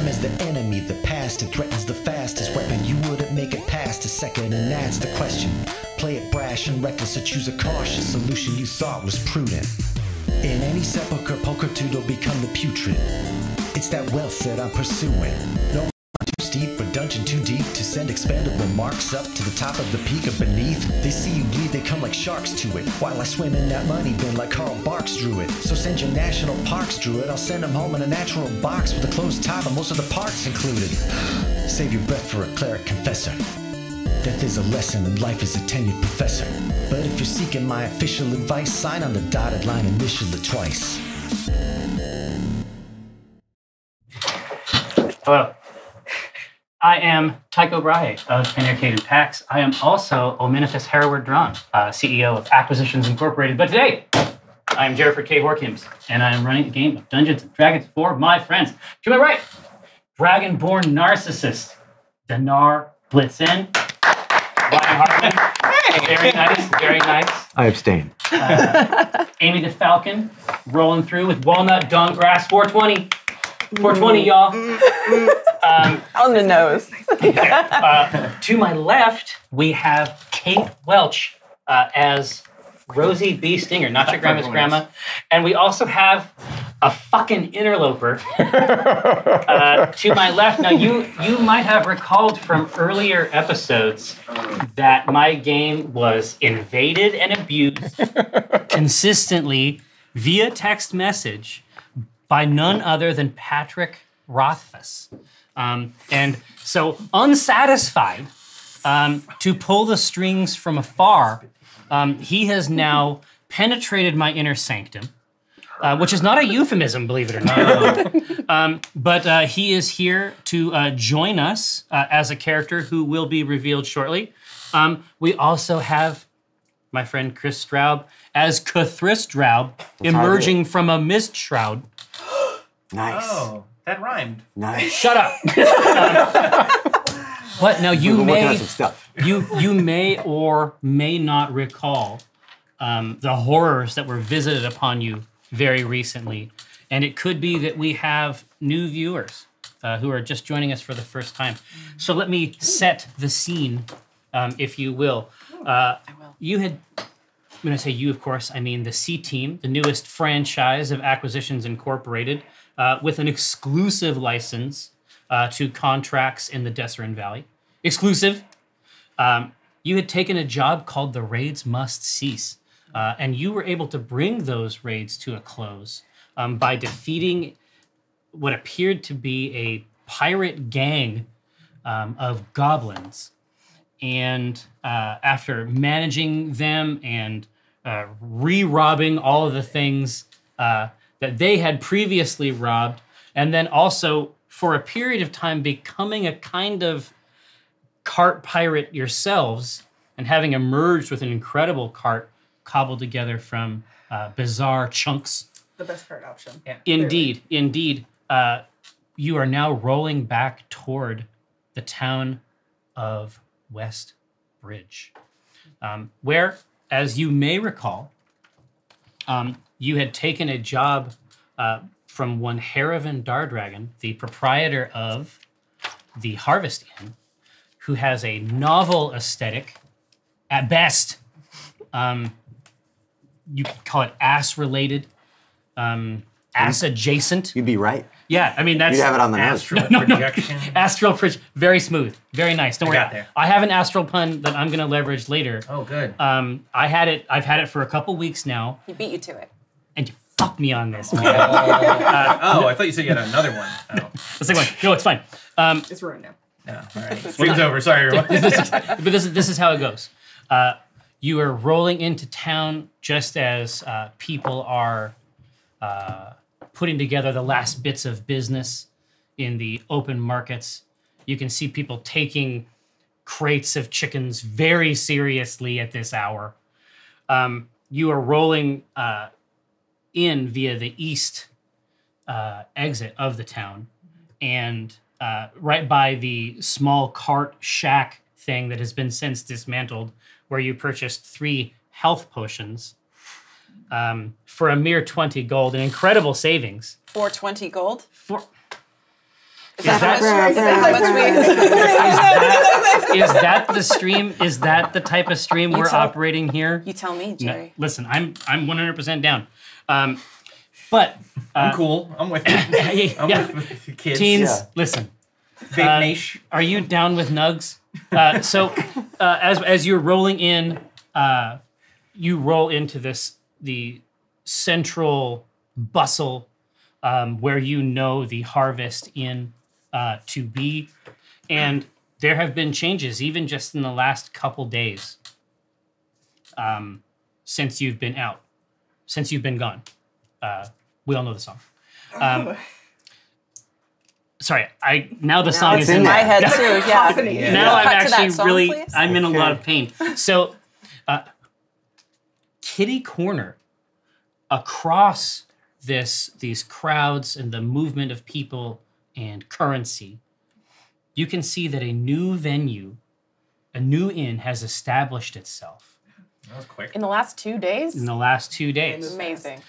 Time is the enemy, the past, it threatens the fastest weapon. You wouldn't make it past a second, and that's the question. Play it brash and reckless, or choose a cautious solution you thought was prudent. In any sepulcher, pulchritude will become the putrid. It's that wealth that I'm pursuing. No too steep, or dungeon too deep to send expendable marks up to the top of the peak or beneath. They see you bleed, they come like sharks to it, while I swim in that money bin like Carl Barks drew it. So send your national parks druid, I'll send him home in a natural box with a closed top and most of the parts included. Save your breath for a cleric confessor. Death is a lesson and life is a tenured professor. But if you're seeking my official advice, sign on the dotted line, initial it twice. Hello. I am Tycho Brahe of Penarcade and Pax. I am also Ominifus Hereward Drawn, CEO of Acquisitions Incorporated. But today, I am Jerford K. Horkins, and I am running a game of Dungeons and Dragons for my friends. To my right, Dragonborn Narcissist, Dinar Blitzen, Ryan Hartman. Hey. Very nice, very nice. I abstain. Amy the Falcon, rolling through with Walnut Donggrass 420. 420, y'all. On the nose. To my left, we have Kate Welch as Rosie B. Stinger, not your grandma's grandma. And we also have a fucking interloper to my left. Now, you might have recalled from earlier episodes that my game was invaded and abused consistently via text message by none other than Patrick Rothfuss. And so, unsatisfied to pull the strings from afar, he has now penetrated my inner sanctum, which is not a euphemism, believe it or not. But he is here to join us as a character who will be revealed shortly. We also have my friend Chris Straub as Cthulhu Straub, emerging from a mist shroud. Nice. Oh, that rhymed. Nice. Shut up. What? Now you may some stuff. you may or may not recall the horrors that were visited upon you very recently, and it could be that we have new viewers who are just joining us for the first time. So let me set the scene, if you will. I will. You had. When I say you, of course, I mean the C-Team, the newest franchise of Acquisitions Incorporated, with an exclusive license to contracts in the Desserin Valley. Exclusive. You had taken a job called The Raids Must Cease, and you were able to bring those raids to a close by defeating what appeared to be a pirate gang of goblins. And after managing them and re-robbing all of the things that they had previously robbed, and then also for a period of time becoming a kind of cart pirate yourselves and having emerged with an incredible cart cobbled together from bizarre chunks. The best card option. Yeah. Indeed, indeed. You are now rolling back toward the town of West Bridge, where, as you may recall, you had taken a job from one Haravan Dardragon, the proprietor of the Harvest Inn, who has a novel aesthetic, at best. You could call it ass-related, ass-adjacent. You'd be right. Yeah, I mean, that's... You'd have it on the nose. Astral projection. Astral projection. Very smooth. Very nice. Don't worry. got there. I have an astral pun that I'm going to leverage later. Oh, good. I've had it for a couple weeks now. He beat you to it. And you fucked me on this, man. I thought you said you had another one. Oh. It's like, no, it's fine. It's ruined now. No, all right. Stream's over. Sorry, everyone. But this is how it goes. You are rolling into town just as people are putting together the last bits of business in the open markets. You can see people taking crates of chickens very seriously at this hour. You are rolling in via the east exit of the town, and right by the small cart shack thing that has been since dismantled, where you purchased 3 health potions for a mere 20 gold, an incredible savings. For 20 gold? For that the stream? Is that the type of stream we're operating here? You tell me, Jerry. No, listen, I'm 100% down. But I'm cool. I'm with you. I'm with the kids. Teens, listen. Vape Nation. Are you down with nugs? As you're rolling in, you roll into the central bustle where you know the Harvest Inn to be, and there have been changes even just in the last couple days since you've been out, since you've been gone. We all know the song. Sorry, now the song is in my head too. Yeah. Now I'm Cut to that actually song, really, please. I'm in a lot of pain. So, kitty corner, across these crowds and the movement of people and currency, you can see that a new venue, a new inn has established itself. That was quick. In the last 2 days? In the last 2 days. Amazing.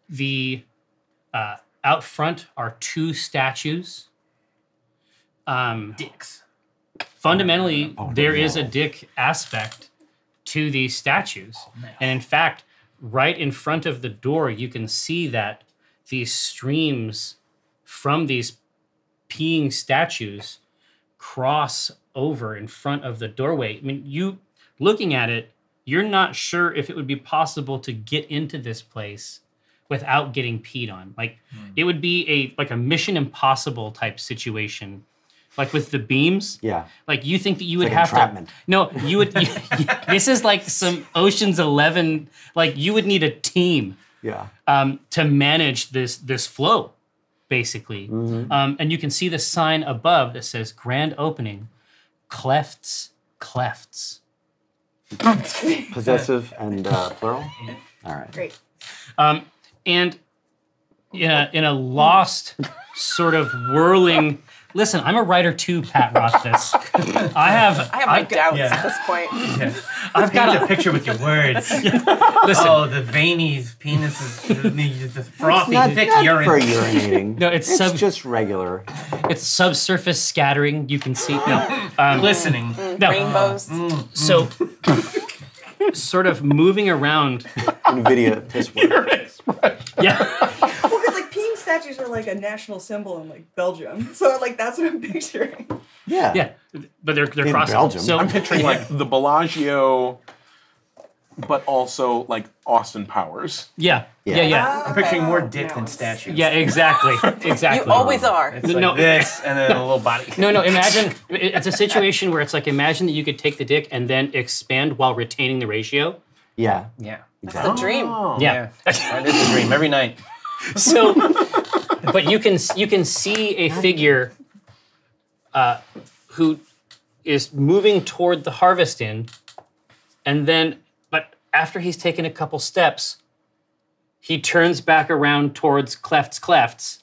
The out front are 2 statues. Dicks. Fundamentally, there is a dick aspect to these statues. And in fact, right in front of the door, you can see that these streams from these peeing statues cross over in front of the doorway. I mean, you looking at it, you're not sure if it would be possible to get into this place without getting peed on. Like, it would be a Mission Impossible type situation. Like with the beams, like you think that you would have entrapment. to. No, you would. This is like some Ocean's 11. Like you would need a team, to manage this flow, basically. And you can see the sign above that says "Grand Opening, Clefts, Clefts." Possessive and plural. All right. Great. And in a lost sort of whirling. Listen, I'm a writer too, Pat Rothfuss. I have my doubts at this point. I've got a picture with your words. Listen. Oh, the veiny penises, the frothy, thick not urine. for urinating. No, it's just regular. It's subsurface scattering. You can see Glistening. No. Rainbows. So, sort of moving around. NVIDIA piss work. Yeah. Well, because like peeing statues are like a national symbol in like Belgium, so like that's what I'm picturing. Yeah, but they're In crossing. Belgium. So I'm picturing like the Bellagio, but also like Austin Powers. Yeah. I'm picturing more dick than statues. Yeah, exactly. You always are. It's like this, and then a little body. No, imagine, it's a situation where it's like, imagine that you could take the dick and then expand while retaining the ratio. Yeah. That's the dream. Yeah. That is a dream every night. So, but you can see a figure who is moving toward the Harvest Inn, and then, but after he's taken a couple steps, he turns back around towards Clefts,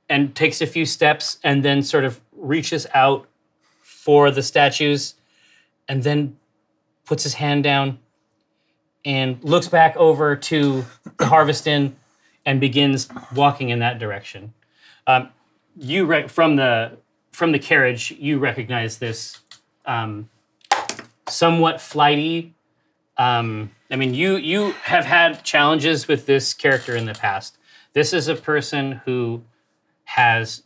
and takes a few steps, and then sort of reaches out for the statues, and then puts his hand down, and looks back over to the Harvest Inn, and begins walking in that direction. From the carriage, you recognize this somewhat flighty. I mean, you have had challenges with this character in the past. This is a person who has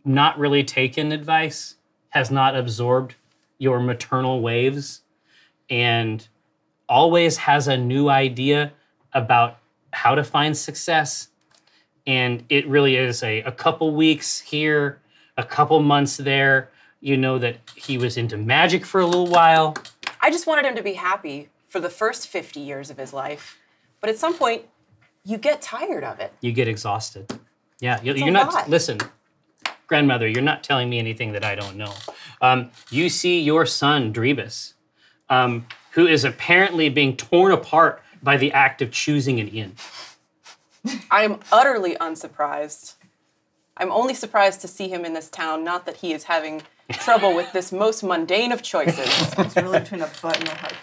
not really taken advice, has not absorbed your maternal waves, and always has a new idea about how to find success. And it really is a couple weeks here, a couple months there. You know that he was into magic for a little while. I just wanted him to be happy for the first 50 years of his life. But at some point, you get tired of it. You get exhausted. Yeah, you're a not, lot. listen, grandmother, you're not telling me anything that I don't know. You see your son, Drebus, who is apparently being torn apart by the act of choosing an inn. I am utterly unsurprised. I'm only surprised to see him in this town, not that he is having trouble with this most mundane of choices. It's really between a butt and a heart.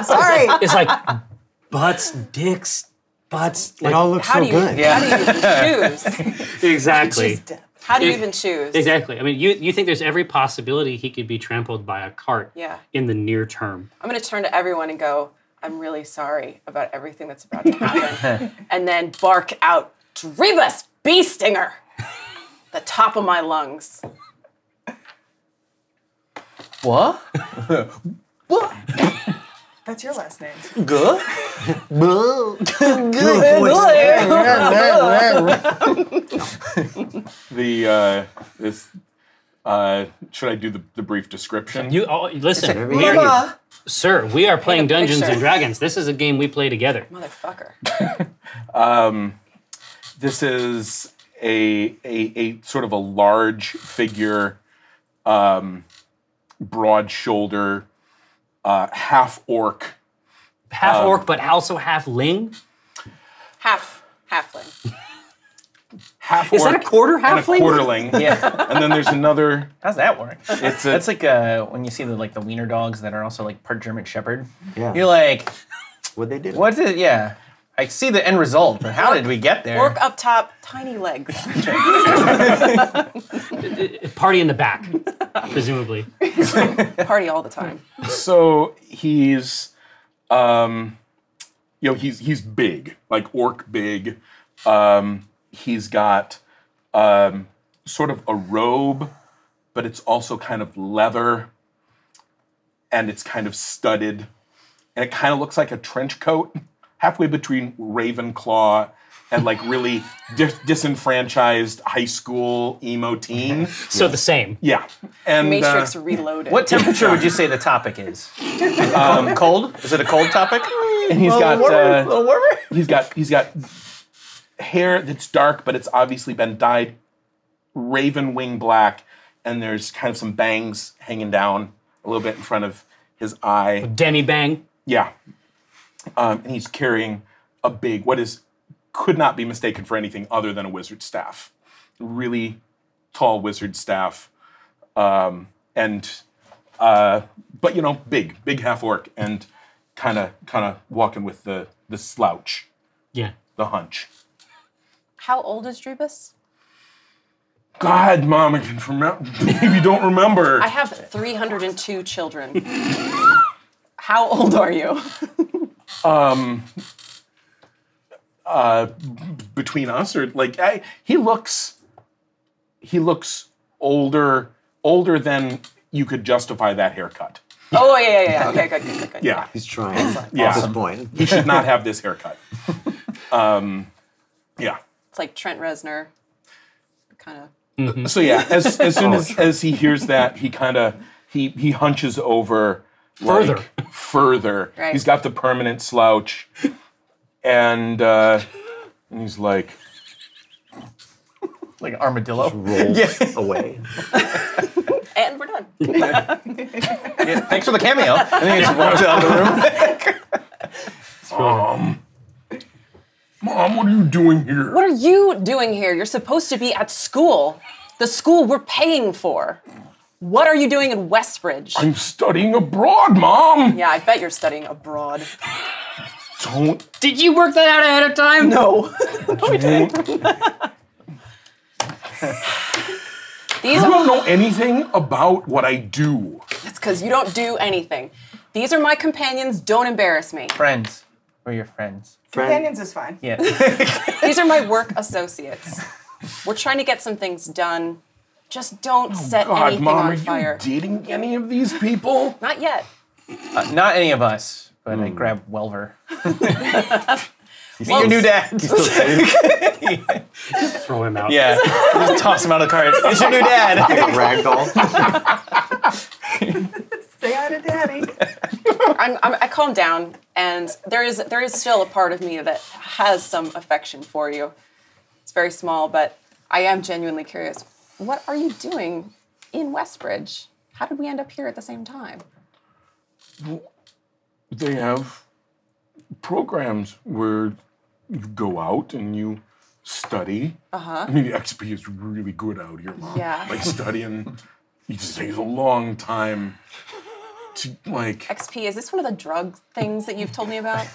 Sorry. It's like butts, dicks, But It all looks How so do you good. how do you even choose? exactly. How do you even choose? Exactly. I mean, you think there's every possibility he could be trampled by a cart Yeah. in the near term. I'm going to turn to everyone and go, I'm really sorry about everything that's about to happen. And then bark out, Drebus Bee Stinger! The top of my lungs. What? What? That's your last name. Good? Should I do the brief description? You listen, Mama. sir. We are playing a Dungeons picture. and Dragons. This is a game we play together. Motherfucker. This is a sort of a large figure, broad shoulder, half orc. Half orc, but also half ling. Halfling. Half Is orc that a quarter and a halfling? quarterling. Yeah. And then there's another. How's that work? It's a, That's like when you see the wiener dogs that are also like part German Shepherd. Yeah. You're like, What they did? what's it? Yeah. I see the end result, but how did we get there? Orc up top, tiny legs. Party in the back, presumably. Party all the time. so he's he's big, like orc big. He's got sort of a robe, but it's also kind of leather, and it's kind of studded, and it kind of looks like a trench coat, halfway between Ravenclaw and like really disenfranchised high school emo teen. So the same. Yeah, and Matrix Reloaded. What temperature would you say the topic is? Cold? Is it a cold topic? and he's got A little warmer? he's got hair that's dark, but it's obviously been dyed raven wing black, and there's kind of some bangs hanging down a little bit in front of his eye. Demi bang. Yeah. And he's carrying a big, could not be mistaken for anything other than a wizard staff. Really tall wizard staff. But big half orc, and kind of walking with the slouch, Yeah. the hunch. How old is Drebus? God, Mom, I can remember. If you don't remember. I have 302 children. How old are you? Between us, or he looks older than you could justify that haircut. Oh, yeah. Okay, good. Yeah. He's trying Yeah. at this point. He should not have this haircut. Yeah. It's like Trent Reznor. Kind of. So yeah, as soon as he hears that, he kind of he hunches over further. Right. He's got the permanent slouch, and he's like, Like an armadillo? Rolls away. And we're done. Yeah, thanks for the cameo. And then he just runs out of the room. Mom, what are you doing here? What are you doing here? You're supposed to be at school. The school we're paying for. What are you doing in Westbridge? I'm studying abroad, Mom. Yeah, I bet you're studying abroad. Don't. Did you work that out ahead of time? No. You don't know anything about what I do. It's because you don't do anything. These are my companions. Don't embarrass me. Friends. We're your friends. Companions is fine. Yeah. These are my work associates. We're trying to get some things done. Just don't set God, anything Mom, on are you fire. dating any of these people? Not yet. Not any of us, but I grab Welver. Meet Well, your new dad. Throw him out. Yeah. Just toss him out of the cart. It's your new dad. Ragdoll. Say hi to Daddy. I calm down, and there is still a part of me that has some affection for you. It's very small, but I am genuinely curious. What are you doing in Westbridge? How did we end up here at the same time? They have programs where you go out and you study. I mean, XP is really good out here, Mom. Yeah. Like studying, it just takes a long time to XP, is this one of the drug things that you've told me about?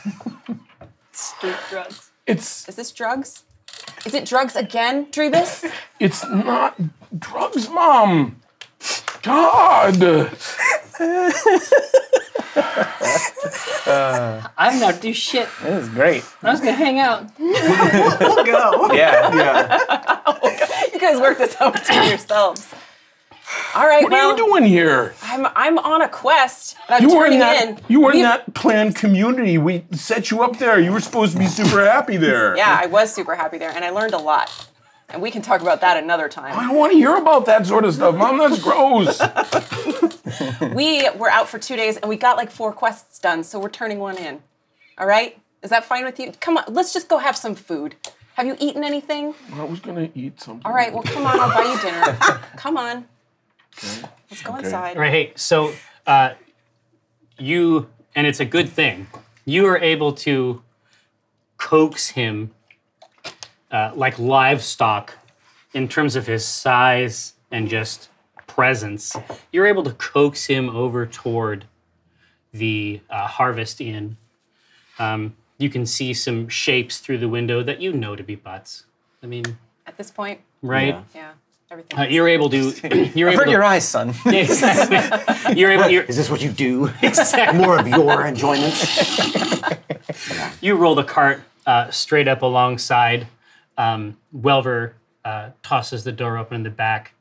Street drugs. It's Is this drugs? Is it drugs again, Drebus? it's not drugs, Mom. God. I'm not do shit. This is great. I was gonna hang out. We'll go. Yeah. You guys work this out between yourselves. All right, What are you doing here? I'm on a quest. And I'm You were in turning that. You were in We've- that planned community. We set you up there. You were supposed to be super happy there. Yeah, I was super happy there, and I learned a lot. And we can talk about that another I time. don't want to hear about that sort of stuff, Mom. That's gross. We were out for 2 days, and we got like 4 quests done, so we're turning one in. All right? Is that fine with you? Come on, let's just go have some food. Have you eaten anything? I was gonna eat something. All right, well, come on, I'll buy you dinner. Come on. Let's go inside. All right, hey, so you, and it's a good thing, you are able to coax him like livestock in terms of his size and just presence. You're able to coax him over toward the Harvest Inn. You can see some shapes through the window that you know to be butts. I mean, At this point, right? yeah, everything. You're able to. You're I've able heard to. your eyes, son. Yeah, exactly. You're able. You're, Is this what you do? exactly. More of your enjoyments? You roll the cart straight up alongside. Welver tosses the door open in the back,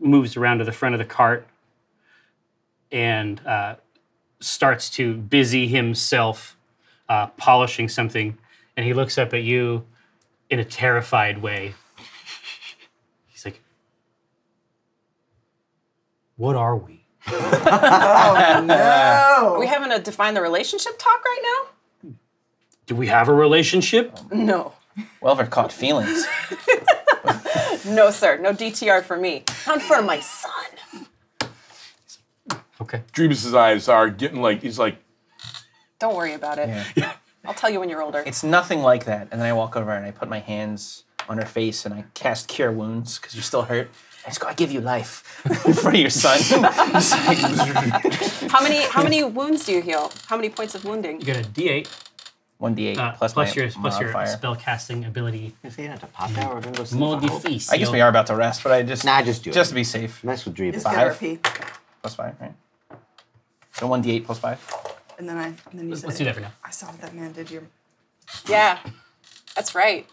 moves around to the front of the cart, and starts to busy himself polishing something. And he looks up at you in a terrified way. He's like, "What are we?" No. Are we having a define the relationship talk right Do we have a relationship? now? No. Welver caught feelings. No, sir. No DTR for me. Not for my son. Okay. Drebus's eyes are getting like he's like. Don't worry about it. Yeah. I'll tell you when you're older. It's nothing like that. And then I walk over and I put my hands on her face and I cast Cure Wounds because you're still hurt. I just go, I give you life for your son. Just like, How many wounds do you heal? How many points of wounding? You got a D8 1d8 plus your modifier. spell casting ability. You say you have to pop out. We're gonna go sleep. I hope. Modificio. I guess we are about to rest, but I just Nah, just do it. just to be safe. Mess with Drebus. It's 5. therapy. Plus 5, right? So 1d8 plus 5. And then you said, Let's do that for now. I saw what that man did. Your Yeah, that's right.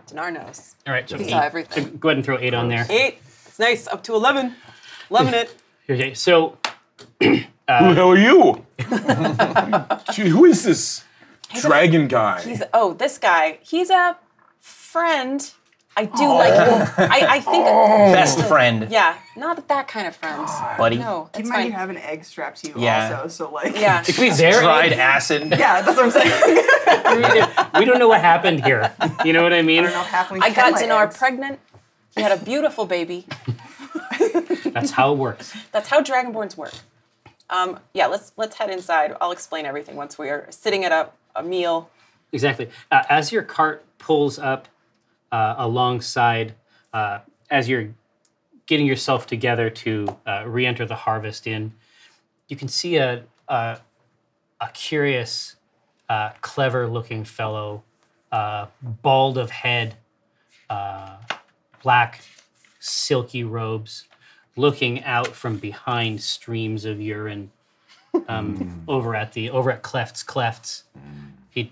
Dinar knows. All right, so He 8. saw everything. Go ahead and throw 8 on there. 8. It's nice. Up to 11. Loving it. Okay, so Who the hell are you? Gee, who is this dragon guy? This guy. He's a friend. I do like him. I think. Best friend, Yeah, not that kind of friend. buddy. No, keep it's in mind fine. you have an egg strapped to you Yeah. also, so like Yeah. it could be their Dried egg. acid. yeah, that's what I'm saying. We don't know what happened here. You know what I mean? I don't know halflings I can got lay Dinar eggs. pregnant. He had a beautiful baby. That's how it works. That's how Dragonborns work. Yeah, let's head inside. I'll explain everything once we are sitting at a meal. Exactly. As your cart pulls up alongside, as you're getting yourself together to re-enter the Harvest Inn, you can see a curious, clever-looking fellow, bald of head, black, silky robes, looking out from behind streams of urine over at Cleft's. He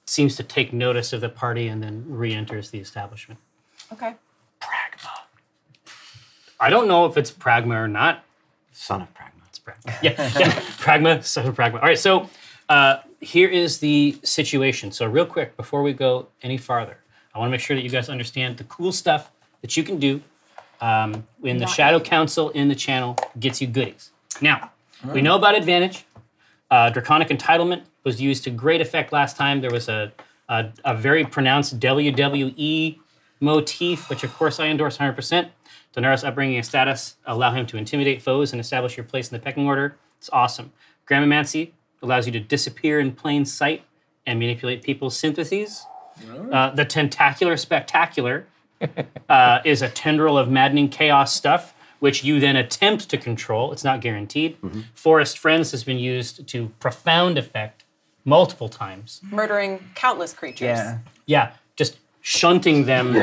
seems to take notice of the party and then re-enters the establishment. Okay. Pragma. I don't know if it's Pragma or not. Son of Pragma. It's Pragma. Yeah, Pragma, son of Pragma. All right, so here is the situation. So real quick, before we go any farther, I want to make sure that you guys understand the cool stuff that you can do when the Shadow Council in the channel gets you goodies. Now, we know about Advantage. Draconic Entitlement was used to great effect last time. There was a very pronounced WWE motif, which of course I endorse 100%. Donara's upbringing and status allow him to intimidate foes and establish your place in the pecking order. It's awesome. Grammamancy allows you to disappear in plain sight and manipulate people's sympathies. The Tentacular Spectacular is a tendril of maddening chaos stuff, which you then attempt to control. It's not guaranteed. Forest Friends has been used to profound effect multiple times. Murdering countless creatures. Yeah. Yeah, just shunting them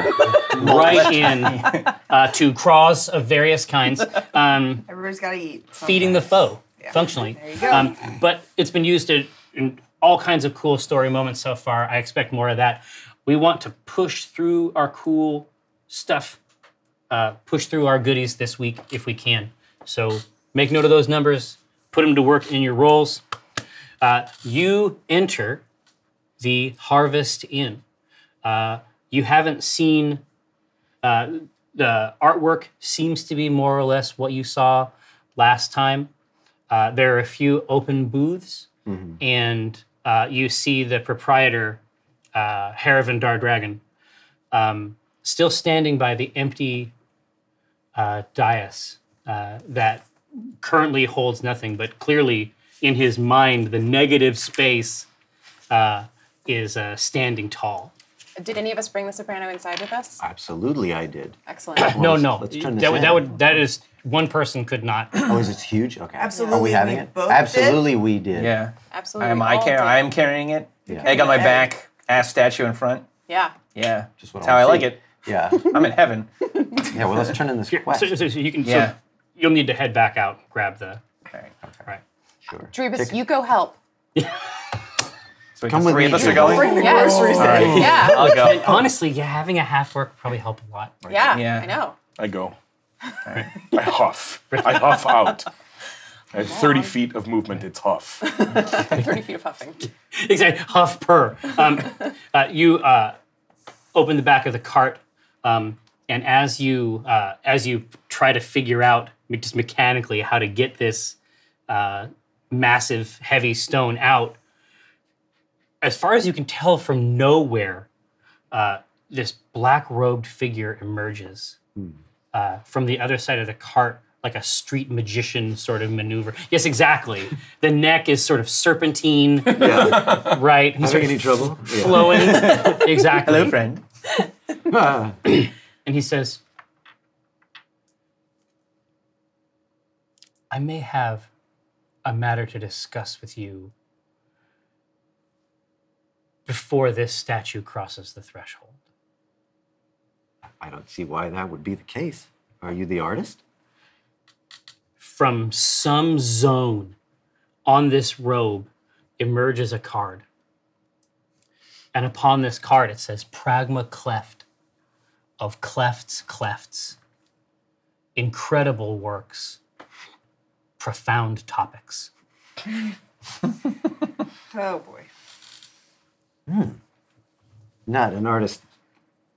right in to craws of various kinds, Everybody's got to eat. feeding the foe, functionally. There you go. But it's been used in all kinds of cool story moments so far. I expect more of that. We want to push through our cool stuff, push through our goodies this week if we can. So make note of those numbers, put them to work in your rolls. You enter the Harvest Inn. You haven't seen, the artwork seems to be more or less what you saw last time. There are a few open booths, and you see the proprietor, Haravin Dardragon, still standing by the empty dais that currently holds nothing, but clearly in his mind, the negative space is standing tall. Did any of us bring the soprano inside with us? Absolutely, I did. Excellent. No, no. Let's turn this That is one person could not. Oh, is it huge? Okay. Absolutely, Are we having we it? both Absolutely, we did. Yeah. Absolutely. I am carrying it. Yeah. Egg on my Egg. back, ass statue in front. Yeah. Yeah. Just what That's how I like see. it. Yeah. I'm in heaven. Yeah. Well, let's turn in this quest. So you can. Yeah. So you'll need to head back out, grab the. All right. Right. Sure. Drebus, you go help. So Come the with three me, of us are Drew. going? Bring the Yes. groceries All right. in. Yeah. I'll go. Honestly, yeah, having a half orc probably help a lot. Yeah. Yeah. I know. I go. I huff. I huff out. I have 30 feet of movement. It's huff. 30 feet of huffing. Exactly, huff purr. You open the back of the cart, and as you try to figure out just mechanically how to get this massive, heavy stone out, as far as you can tell from nowhere, this black-robed figure emerges from the other side of the cart, like a street magician sort of maneuver. Yes, exactly. The neck is sort of serpentine, Yeah. right? He's sort Having of any trouble? Yeah. flowing. Exactly. Hello, friend. Ah. And he says, I may have a matter to discuss with you before this statue crosses the threshold. I don't see why that would be the case. Are you the artist? From some zone on this robe emerges a card. And upon this card it says, Pragma Cleft, of Cleft's Clefts. Incredible works, profound topics. Oh boy. Not an artist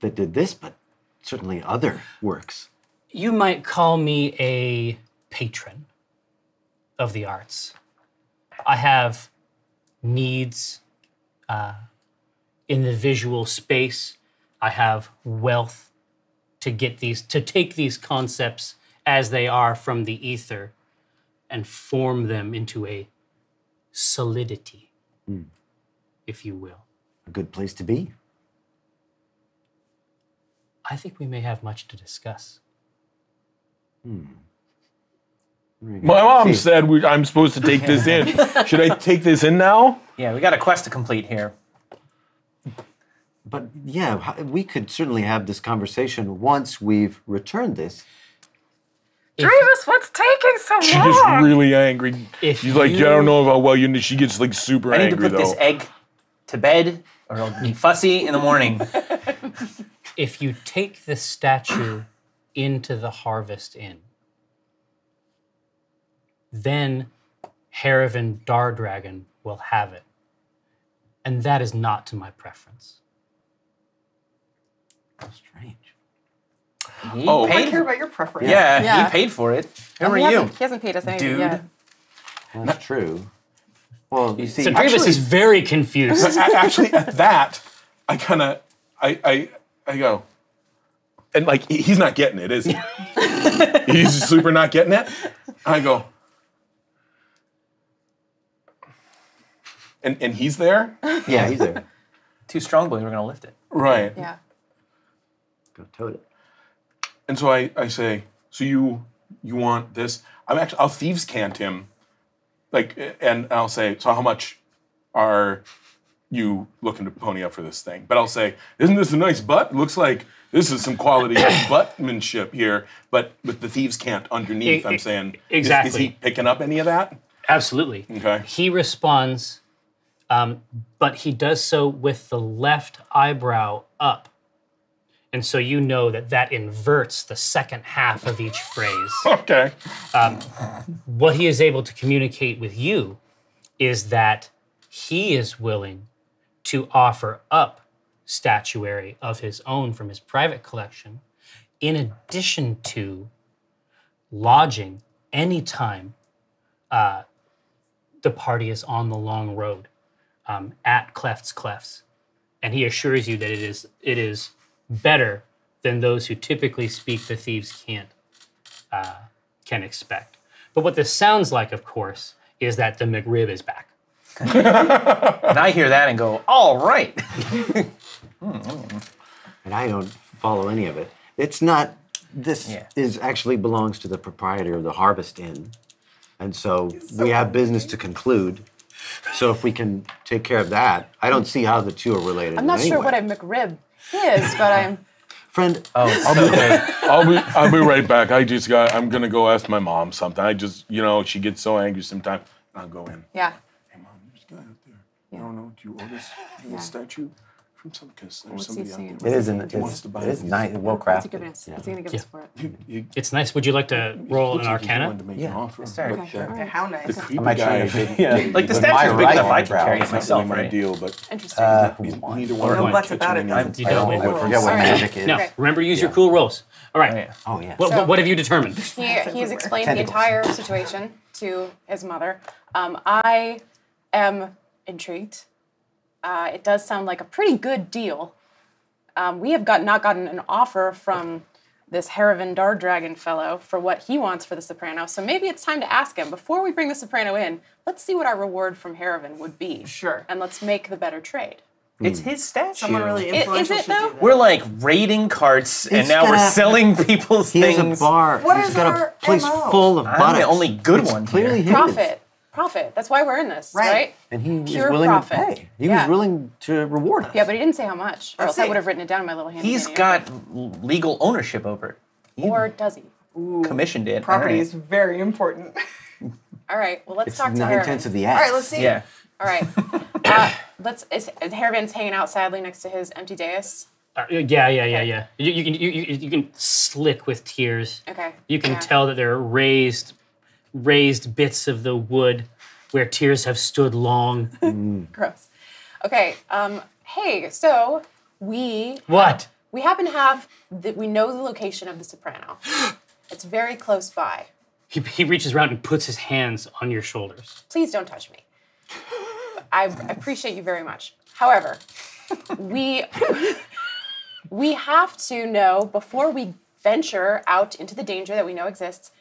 that did this, but certainly other works. You might call me a patron of the arts. I have needs in the visual space. I have wealth to take these concepts as they are from the ether and form them into a solidity, if you will. A good place to be. I think we may have much to discuss. My mom said I'm supposed to take this in. Should I take this in now? Yeah, we got a quest to complete here. But yeah, we could certainly have this conversation once we've returned this. Drebus, what's taking so She gets really angry. If She's like, you- I don't know about well, you. She gets like super I need to angry put this though. egg to bed, or it'll be fussy in the morning. If you take the statue into the Harvest Inn, then Haravin Dardragon will have it. And that is not to my preference. Strange. He Oh. I paid. care about your preference. Yeah, Yeah. he paid for it. Who are he you? hasn't paid us anything dude? yet. Well, that's true. Well, you see, So Drebus is very confused. Actually, at that, I kind of, I go, and like he's not getting it, is he? He's super not getting it. I go, and he's there, yeah, he's there. Too strong, but we were gonna lift it. right? Yeah. Go tote it. And so I say, so you want this? I'll thieves cant him, like, and I'll say, so how much are you looking to pony up for this thing? But I'll say, isn't this a nice butt? Looks like this is some quality buttmanship here. But the thieves can't underneath, I'm saying. Exactly. Is he picking up any of that? Absolutely. Okay. He responds, but he does so with the left eyebrow up. And so you know that inverts the second half of each phrase. Okay. What he is able to communicate with you is that he is willing to offer up statuary of his own from his private collection, in addition to lodging anytime the party is on the long road at Cleft's Clefts. And he assures you that it is better than those who typically speak the thieves can expect. But what this sounds like, of course, is that the McRib is back. And I hear that and go, all right. And I don't follow any of it. It's not, this is actually belongs to the proprietor of the Harvest Inn. And so we have business to conclude. So if we can take care of that, I don't see how the two are related. I'm not sure what a McRib is, but I'm... Friend, I'll be right back. I'm gonna go ask my mom something. She gets so angry sometimes. I'll go in. Yeah. Hey mom, there's a guy out there. I don't know. Do you owe this statue from some? Because there's somebody out there. it is nice, well What's he crafted. giving us? What's he going to give us for it? It's nice. Would you like to roll an Arcana? Okay, how nice. The creepy guy. Like the statue's big enough I can carry it myself, my right? deal, but Interesting. neither one of No them buts catch about him it, in though. You don't. I forget what magic is. No, Okay. remember, use your cool rolls. All right. Oh, yeah. What have you determined? He has explained Tentacles. the entire situation to his mother. I am intrigued. It does sound like a pretty good deal. We have not gotten an offer from this Haravin Dardragon fellow for what he wants for the Soprano, so maybe it's time to ask him. Before we bring the Soprano in, let's see what our reward from Haravin would be. Sure. And let's make the better trade. It's his statue. Someone really Is influential it should do though? that. We're like raiding carts, and He's now we're got- selling people's He has things. a bar. What He's is got our a place MO? full of I'm buttocks. the only good It's one clearly here. his. Profit. That's why we're in this, Right. right? And he Pure was willing profit. to pay. He Yeah. was willing to reward us. Yeah, but he didn't say how much, or Let's else I see. would have written it down in my little hand. He's got legal ownership over it. He Or does he? commissioned it. Property All right. is very important. All right. Well, let's It's talk to 9/10 Haravin. of the All act. right, let's see. Yeah. All right. Is Haravin's hanging out sadly next to his empty dais? Yeah. You can slick with tears. Okay. You can Yeah. tell that there are raised bits of the wood where tears have stood long. Gross. Okay. Hey, so we What? happen to have we know the location of the Soprano. It's very close by. He reaches around and puts his hands on your shoulders. Please don't touch me. I appreciate you very much. However, we have to know before we venture out into the danger that we know exists.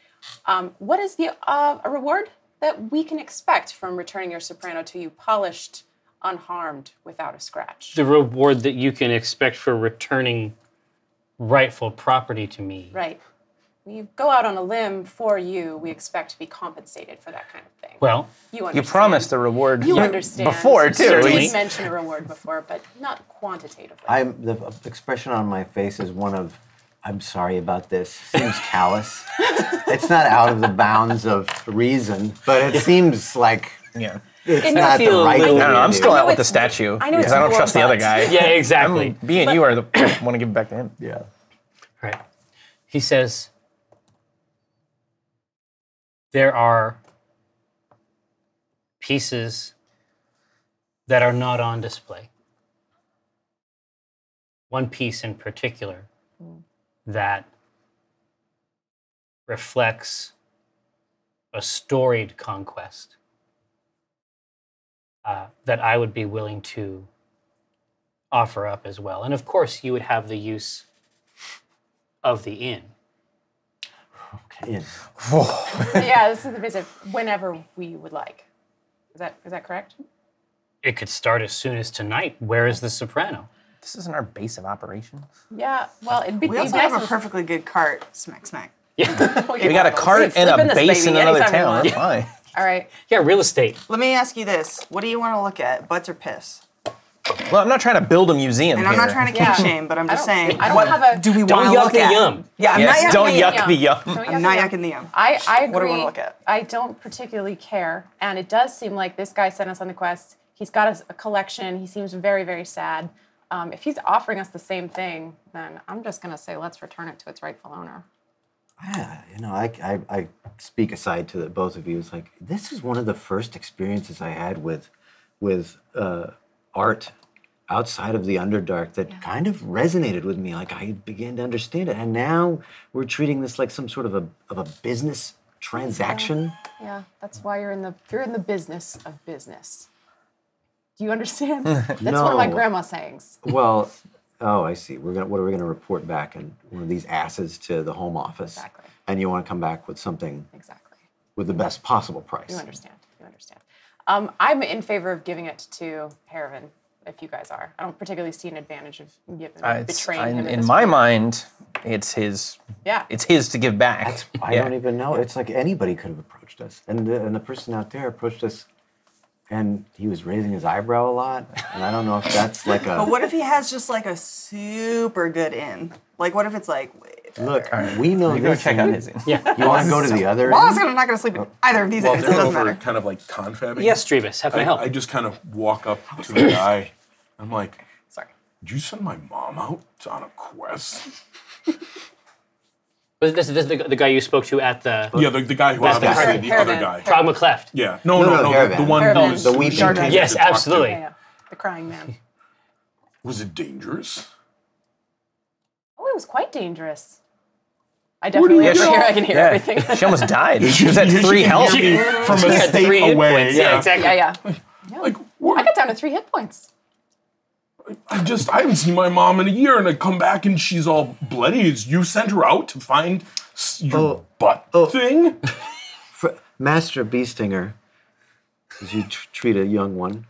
What is the a reward that we can expect from returning your Soprano to you polished, unharmed, without a scratch? The reward that you can expect for returning rightful property to me. Right. We go out on a limb for you. We expect to be compensated for that kind of thing. Well, you You understand. promised a reward You understand. before, too. You Certainly. did mention a reward before, but not quantitatively. The expression on my face is one of, I'm sorry about this. Seems callous. It's not out of the bounds of reason, but it seems like Yeah. it's It not makes the you a right little- thing I don't know. to I'm do. still I know out with the it's- statue I know because it's I don't trust the your other butt. guy. yeah, exactly. B and you are the want to give it back to him. Yeah. Right. He says, there are pieces that are not on display. One piece in particular that reflects a storied conquest that I would be willing to offer up as well. And of course, you would have the use of the inn. Yeah. Yeah, this is the visit whenever we would like. Is that correct? It could start as soon as tonight. Where is the soprano? This isn't our base of operations. Yeah. Well, it'd be We also nice have a if- perfectly good cart. Smack, smack. We got a cart and Sleep in a this base in baby another anytime we town. want. That's fine. All right. Yeah, real estate. Let me ask you this. What do you want to look at? Butts or piss? Well, I'm not trying to build a museum And here. I'm not trying to kink shame, but I'm just saying. I don't what have a- do we Don't want to yuck look the at? yum. Yeah, I'm Yes, not don't yucking yuck the yum. I'm not yucking the yum. I agree. What do we wanna look at? I don't particularly care, and it does seem like this guy sent us on the quest. He's got a collection. He seems very, very sad. If he's offering us the same thing, then I'm just gonna say let's return it to its rightful owner. Yeah, I speak aside to both of you. It's like this is one of the first experiences I had with art outside of the Underdark that kind of resonated with me. Like I began to understand it, and now we're treating this like some sort of a business transaction. Yeah, that's why you're in the business of business. Do you understand? That's one of my No. grandma sayings. Well, oh, I see. What are we going to report back in one of these asses to the home office? Exactly. And you want to come back with something Exactly. with the best possible price. You understand. You understand. I'm in favor of giving it to Faerûn, if you guys are. I don't particularly see an advantage of betraying him. In my mind, it's his. Yeah. It's his to give back. I don't even know. It's like anybody could have approached us, and the person out there approached us, and he was raising his eyebrow a lot, and I don't know if that's like a. But what if he has just like a super good inn? Like, what if it's like, way better? Look, we know You go this. check out his. Yeah. You want to go to the other? Well, end? I'm not going to sleep in either of these While inns. It they're doesn't over matter. kind of like confabbing. Yes, Drevis, how can I help? I just kind of walk up to the guy. I'm like, Sorry. did you send my mom out on a quest? But this is the guy you spoke to at the Yeah, the guy who That's the obviously the other Faerûn. guy. Trog McCleft. Yeah, No, no, Faerûn. the one Faerûn. who was The weeping she came king. Yes, to talk to. absolutely. Yeah. The crying man. Was it dangerous? Oh, it was quite dangerous. I definitely you go? I can hear everything. She almost died. She was at 3 health. From a had state 3 hit away. points. Yeah, exactly. Yeah. Like, I what? got down to 3 hit points. I haven't seen my mom in a year, and I come back and she's all bloody. You sent her out to find your butt thing? Master Beestinger, as you treat a young one.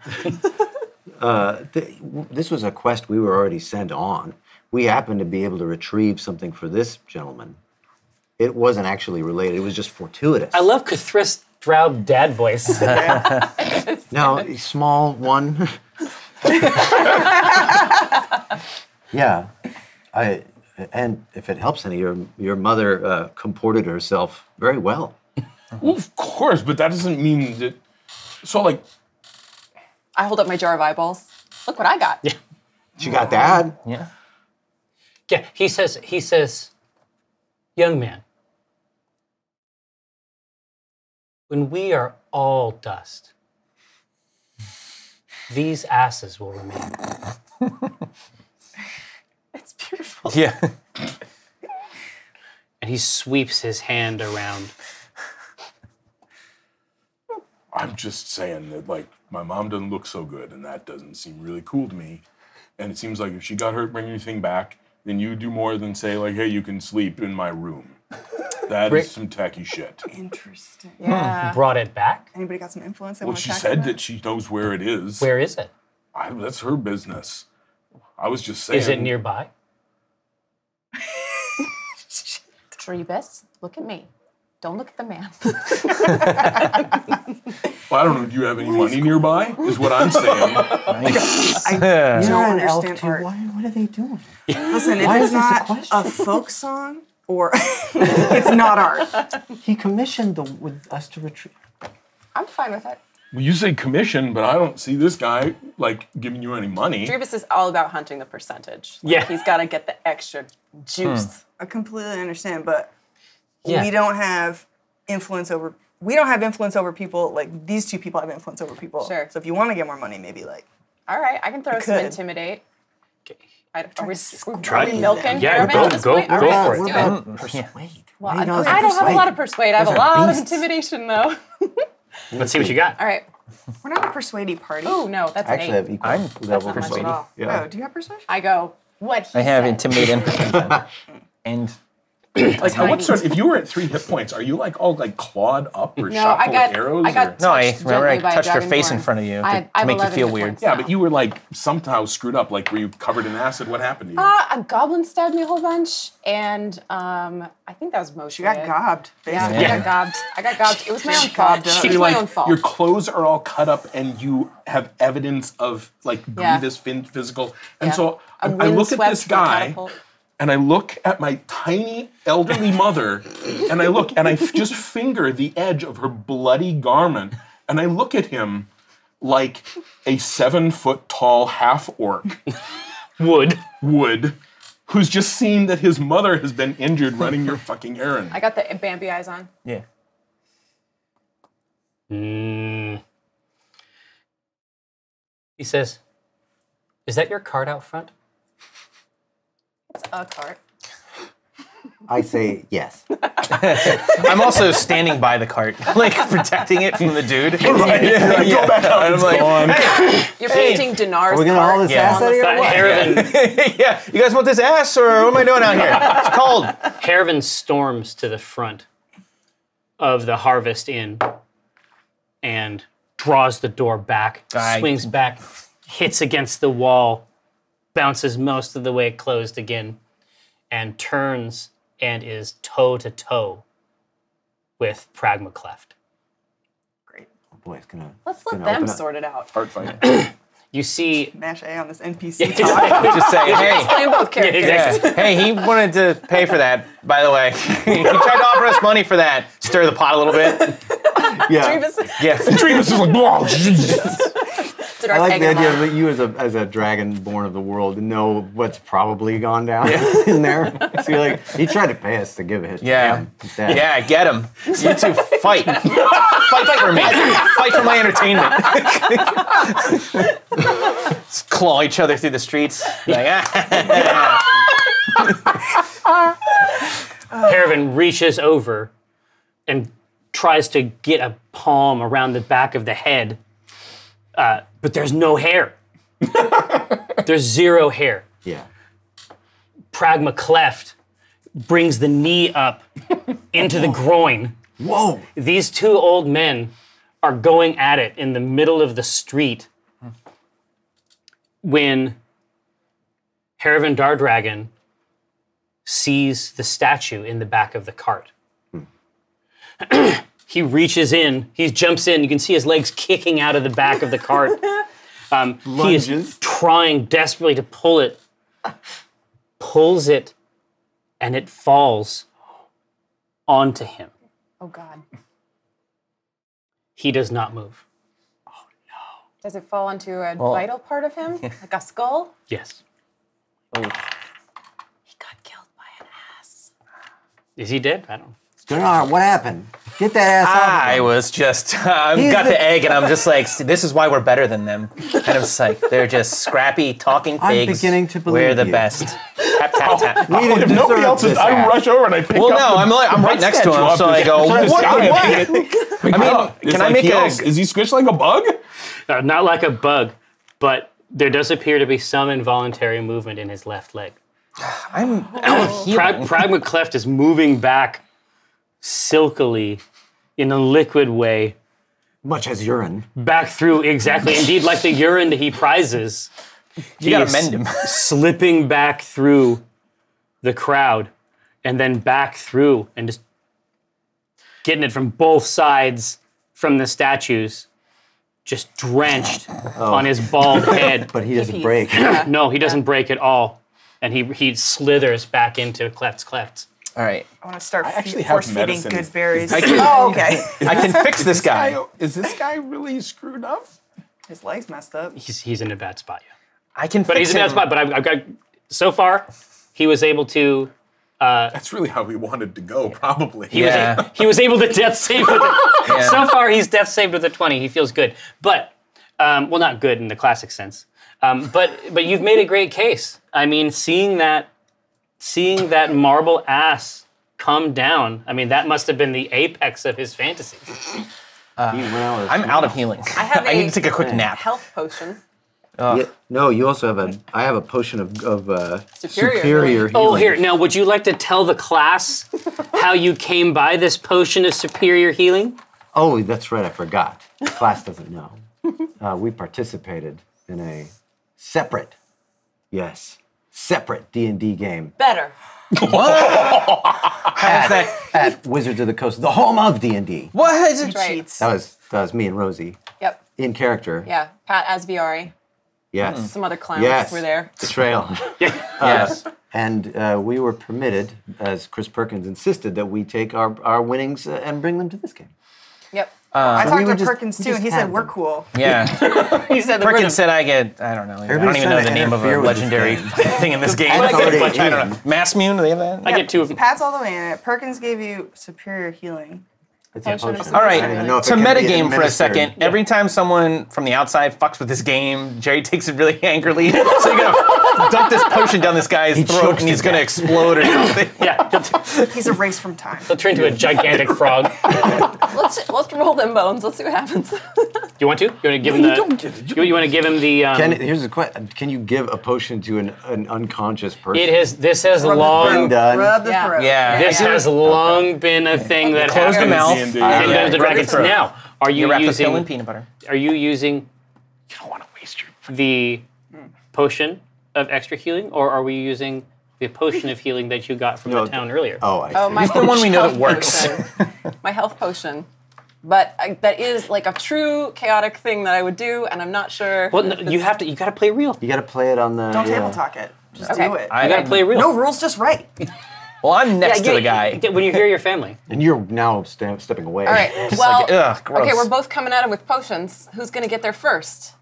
This was a quest we were already sent on. We happened to be able to retrieve something for this gentleman. It wasn't actually related. It was just fortuitous. I love Cthulhu's Drow dad voice. Now, a small one. Yeah, and if it helps any, your mother comported herself very well. Well, of course, but that doesn't mean that. So, like, I hold up my jar of eyeballs. Look what I got. Yeah. She got that. Yeah. Yeah, he says, young man, when we are all dust, these asses will remain. It's beautiful. Yeah. And he sweeps his hand around. I'm just saying that, like, my mom doesn't look so good, and that doesn't seem really cool to me. And it seems like if she got hurt bringing anything back, then you do more than say, like, hey, you can sleep in my room. That is some tacky shit. Interesting. Yeah. Brought it back? Anybody got some influence? They Well, want to she tackle said that she knows where it is. Where is it? That's her business. I was just saying. Is it nearby? Drevis, look at me. Don't look at the man. Well, I don't know. Do you have any money nearby? Is what I'm saying. I You're don't an elf understand too. art. What are they doing? Listen, if Why it's is this a not question? a folk song or it's not art. He commissioned with us to retrieve. I'm fine with it. Well, you say commission, but I don't see this guy, like, giving you any money. Drevis is all about hunting the percentage. Like, Yeah. He's got to get the extra juice. I completely understand, but Yeah. we don't have influence over. We don't have influence over people. Like these two people have influence over people. Sure. So if you want to get more money, maybe like All right, I can throw some could. intimidate. Are we Try really it. milking Yeah, Faerûn go- at this go- point? go All right, for it. let's do What it. about persuade? Well, Why not I don't have a lot of persuade. I have a Those are lot of beasts. intimidation, though. Let's see what you got. All right. we're not a persuady party. Oh, no, that's I an actually have 8. equal I'm- level not much at persuasion. all. Yeah. Oh, do you have persuasion? I go, what he I have said. intimidate and Like, what sort? If you were at 3 hit points, are you like all like clawed up or No, shot full of arrows? I got No, I touched remember I gently by a touched her face dragonborn. in front of you I to have make you 11 feel hit weird. points Yeah, now. but you were like somehow screwed up. Like, were you covered in acid? What happened to you? A goblin stabbed me a whole bunch, and I think that was most. She got gobbed. Yeah, Basically. I got gobbed. I got gobbed. It was my own fault. Gobbed up. It was my own fault. Your clothes are all cut up, and you have evidence of like Yeah. grievous physical. And Yeah. so A I look at windswept this guy, catapult. and I look at my tiny elderly mother, and I look, and I just finger the edge of her bloody garment, and I look at him like a 7-foot-tall half-orc Wood. who's just seen that his mother has been injured running your fucking errand. I got the Bambi eyes on. Yeah. He says, "Is that your cart out front?" It's a cart. I say yes. I'm also standing by the cart, like protecting it from the dude. Go back out. I'm like, hey, You're painting Dinar's Are we gonna cart haul this Yeah. ass out of here? or what? Harrivan, yeah, you guys want this ass, or what am I doing out here? It's cold. Harrivan storms to the front of the Harvest Inn and draws the door back, swings back, hits against the wall, bounces most of the way closed again, and turns and is toe-to-toe with Pragmacleft. Great. Oh boy, it's gonna. Let's let gonna them open up. sort it out. Hard fight. You see, Mash A on this NPC talk. Just say, hey. Playing both characters. Yeah. Hey, he wanted to pay for that, by the way. He tried to offer us money for that. Stir the pot a little bit. Yeah. Dreamus, Yeah. Dreamus is like, whoa, I like the idea that you, as a dragon born of the world, know what's probably gone down in there. So you're like, he tried to pay us to give it. Yeah. Instead. Yeah, get him. You two fight. Fight for me. Fight for my entertainment. Just claw each other through the streets. Like, Harrivan reaches over and tries to get a palm around the back of the head, but there's no hair. There's 0 hair. Yeah. Pragmacleft brings the knee up into the groin. Whoa. These 2 old men are going at it in the middle of the street when Harrivan Dardragon sees the statue in the back of the cart. He reaches in, he jumps in, you can see his legs kicking out of the back of the cart. He is trying desperately to pull it, pulls it, and it falls onto him. Oh God. He does not move. Does it fall onto a vital part of him? Like a skull? Yes. He got killed by an ass. Is he dead? I don't know. Gunnar, what happened? Get that ass off. I was just, got the egg, and I'm just like, see, this is why we're better than them. And I'm just like, they're just scrappy, talking pigs. I'm beginning to believe we're the you. best. Tap, tap, tap. We didn't if nobody deserve else is, this I ass. rush over and I pick Well, up no, the I'm right next to statue him, off so the- I go, This what? guy, What? I mean, can I make a- Is he squished like a bug? Not like a bug, but there does appear to be some involuntary movement in his left leg. I'm out of healing. Pragmacleft is moving back silkily in a liquid way Much as urine. back through, exactly, indeed, like the urine that he prizes. You gotta is mend him. Slipping back through the crowd and then back through and just getting it from both sides from the statues, just drenched on his bald head. But he doesn't break. No, he doesn't break at all. And he slithers back into Cleft's clefts. All right. I want to start actually have force feeding medicine. good berries. I can- Oh, okay. I can fix this guy. Is this guy really screwed up? His leg's messed up. He's in a bad spot, yeah. I can But fix he's in a bad him. spot. But I've got, so far, he was able to. That's really how we wanted to go, probably. He was able to death save with it. Yeah. So far, he's death saved with a 20. He feels good, but well, not good in the classic sense. But you've made a great case. I mean, seeing that marble ass come down. I mean, that must have been the apex of his fantasies. I'm out of healing. I have I need to take a quick nap. health potion. Yeah, no, you also have I have a potion of Superior superior healing. Oh, here. Now, would you like to tell the class how you came by this potion of superior healing? Oh, that's right. I forgot. The class doesn't know. We participated in a separate D&D game Better. at Wizards of the Coast, the home of D&D. What is it? Right. That was me and Rosie Yep. in character. Yeah. Pat as Viari. Yes. Some other clowns Yes. were there. Betrayal. Yes. And we were permitted, as Chris Perkins insisted, that we take our winnings and bring them to this game. Yep. I we talked would to just- Perkins we too, just and he had said we're them. cool. Yeah. He said the word Perkins said I don't know. I don't even know trying the to name of a interfere with this legendary game. thing in this game. That's I get a already bunch, I don't in. know. Mass Mune, do they have that? I get 2 of them. Pat's all the way in it. Perkins gave you superior healing. It's a Potion of potion. All I don't even know right, if to it can be metagame for a administered. second. Every time someone from the outside fucks with this game, Jerry takes it really angrily. So you're gonna dump this potion down this guy's throat, chokes and he's to gonna death. explode or something. Yeah. He's erased from time. He'll turn into a gigantic frog. Let's roll them bones. Let's see what happens. You want to? You want to give him the? You want to give him the? Here's the question: can you give a potion to an unconscious person? This has Being long. done. Rub the Yeah. throat. Yeah. This has long been a thing that Close the happens mouth. D&D. in Yeah. Dungeons and Dragons. Throat. Now, are You you wrap the pill in using? peanut butter. Are you using You don't want to waste your. the potion of extra healing, or are we using the potion of healing that you got from No, the town earlier? Oh, I see. Oh, my He's the one we know that health works. potion. My health potion. But that is like a true chaotic thing that I would do, and I'm not sure. Well, no, if you it's- have to. You got to play real. You got to play it on the. Don't yeah. table talk it. Just Okay. do it. You got to play real. No rules, just right. Well, I'm next to the guy. When you hear your family. And you're now stepping away. All right. Well, ugh, gross. okay, we're both coming at him with potions. Who's gonna get there first?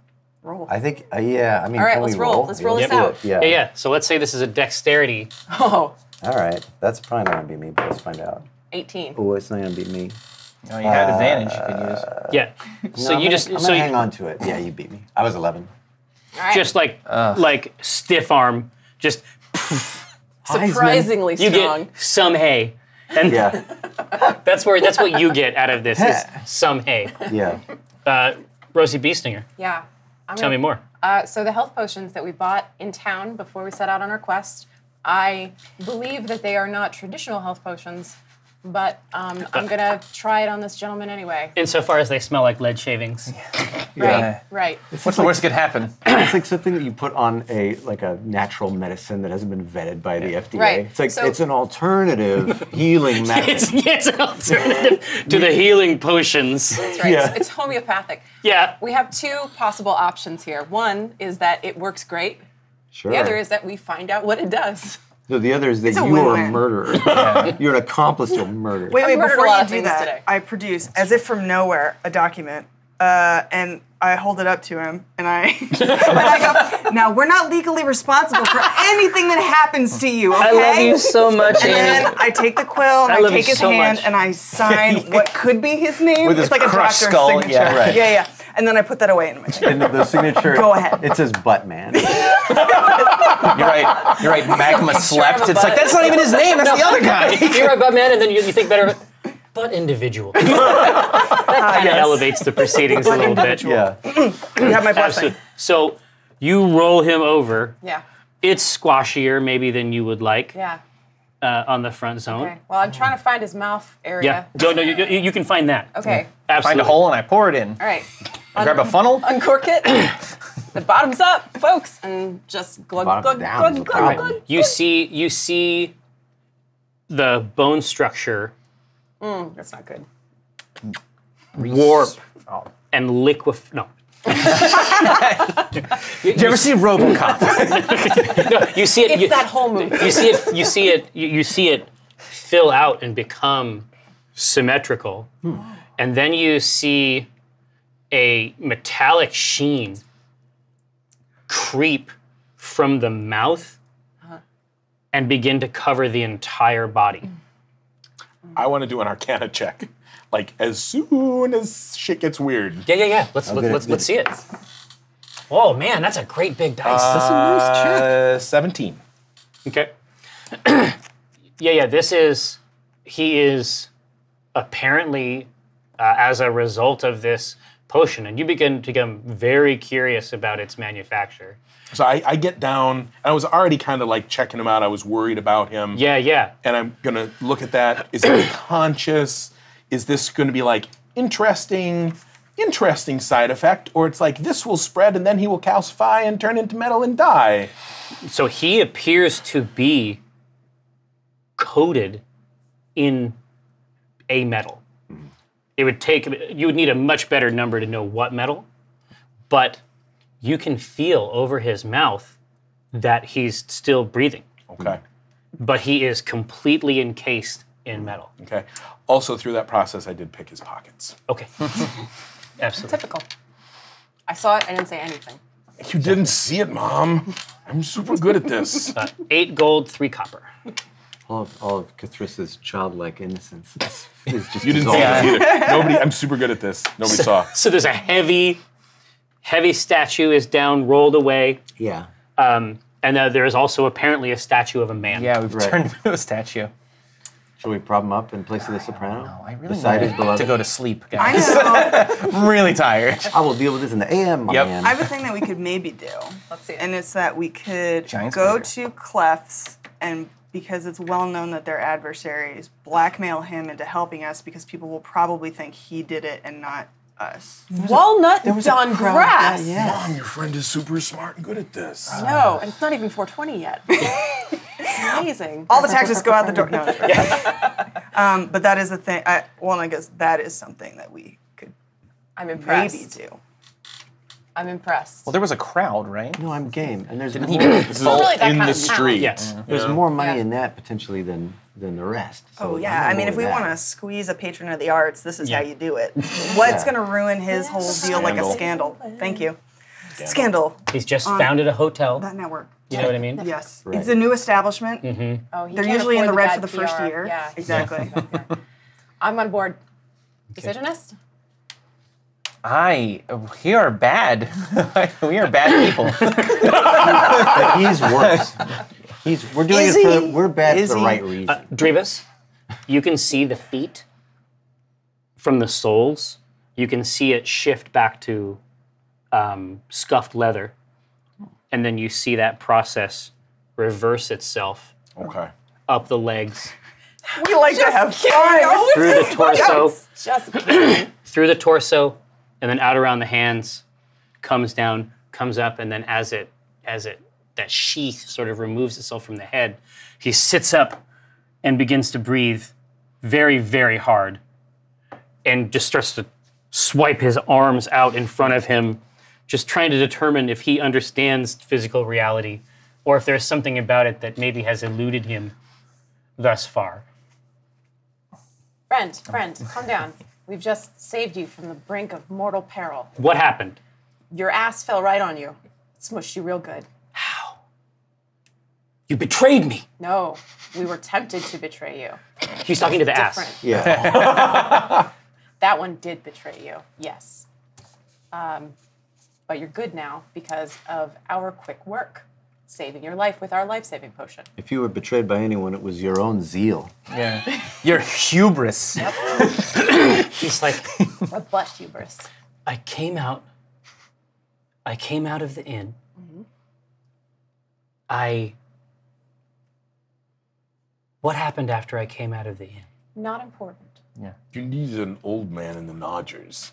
Roll. I think. Yeah. I mean, All right, can let's we roll. roll? Let's roll Yeah, this out. do it. Yeah. Yeah. So let's say this is a dexterity. Oh, All right. That's probably not gonna be me, but let's find out. 18. Oh, it's not gonna be me. Oh, you had advantage you could use. Yeah. So you just I'm so gonna you, hang on to it. Yeah, you beat me. I was 11. All right. just like stiff arm, just surprisingly you strong. get some hay, and Yeah. that's what you get out of this is some hay. Yeah. Rosie Beestinger, Yeah. tell me more. So the health potions that we bought in town before we set out on our quest, I believe that they are not traditional health potions, but I'm gonna try it on this gentleman anyway. Insofar as they smell like lead shavings. Yeah. Right. What's the worst that could happen? It's like something that you put on a natural medicine that hasn't been vetted by the FDA. Right. It's like So- it's an alternative healing method. It's an alternative to the healing potions. That's right. Yeah. It's homeopathic. Yeah. We have two possible options here. One is that it works great. Sure. The other is that we find out what it does. No, the other is that It's a you are a win-win. murderer. You're an accomplice to a murder. Wait, I've murdered before a lot you of do things that, today. I produce, as if from nowhere, a document, and I hold it up to him, and I go, now, we're not legally responsible for anything that happens to you, okay? I love you so much, And Annie. then I take the quill, and I I, love you take his so hand, much. and I sign what could be his name. With his it's like a crushed doctor's skull, signature. yeah, right. Yeah. And then I put that away in my chair. And the signature. Go ahead. It says Buttman. You're right. You're right. Magma slept. It's like that's not even his name. That's the other guy. You're right, butt man, and then you think better of it. But individual. That kind of elevates the proceedings a little bit. Yeah. You have my blessing. Absolutely. So you roll him over. Yeah. It's squashier maybe than you would like Yeah. on the front zone. Okay. Well, I'm trying to find his mouth area. Yeah. No, you can find that. Okay. Absolutely. Find a hole and I pour it in. All right. Grab a funnel. Uncork it. The bottom's up, folks, and just glug glug Bottom's glug down glug is the glug. problem. You see the bone structure That's not good. warp and liquefy. No. Did you ever see RoboCop? No, you see it. It's that whole movie. You see it fill out and become symmetrical, and then you see a metallic sheen creep from the mouth and begin to cover the entire body. I want to do an Arcana check, like as soon as shit gets weird. Yeah. Let's see it. Oh man, that's a great big dice. That's a nice check. 17. Okay. Yeah. He is apparently, as a result of this potion, and you begin to become very curious about its manufacture. So I get down, and I was already kind of like checking him out. I was worried about him. Yeah. And I'm gonna look at that. Is it conscious? Is this gonna be like interesting side effect? Or it's like this will spread and then he will calcify and turn into metal and die? So he appears to be coated in a metal. You would need a much better number to know what metal, but you can feel over his mouth that he's still breathing. Okay. But he is completely encased in metal. Okay. Also, through that process, I did pick his pockets. Okay. Absolutely. Typical. I saw it. I didn't say anything. You didn't see it, Mom. I'm super good at this. 8 gold, 3 copper. All of Cathrissa's childlike innocence is just You didn't see dissolving. it either. Nobody. I'm super good at this. Nobody saw. So there's a heavy statue is down, rolled away. Yeah. And there is also apparently a statue of a man. Yeah, we've turned him into a statue. Shall we prop him up in place of the soprano? No, I really Beside his want to beloved? go to sleep, I guys. know. I'm really tired. I will deal with this in the AM, my Yep. man. I have a thing that we could maybe do. Let's see. And it's that we could Giant go spider. to Clef's and because it's well known that they're adversaries, blackmail him into helping us because people will probably think he did it and not us. Walnut done grass. Mom, your friend is super smart and good at this. No, and it's not even 420 yet. It's amazing. All the taxes go out the door. No, that's right. But that is the thing. I guess that is something that we could I'm maybe impressed. do. I'm impressed. Well, there was a crowd, right? No, I'm game. And there's Didn't more, he This is Well, really, that in kind the of street. Yes. there's more money Yeah. in that potentially than the rest. So Oh I'm yeah, on I mean, board if we with want to that. squeeze a patron of the arts, this is how Yeah. you do it. What's Yeah. going to ruin his whole deal like a scandal? Thank you. Scandal. He's just founded a hotel. That network. You know what I mean? Yes. Right. It's a new establishment. Oh, he They're can't usually in the afford red bad for the first PR. year. Yeah, Exactly. I'm on board. Decisionist? We are bad people. But he's worse. We're doing Is it for he? we're bad Is for the he? right reason. Drevis, you can see the feet from the soles. You can see it shift back to scuffed leather. And then you see that process reverse itself Okay. up the legs, We like to have fun. through the torso, Just through the torso, and then out around the hands, comes down, comes up, and then as it that sheath sort of removes itself from the head, he sits up and begins to breathe very, very hard, and just starts to swipe his arms out in front of him, just trying to determine if he understands physical reality or if there's something about it that maybe has eluded him thus far. friend, calm down. We've just saved you from the brink of mortal peril. What happened? Your ass fell right on you. It smushed you real good. You betrayed me. No, we were tempted to betray you. He's talking to the Different. ass. Yeah. That one did betray you, yes. But you're good now because of our quick work, saving your life with our life-saving potion. If you were betrayed by anyone, it was your own zeal. Yeah. Your hubris. He's like, Or butt hubris. I came out of the inn. What happened after I came out of the inn? Not important. You need an old man in the Nodgers.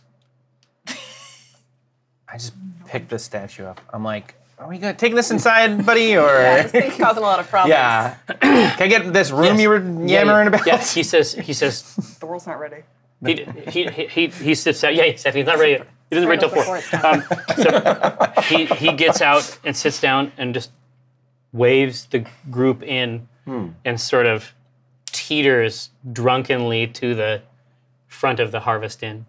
I just picked the statue up. I'm like, are we gonna take this inside, buddy, or Yeah, this thing's causing a lot of problems. yeah? Can I get this room Yes. you were yammering about? Yeah, he says, The world's not ready. he sits out. Yeah, he's not ready yet. He doesn't wait till 4. Before it's done. So he gets out and sits down and just waves the group in and sort of teeters drunkenly to the front of the Harvest Inn.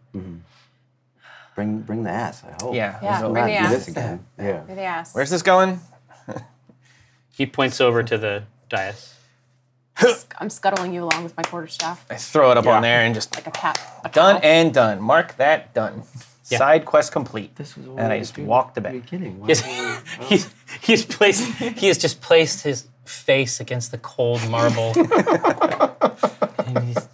Bring the ass, I hope. Yeah. Yeah, Let's bring not the do ass. this again. Yeah. Where the ass. Where's this going? He points over to the dais. I'm scuttling you along with my quarterstaff I throw it up Yeah. on there and just like a cat. A done cow. and done. Mark that done. Yeah. Side quest complete. This was all and I we just were walked to doing bed. at the beginning. Why Yes, were we- he has just placed his face against the cold marble. And he's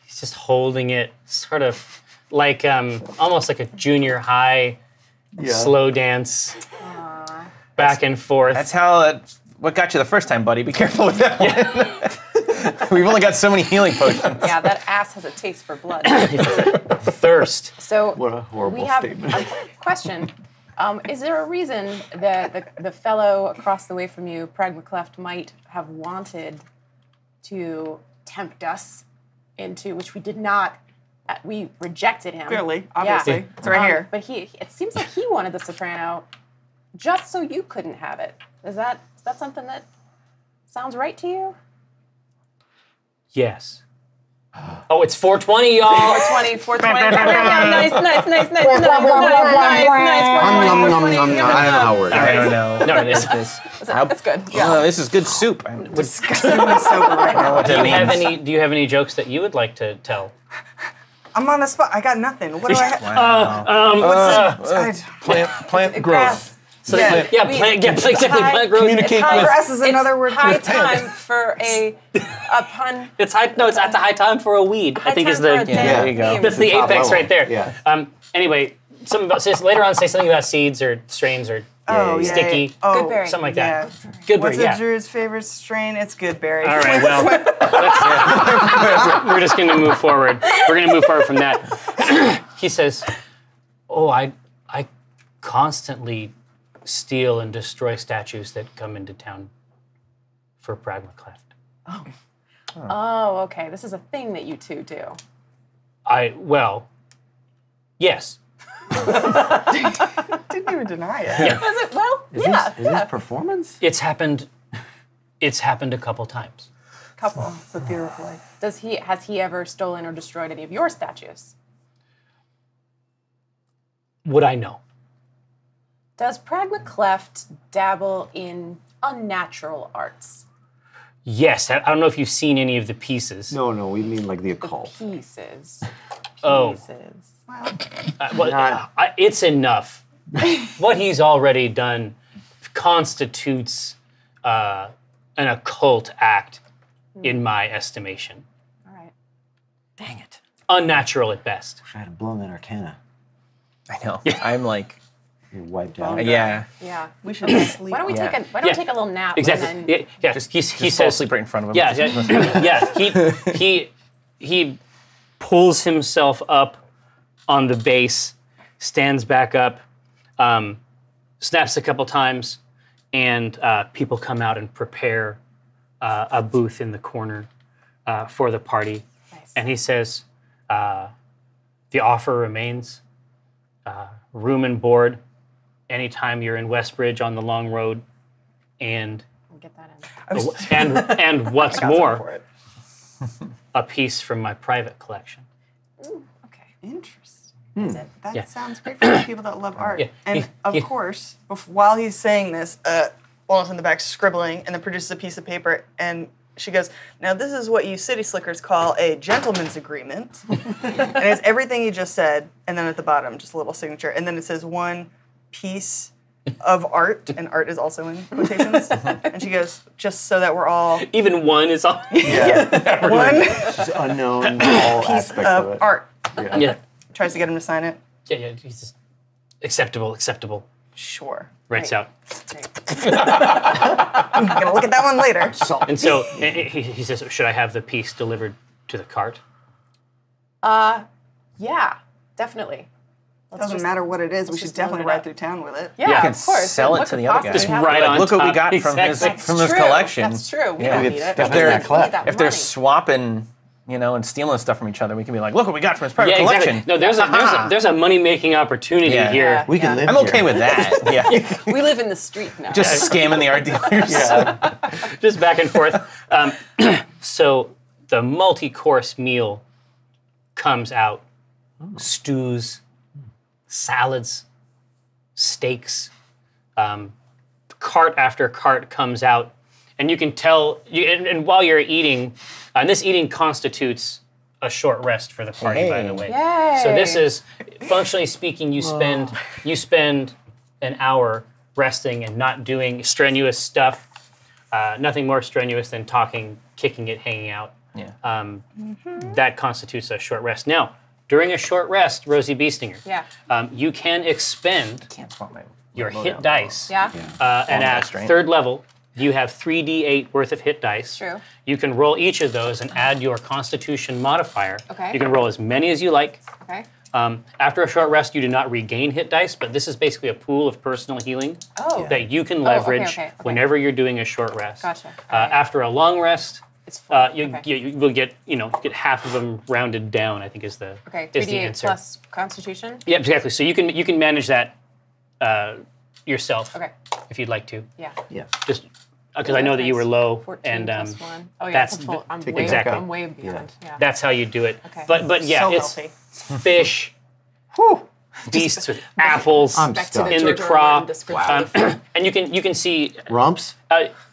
just holding it sort of like almost like a junior high slow dance, back and forth. That's how. What got you the first time, buddy? Be careful with that one. We've only got so many healing potions. Yeah, that ass has a taste for blood. Thirst. So What a horrible we have statement. a question. Is there a reason that the fellow across the way from you, Pragmacleft, might have wanted to tempt us into, which we did not, we rejected him. Clearly, obviously. Yeah. It's right here. But it seems like he wanted the soprano just so you couldn't have it. Is that something that sounds right to you? Yes. Oh, it's 420, y'all. 420. Nice. I don't know how it works. I don't know. No, this. That's good. Yeah. Oh, this is good soup. Disgustingly sober right now. What that means. Do you have any jokes that you would like to tell? I'm on the spot. I got nothing. What do I have? Plant growth. Grass. So Yeah. plant growth. Communicate with. Grass is another word for High time for a pun. It's high. No, it's at the high time for a weed. I think is the. there you go. That's the top apex level. right there. Yeah. Anyway, something about later on. Say something about seeds or strains or sticky, Oh, something like yeah. that. Goodberry. What's Yeah. a druid's favorite strain? It's Goodberry. All right. Well, we're just going to move forward. We're going to move forward from that. He says, "Oh, I constantly steal and destroy statues that come into town for Pragmacleft. Oh, okay. This is a thing that you two do. Yes. Didn't even deny it. Yeah. Is it? Well, Is this performance? It's happened a couple times. Couple. It's a theater of life. Has he ever stolen or destroyed any of your statues? Would I know? Does Pragmacleft dabble in unnatural arts? Yes. I don't know if you've seen any of the pieces. No, we mean like the occult. Pieces. Oh. It's enough. What he's already done constitutes an occult act, in my estimation. All right. Dang it. Unnatural at best. I had blown that arcana. I know. I'm like, You wiped out. yeah. Yeah. We should sleep. Why don't we Yeah. take a little nap? Exactly. And then, Yeah. Just He fall says. asleep right in front of him. Yeah. He pulls himself up on the base, stands back up, snaps a couple times, and people come out and prepare a booth in the corner for the party. Nice. And he says, the offer remains, room and board anytime you're in Westbridge on the long road, and We'll get that in. and what's Got something for more, it. a piece from my private collection. Okay. Interesting. Is it? That Yeah. sounds great for those people that love art. Yeah. And of Yeah. course, while he's saying this, Walnut's in the back scribbling and then produces a piece of paper and she goes, "Now this is what you city slickers call a gentleman's agreement." And it's everything he just said, and then at the bottom, just a little signature. And then it says one piece of art, and art is also in quotations. And she goes, "Just so that we're all Even one is all. one Just unknown all piece aspects of of it. art." Yeah. Tries to get him to sign it. Yeah. He's just acceptable. Sure. Writes out. I'm gonna look at that one later. And so he says, "Should I have the piece delivered to the cart?" Yeah, definitely. Doesn't matter what it is. We should just definitely load it ride up. through town with it. Yeah, You can of course. sell it What to could the other guy. possibly Just happen? right on Look what we top. got from his Exactly. from his True. collection. That's true. We Yeah, don't it's need it. definitely We that need collect. that If they're money. swapping, and stealing stuff from each other, we can be like, look what we got from his private Yeah, collection. exactly. No, there's a money-making opportunity Yeah. here. Yeah. We can live I'm here. okay with that. Yeah. We live in the street now. Just scamming the art dealers. Just back and forth. So the multi-course meal comes out. Stews, salads, steaks. Cart after cart comes out. And you can tell, and while you're eating, and this eating constitutes a short rest for the party, by the way. Yay. So this is, functionally speaking, you spend an hour resting and not doing strenuous stuff. Nothing more strenuous than talking, kicking it, hanging out. Yeah. That constitutes a short rest. Now, during a short rest, Rosie Beestinger, Yeah. you can expend Can't swap my your loadout. hit dice. Yeah. And at rest, right? 3rd level, you have 3d8 worth of hit dice. True. You can roll each of those and add your Constitution modifier. Okay. You can roll as many as you like. Okay. After a short rest, you do not regain hit dice, but this is basically a pool of personal healing Oh. that you can okay, leverage okay. whenever you're doing a short rest. Gotcha. Alright. After a long rest, It's full. you Okay. will get get half of them rounded down. I think is the Okay. is the 3d8 answer. plus Constitution. Yeah, exactly. So you can manage that yourself Okay. if you'd like to. Yeah. Yeah. Just because I know that you were low 14 and plus 1. Oh yeah, that's that's full. I'm take way, it back up. I'm way beyond. Yeah. that's how you do it. Okay. But yeah, So it's healthy. fish, beasts with apples I'm Back to the stuck. in the George craw, Orwell description. and you can see Rumps?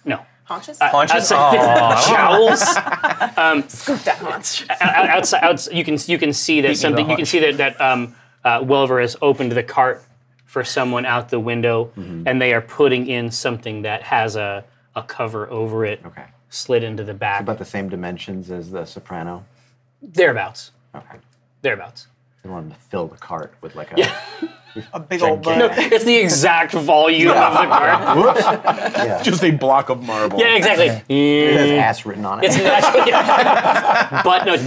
no. Haunches? Haunches? Jowls. Scoop that haunch. outside, you can see that something. You can see that Welver has opened the cart for someone out the window, and they are putting in something that has a cover over it, Okay. slid into the back. About the same dimensions as the soprano? Thereabouts. Okay. Thereabouts. I wanted to fill the cart with like a... A big old bug. Gigantic. It's the exact volume of the cart. Whoops. Yeah. Just a block of marble. Yeah, exactly. It has ass written on it. It's it's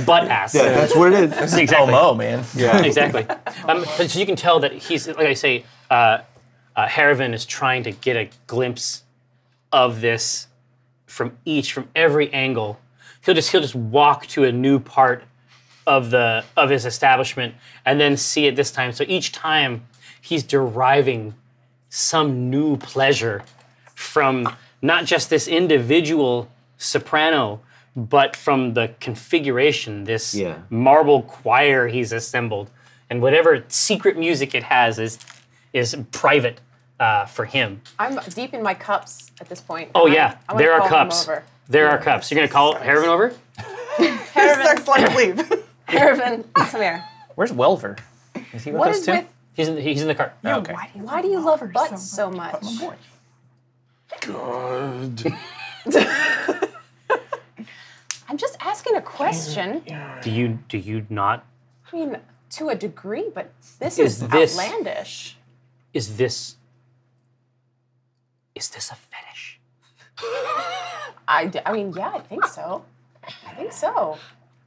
butt ass. Yeah, that's what it is. Exactly. Oh, man. Yeah. Exactly. But so you can tell that he's, like I say, Haerûn is trying to get a glimpse of this from every angle. He'll just walk to a new part of his establishment and then see it this time. So each time he's deriving some new pleasure from not just this individual soprano, but from the configuration, this marble choir he's assembled, and whatever secret music it has is private for him. I'm deep in my cups at this point. Oh yeah, I wanna there are call him cups. over. There are cups. You're gonna call Haerûn over? Sex life leave. Haerûn, come here. Where's Welver? Is he with What us is too? with? He's in the cart. Oh, okay. Why do you love butts so much? Good. I'm just asking a question. Do you not? I mean, to a degree, but this Is is this- outlandish. Is this a fetish? I mean, yeah, I think so. I think so.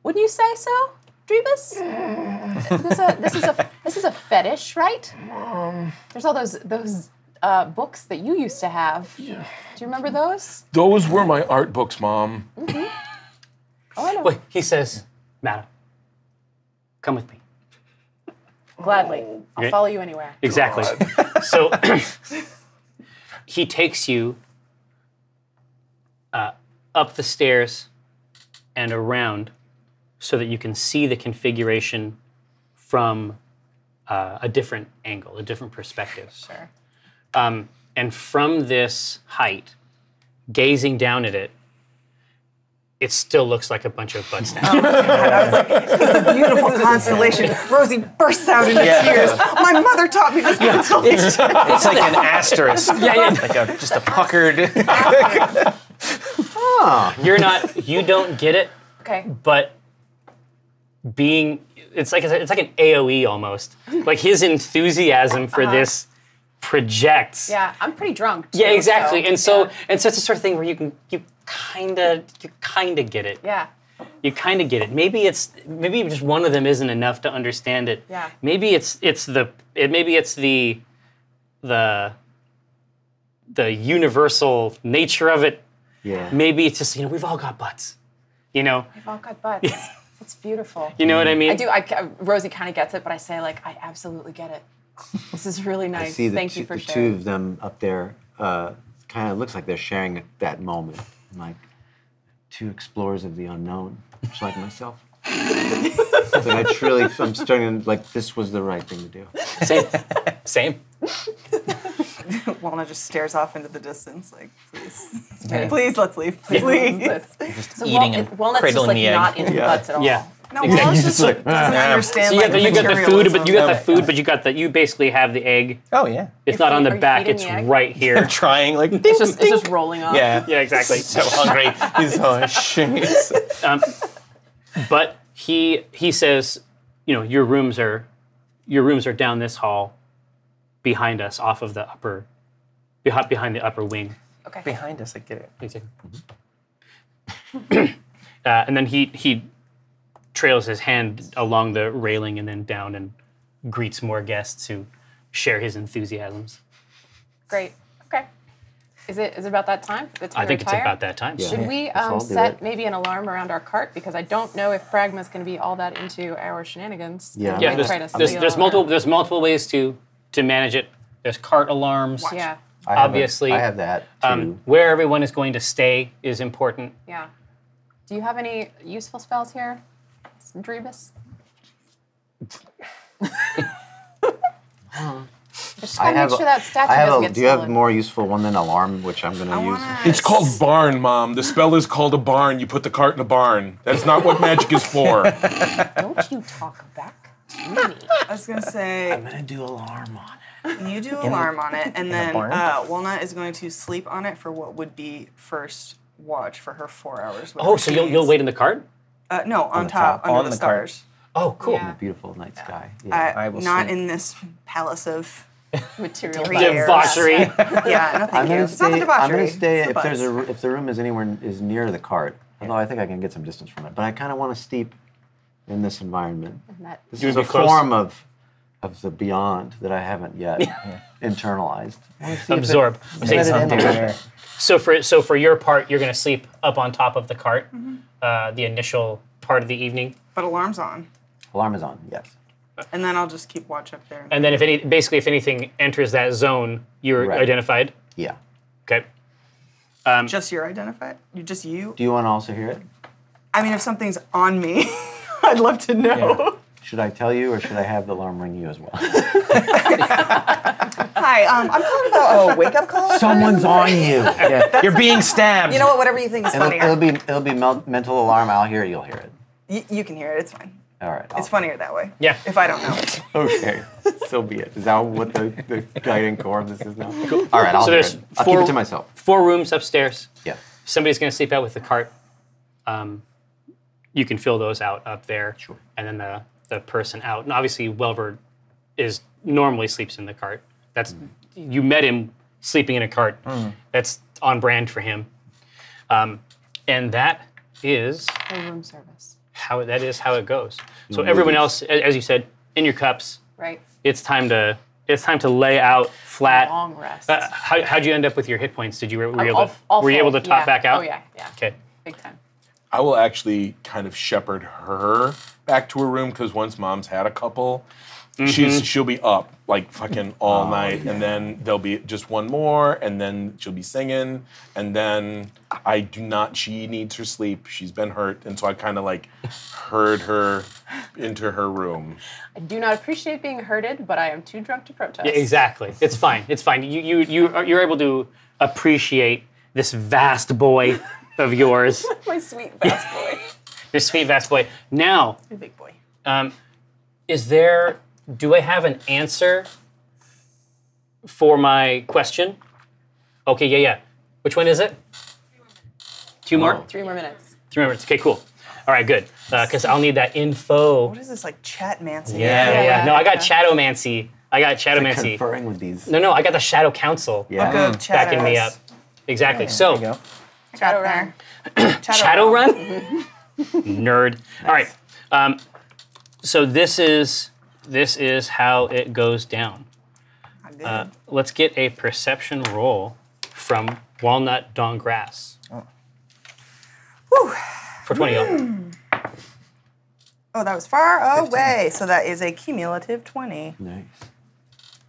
Wouldn't you say so, Drebus? This is a fetish, right? There's all those books that you used to have. Do you remember those? Those were my art books, Mom. Oh, I know. Wait, he says, "Madam, come with me." Gladly, I'll Okay. follow you anywhere. Exactly. So he takes you up the stairs and around so that you can see the configuration from a different angle, a different perspective. Sure. And from this height, gazing down at it, it still looks like a bunch of butt snaps. Beautiful constellation. Rosie bursts out into tears. My mother taught me this constellation. It's like an asterisk. Like just a puckered. You don't get it, Okay. but it's like an AOE almost. Like his enthusiasm for this projects. Yeah, I'm pretty drunk. Too, Yeah, exactly. And so yeah. it's the sort of thing where you kind of get it. Yeah. You kind of get it. Maybe just one of them isn't enough to understand it. Yeah. Maybe it's the universal nature of it. Yeah. Maybe it's just we've all got butts. We've all got butts. It's beautiful. You know what I mean? I do. Rosie kind of gets it, but I say I absolutely get it. This is really nice. I see Thank you for the sharing. two of them up there kind of looks like they're sharing that moment. Like two explorers of the unknown, just like myself. But I'm starting to, this was the right thing to do. Same. Walnut just stares off into the distance, please, let's leave, please. So eating and Walnut's just cradling the egg. not into butts at all. Yeah. No, Walnut's just doesn't understand. So you got the food, but materialism. you basically have the egg. Oh, yeah. It's not on Are the you back. feeding It's the egg? right here. I'm trying, It's just rolling off. Yeah. Yeah, exactly. So hungry. He's so ashamed. But he says, your rooms are down this hall, behind us, off of the behind the upper wing. Okay. Behind us, I get it. And then he trails his hand along the railing and then down and greets more guests who share his enthusiasms. Great. Okay. Is it about that time? The time I think to it's retire? about that time. Should we all do set it. maybe an alarm around our cart? Because I don't know if Pragma's going to be all that into our shenanigans. Yeah. And Yeah, might try to there's steal there's multiple ways to manage it. There's cart alarms. Yeah. Obviously. I have that too. Where everyone is going to stay is important. Yeah. Do you have any useful spells here, Drebus? Just gotta make sure that statue doesn't get Do you have a stolen. more useful one than alarm, which I'm going to use? It's called barn, Mom. The spell is called a barn. You put the cart in a barn. That's not what magic is for. Don't you talk back to me. I was gonna say I'm going to do alarm on it. you do alarm on it, and then barn? Walnut is going to sleep on it for what would be first watch for her 4 hours. with Oh, her so you'll teammates. wait in the cart? No, on the top, top. under On the the cart. stars. Oh, cool. Yeah. Beautiful night sky. Yeah. I will Not sleep. in this palace of Material Debauchery. yeah. No, thank I'm you. going to It's not the stay. I'm debauchery. going to stay it's the if there's buzz. if the room is is near the cart. Although I think I can get some distance from it, but I kind of want to steep in this environment. This You is would a be close. form of the beyond that I haven't yet internalized. I wanna see if Absorb. Let it in there. So for your part, you're going to sleep up on top of the cart, the initial part of the evening, But alarm's on, Alarm is on. Yes. and then I'll just keep watch up there. and then if anything enters that zone, you're Right. identified. Yeah. Okay. Just you're identified. Just you. Do you want to also hear it? I mean, if something's on me, I'd love to know. Should I tell you, or should I have the alarm ring you as well? Hi, I'm calling about a wake-up call. Someone's on you. Yeah. You're being stabbed. You know what? Whatever you think is funnier. It'll be mental alarm. I'll hear it. You'll hear it. You can hear it. It's fine. All right. It's funnier that way. Yeah. If I don't know. Okay. So be it. Is that what the guiding core of this is now? Cool. All right. I'll So hear there's it. I'll keep it to myself. 4 rooms upstairs. Yeah. Somebody's going to sleep out with the cart. You can fill those out up there. Sure. And then the person out. And obviously, Welbert normally sleeps in the cart. That's you met him sleeping in a cart. That's on brand for him. And that is No room service. how it goes. So everyone else, as you said, in your cups. Right. It's time to lay out flat. Long rest. How'd you end up with your hit points? Were you All able to full, top back out? Oh yeah, yeah. Okay. Big time. I will actually kind of shepherd her back to her room because once Mom's had a couple, she'll be up like fucking all night, and then there'll be just one more, and then she'll be singing, and then she needs her sleep. She's been hurt, and so I kind of like herd her into her room. I do not appreciate being herded, but I am too drunk to protest. Yeah, exactly. It's fine. It's fine. You're able to appreciate this vast boy of yours. My sweet fast boy. Your sweet vast boy. Now, My big boy. do I have an answer for my question? Okay, yeah. Which one is it? 2 more? 3 more minutes. 3 more minutes. Okay, cool. All right, good. Because I'll need that info. What is this, like chatmancy? Yeah. No, I got Yeah. Shadowmancy. Conferring with these. No, I got the Shadow Council Yeah. Good backing me up. Exactly. So, There you go. Shadow Run. Shadow Run? Nerd. All right. So this is how it goes down. Let's get a perception roll from Walnut Dongrass. Whew. For 20. Oh, that was far away. So that is a cumulative 20. Nice.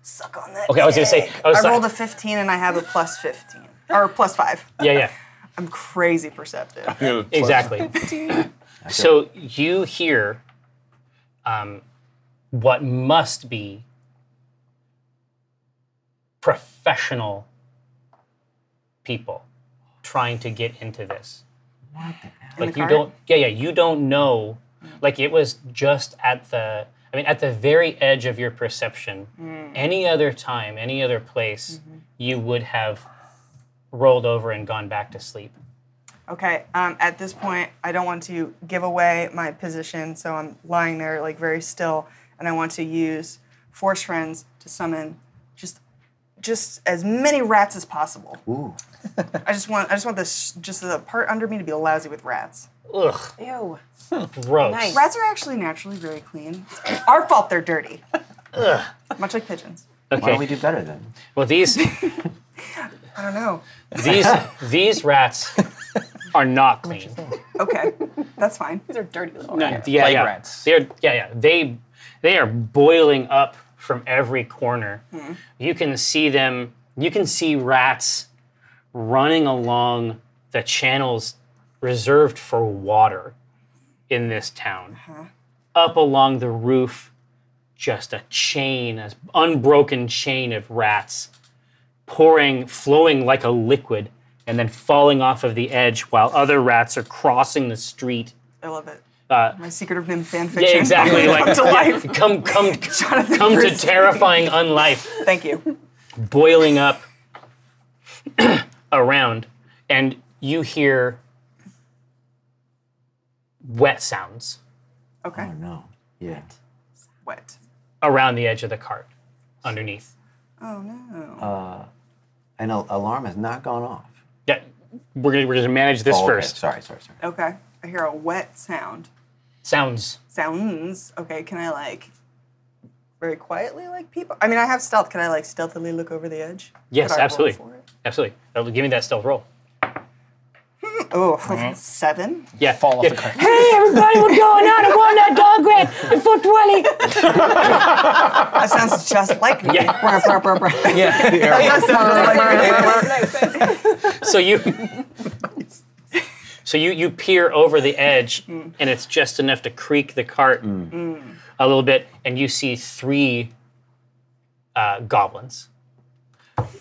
Suck on that. Okay, I was gonna say- dick. I was I like- rolled a 15 and I have a plus 15. Or plus 5. Yeah. I'm crazy perceptive. Exactly. So you hear what must be professional people trying to get into this. Like you cart? don't, you don't know. Like it was just at the very edge of your perception. Any other time, any other place, you would have rolled over and gone back to sleep. Okay. At this point, I don't want to give away my position, so I'm lying there like very still, and I want to use Force Friends to summon just as many rats as possible. Ooh. I just want this just the part under me to be lousy with rats. Ugh, Ew. gross. Nice. Rats are actually naturally very clean. It's our fault they're dirty. Ugh. Much like pigeons. Why Okay. don't we do better then? Well, these I don't know. these rats are not clean. Okay, that's fine. These are dirty little No, rats. yeah, Plague yeah. rats. They are boiling up from every corner. You can see them. You can see rats running along the channels reserved for water in this town. Up along the roof, just a chain, an unbroken chain of rats, flowing like a liquid, and then falling off of the edge while other rats are crossing the street. I love it. My Secret of Nim fan fiction. Yeah, exactly. Like Come to life. come to Christie. terrifying unlife, Thank you. boiling up around, and you hear wet sounds Okay. Oh no. Yeah. Wet. around the edge of the cart, underneath. Oh no. An alarm has not gone off. Yeah, we're gonna manage this Oh, okay. first. Sorry. Okay. I hear a wet sound. Sounds. Sounds. Okay. Can I like very quietly like people? I mean, I have stealth. Can I like stealthily look over the edge? Yes, Could I roll absolutely. for it? Absolutely. Give me that stealth roll. Oh, 7. Yeah. Fall off yeah. the cart. Hey, everybody, we're going out. I won that dog rant at 420. That sounds just like me. Yeah. Yeah. That sounds like me. So you peer over the edge, and it's just enough to creak the cart a little bit, and you see 3 goblins.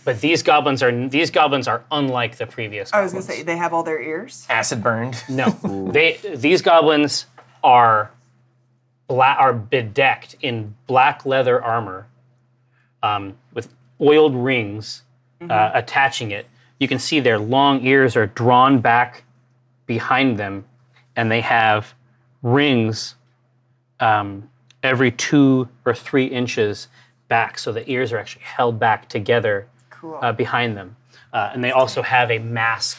But these goblins are unlike the previous I was goblins. gonna say they have all their ears. Acid burned. No, these goblins are bedecked in black leather armor, with oiled rings attaching it. You can see their long ears are drawn back behind them, and they have rings every 2 or 3 inches back, so the ears are actually held back together behind them. And they also have a mask,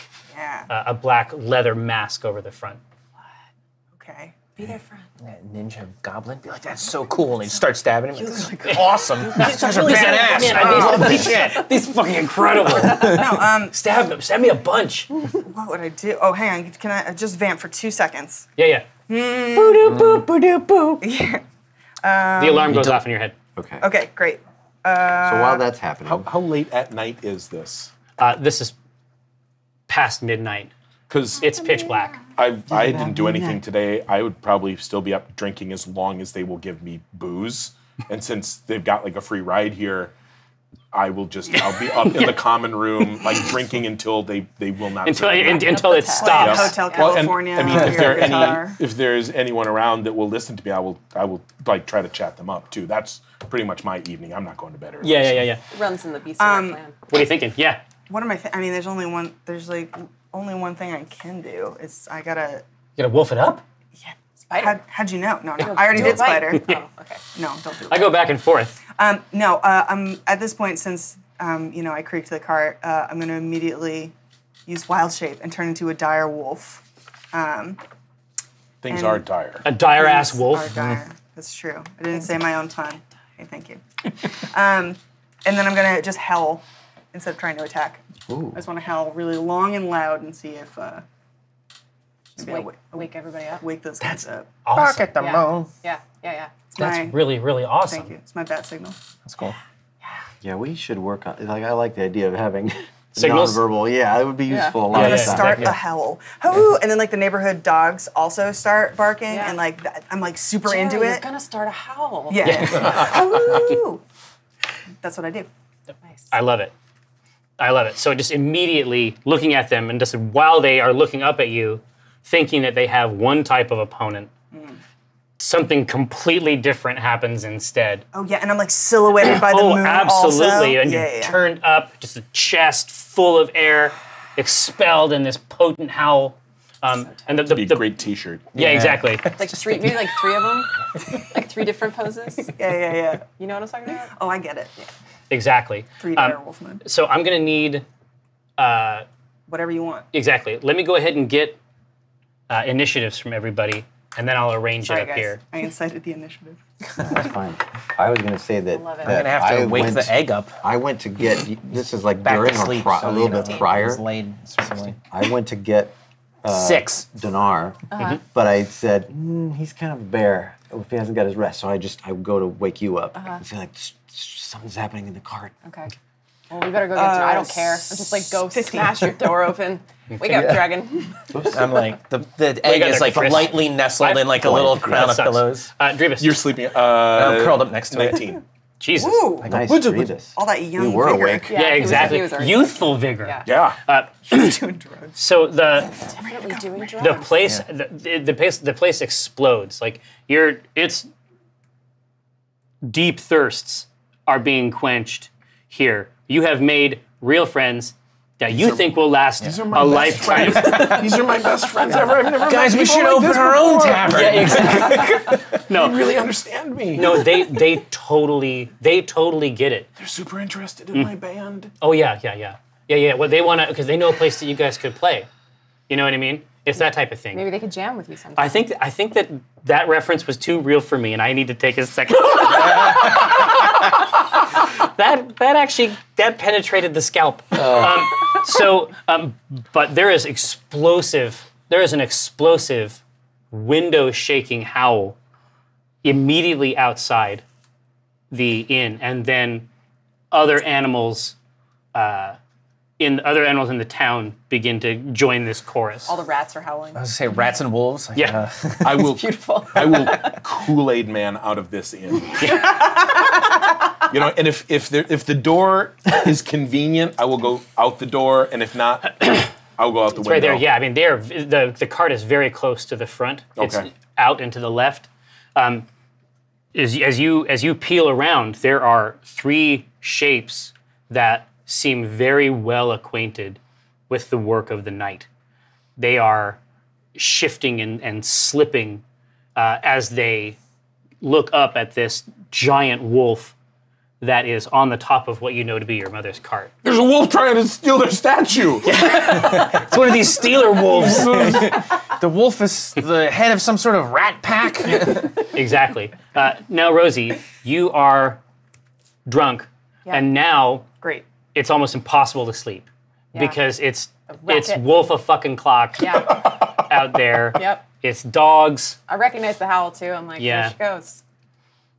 a black leather mask over the front. Okay. Be their friend. That ninja goblin be like, that's so cool. And they start stabbing him. Like, awesome. These guys are Really badass. man, I love this shit. These fucking incredible. No, Stab them. Stab me a bunch. what would I do? Oh, hang on. Can I just vamp for 2 seconds? Yeah. Boo-doo-boo, boo-doo-boo. The alarm goes off in your head. Okay. Okay, great. So while that's happening, How late at night is this? This is past midnight. Because It's pitch black. I didn't do anything today. I would probably still be up drinking as long as they will give me booze. And since they've got like a free ride here, I'll be up in the common room, like drinking until they will not. Until serve me. it Like stops. Hotel Well, and, California. I mean, if your guitar. if there's anyone around that will listen to me, I will like try to chat them up too. That's pretty much my evening. I'm not going to bed early. Yeah. Runs in the bestiary clan. What are you thinking? Yeah. What am I? I mean, there's only one. There's like only one thing I can do. It's I gotta. You gotta wolf it up? Spider. How'd you know? No. I already Do did a bite. spider. Oh, okay. No, don't do it. I go back and forth. No. I'm at this point since I creaked the cart. I'm gonna immediately use wild shape and turn into a dire wolf. Things And- are dire. A dire ass Things wolf. are dire. That's true. I didn't say my own time. Okay, thank you. And then I'm gonna just howl instead of trying to attack. ooh, I just want to howl really long and loud and see if maybe I'll Wake everybody up. wake those guys up. Bark at the Yeah. moon. Yeah. It's my- That's really, really awesome. Thank you. It's my bat signal. That's cool. yeah, we should work on. Like, I like the idea of having Signals? nonverbal. Yeah, it would be useful a lot I'm of gonna times. start exactly. a howl. Hoo! And then like the neighborhood dogs also start barking, Yeah. and like I'm like super Jerry, into You're it. gonna start a howl. Yeah. Hoo! That's what I do. Nice. I love it. So just immediately looking at them, and just while they are looking up at you, thinking that they have one type of opponent, something completely different happens instead. Oh yeah, and I'm like silhouetted by the Oh, moon. absolutely. Also. And Yeah, you're yeah. turned up, just a chest full of air, expelled in this potent howl. And It'd be a great T-shirt. yeah, exactly. Like maybe like 3 of them, like 3 different poses. Yeah. You know what I'm talking about? Oh, I get it. Exactly. 3 dire wolfmen. So I'm gonna need Whatever you want. exactly. Let me go ahead and get initiatives from everybody, and then I'll arrange Sorry, it up guys. here. I incited the initiative. That's fine. I was going to say that, love it. that I'm gonna have to I wake went, the egg up. I went to get, this is like Back during to or sleep. a little bit prior. He's laid. Certainly. I went to get 6. Dinar, but I said, he's kind of a bear if he hasn't got his rest. So I would go to wake you up and say like, something's happening in the cart. Okay. Well, we better go get to I don't care. I'm just like, go smash your door open. Wake up, dragon. I'm like, the egg got is there, like Chris? lightly nestled in like a little crown That of sucks. pillows. Drebus. You're sleeping. I'm curled up next to it. 19. Jesus. Ooh, Nice, Drevis. all that young You were vigor. awake. Yeah, he was- exactly. he was already- Youthful vigor. Yeah. Yeah. Doing drugs. So the Definitely doing drugs. the place the place explodes. Like it's deep thirsts are being quenched here. You have made real friends that you think will last a lifetime. These are my best friends ever. I've never Guys, met we people should like open this our own before. tavern. Yeah, exactly. They really understand me. No, they totally get it. They're super interested in my band. Oh yeah. Well, they want to because they know a place that you guys could play. You know what I mean? It's that type of thing. Maybe they could jam with you sometime. I think that reference was too real for me, and I need to take a second. that actually penetrated the scalp. But there is an explosive window shaking howl immediately outside the inn, and then other animals in the town begin to join this chorus. All the rats are howling. I was gonna say rats and wolves. Yeah. I will Beautiful. I will Kool-Aid Man out of this inn. You know, and if the door is convenient, I will go out the door, and if not, I will go out the window. Right there, yeah. I mean, the cart is very close to the front. It's Okay. out and to the left. As you peel around, there are 3 shapes that seem very well acquainted with the work of the night. They are shifting and slipping as they look up at this giant wolf that is on the top of what you know to be your mother's cart. There's a wolf trying to steal their statue. It's one of these Steeler wolves. The wolf is the head of some sort of rat pack. Exactly. Now, Rosie, you are drunk, and now Great. it's almost impossible to sleep Yeah. because it's racket. wolf a fucking clock Yeah. out there. Yep. It's dogs. I recognize the howl too. I'm like, Yeah. there she goes.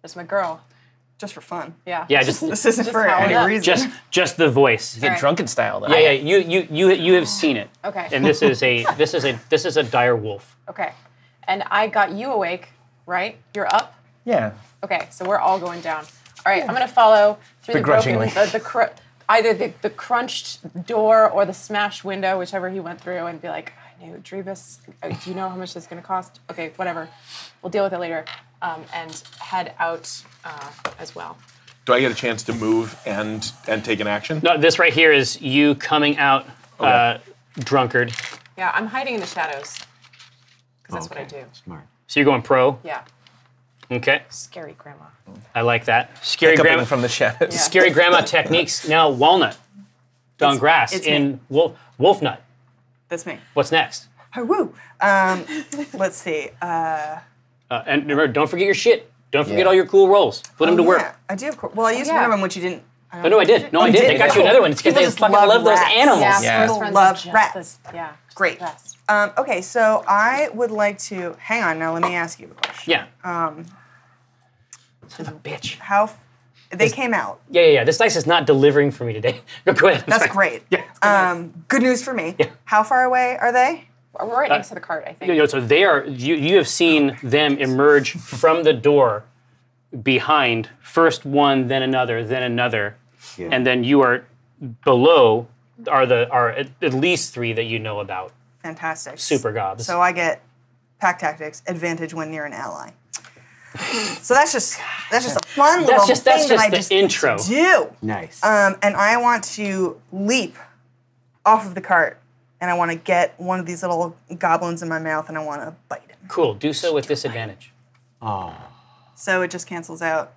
There's my girl. Just for fun. Yeah. Yeah, just This isn't Just for howl any it up. reason. just the voice. Get drunken style though. Yeah, you have seen it. Okay. And this is a dire wolf. Okay. And I got you awake, right? You're up. Yeah. Okay, so we're all going down. All right, I'm gonna follow through the broken, Begrudgingly. either the crunched door or the smashed window, whichever he went through, and be like, I knew Drebus. Do you know how much this is gonna cost? Okay, whatever. We'll deal with it later. And head out as well. Do I get a chance to move and take an action? No, this right here is you coming out drunkard. Yeah, I'm hiding in the shadows because that's what I do. Smart. So you're going pro. Yeah, Okay, scary grandma. I like that. Scary Hiccuping grandma from the shadows. Yeah. Scary grandma techniques. Now walnut, on grass it's in wolf nut. That's me. What's next? Oh, woo. Let's see. And remember, don't forget your shit. Don't forget Yeah. all your cool rolls. Put them to work. Yeah, I do, of course. Well, I used yeah. one of them, which you didn't. Oh, no, I did. No, I did. I got you another one. It's because they People just fucking love love those rats. animals. Yeah, Yeah. first friends Love are just rats. yeah, Great. the best. Okay, so I would like to. Hang on, now let me ask you a question. Yeah. Son of a bitch. They came out. Yeah. This dice is not delivering for me today. Go ahead. That's Sorry. great. Yeah. Good news for me. Yeah. How far away are they? We're right next to the cart, I think. So they are. You have seen them emerge from the door behind first one, then another, Yeah. and then you are below. Are at least 3 that you know about. Fantastic. Super gobs. So I get pack tactics, advantage when near an ally. So that's just a fun little just thing that I the just intro. do. Nice. And I want to leap off of the cart, and I want to get one of these little goblins in my mouth, and I want to bite him. Cool. Do so with disadvantage. Oh. So it just cancels out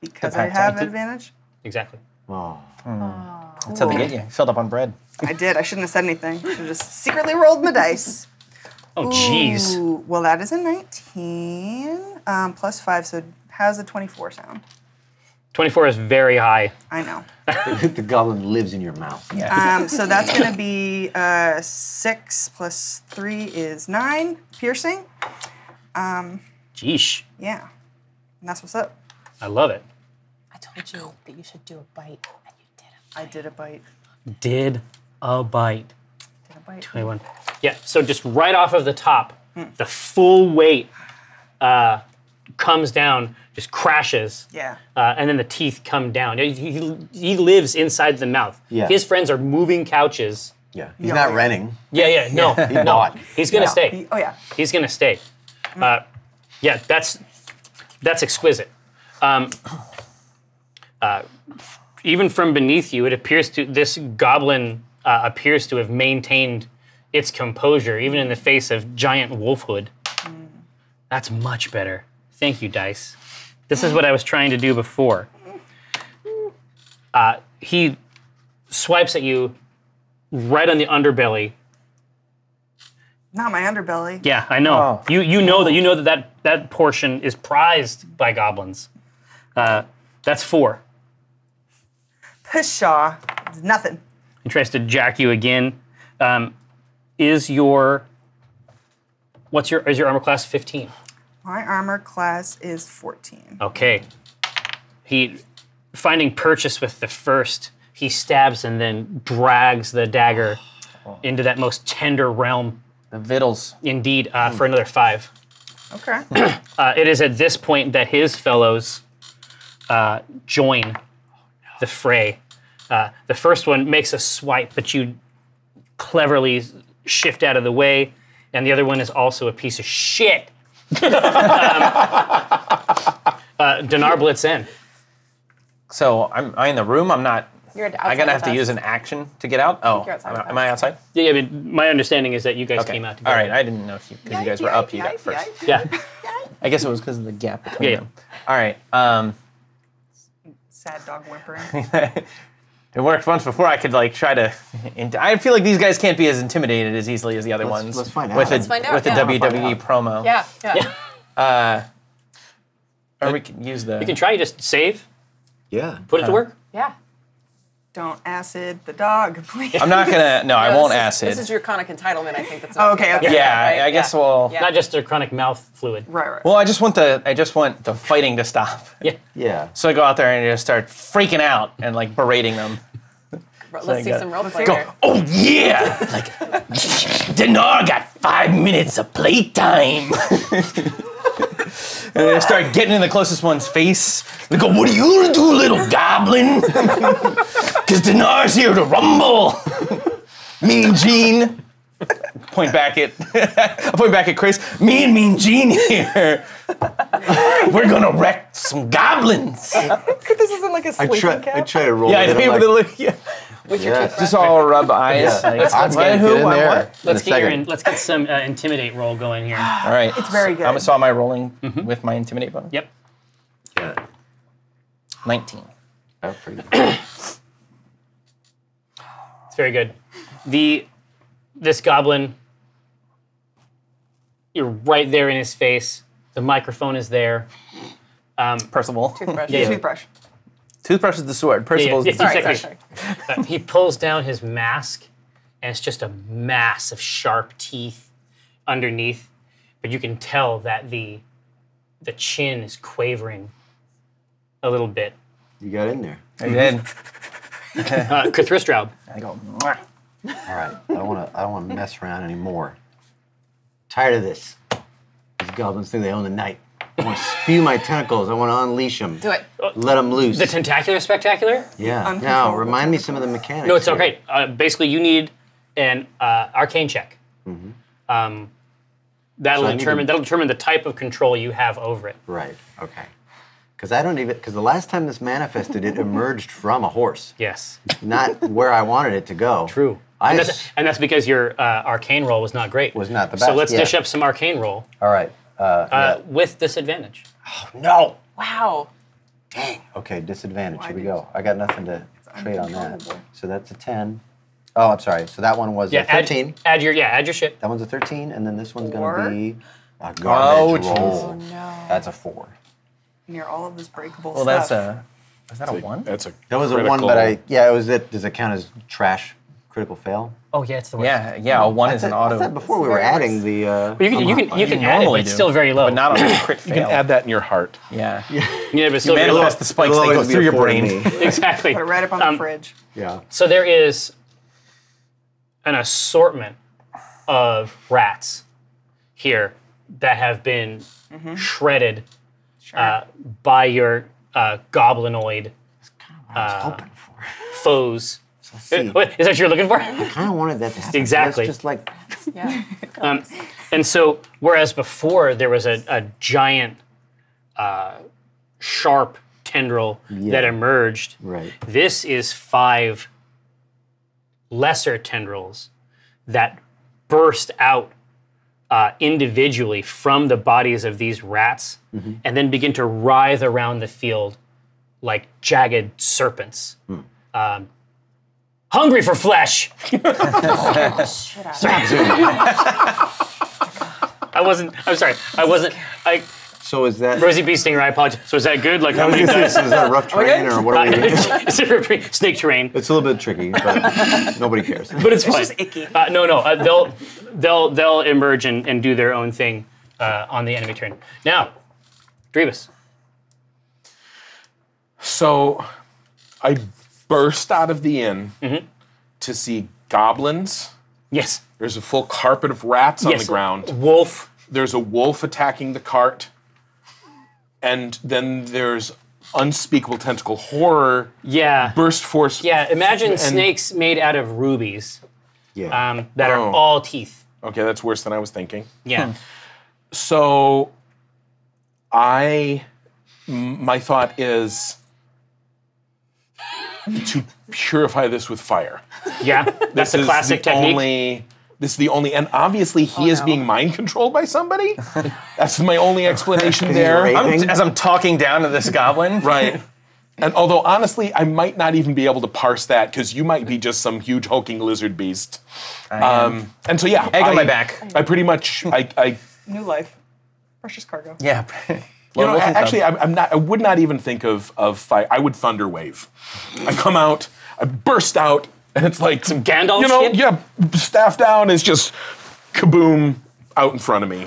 because The I have pact. advantage. Exactly. Oh. That's how they get you. You filled up on bread. I did. I shouldn't have said anything. I should have just secretly rolled my dice. Oh, jeez. Ooh, well, that is a 19 plus 5, so how's a 24 sound? 24 is very high. I know. The goblin lives in your mouth. Yeah. So that's going to be 6 plus 3 is 9 piercing. Jeesh. Yeah. And that's what's up. I love it. I told you that you should do a bite, and you did it. I did a bite. Did a bite. Did a bite. 21. Yeah, so just right off of the top, the full weight comes down, just crashes. Yeah. And then the teeth come down. He lives inside the mouth. Yeah. His friends are moving couches. Yeah. He's Yeah. not renting. Yeah, no. He bought. He's going to Yeah. stay. Oh, yeah. He's going to stay. Yeah, that's exquisite. Even from beneath you, it appears this goblin appears to have maintained its composure, even in the face of giant wolfhood. That's much better. Thank you, dice. This is what I was trying to do before. He swipes at you right on the underbelly. Not my underbelly. Yeah, I know. Oh. You know that portion is prized by goblins. That's 4. Pshaw. Nothing. He tries to jack you again. Is your armor class 15? My armor class is 14. Okay. He, finding purchase with the first, he stabs and then drags the dagger into that most tender realm. The vittles. Indeed, for another 5. Okay. It is at this point that his fellows join the fray. The first one makes a swipe, but you cleverly shift out of the way, and the other one is also a piece of shit. Dinar blitz in. So I'm in the room. I'm not. You're outside I'm gonna have with to us. use an action to get out. Oh, you're outside with am I outside? Yeah, I mean, my understanding is that you guys Okay. came out together. All right. I didn't know if because you guys were up. You got first. Yeah. I guess it was because of the gap between Yeah. them. All right. Sad dog whimpering. It worked once before. I could like try to. I feel like these guys can't be as intimidated as easily as the other ones. Let's find out. With Let's find out, with the yeah. WWE promo. Yeah. Or we can use the. You can try, just save, Yeah. put it to work. Yeah. Don't acid the dog, please. I'm not gonna. No, I won't acid. This is your conic entitlement, I think. That's Oh, okay, okay. yeah, right? I guess Yeah. we'll. Yeah. Not just a chronic mouth fluid. Right. Well, I just want the fighting to stop. Yeah. Yeah. So I go out there and just start freaking out and like berating them. Let's see some role play Go, here. oh yeah! Like, Dinar got 5 minutes of playtime. And then I start getting in the closest one's face. They go, what are you gonna do, little goblin? Because Dinar's here to rumble. Mean Gene. Point back at Chris. Me and Mean Gene here. We're gonna wreck some goblins. This isn't like a I sleeping try cap. to roll Yeah, I it. know, I'm but like, yeah. yes. Just all rub eyes. Yeah. Like, Let's what, who, get in what, there. what? Let's In a get second. let's get some intimidate roll going here. All right. It's very good. I saw my rolling with my intimidate bonus. Yep. Yeah. 19. That's pretty good. It's very good. This goblin, you're right there in his face. The microphone is there. Percival. Toothbrush. Yeah. Toothbrush. Toothbrush is the sword. Percival's yeah, the Sorry, exactly. sorry, sorry. He pulls down his mask, and it's just a mass of sharp teeth underneath. But you can tell that the chin is quavering a little bit. You got in there. I did. Cthulhu. I go, mwah. All right. I don't want to mess around anymore. Tired of this. These goblins think they own the night. I want to spew my tentacles. I want to unleash them. Do it. Let them loose. The tentacular spectacular? Yeah. Now, Uncontrollable. remind me some of the mechanics. No, it's here. okay. Basically, you need an arcane check. That'll So I need determine the type of control you have over it. Right. Okay. Because I don't even, because the last time this manifested, it emerged from a horse. Yes. Not where I wanted it to go. True. And that's because your arcane roll was not great. Was not the best. So let's dish up some arcane roll. All right. With disadvantage. No. Wow. Dang. Okay, disadvantage. Why Here we did go. I got nothing to trade on that. uncontrollable. So that's a 10. Oh, I'm sorry. So that one was a 13. Add your shit. That one's a 13, and then this one's going Four. to be a garbage Oh, roll. No. That's a 4. Near all of this breakable Well, stuff. that's a. Is that a 1? That's a That was a 1, critical- but it was it. Does it count as trash critical fail? Oh yeah, it's the worst. Yeah. A 1 is an I auto. thought before we It's were very adding nice. the. You can add it, normally but it's do. still very low. But not on a crit You fail. can add that in your heart. Yeah. Yeah, but it's You still very low. manifest the spikes, It'll they go always be through a your 4 to brain. me. Exactly. Put it right up on the fridge. Yeah. So there is an assortment of rats here that have been shredded by your goblinoid I was hoping for. foes. Let's see. What, is that what you're looking for? I kind of wanted that to happen. Exactly. That's just like. Yeah. And so, whereas before there was a giant, sharp tendril that emerged, Right. this is 5 lesser tendrils that burst out individually from the bodies of these rats and then begin to writhe around the field like jagged serpents. Hungry for flesh! So is that? Rosie Bee Stinger, I apologize. So is that good? Like how many Is dice? that rough terrain or what are we doing? It's a snake terrain, It's a little bit tricky, but nobody cares. but it's fun. It's just icky. They'll emerge and do their own thing on the enemy turn. Now, Drebus. So I burst out of the inn to see goblins. Yes. There's a full carpet of rats on Yes. the ground. Wolf. There's a wolf attacking the cart. And then there's unspeakable tentacle horror. Yeah. Burst force. Yeah. Imagine snakes made out of rubies Yeah. that are Oh. all teeth. Okay, that's worse than I was thinking. Yeah. So my thought is to purify this with fire. Yeah. That's a classic technique. This is the only, and obviously he is being mind controlled by somebody. That's my only explanation there. raping? As I'm talking down to this goblin. Right. And although honestly, I might not even be able to parse that because you might be just some huge hulking lizard beast. And so yeah, Egg on my back. I pretty much, I New life. Precious cargo. Yeah. you know, actually, I'm not. I would not even think of fire. I would thunder wave. I come out, I burst out, and it's like Some Gandalf You know, shit? yeah, staff down is just kaboom out in front of me.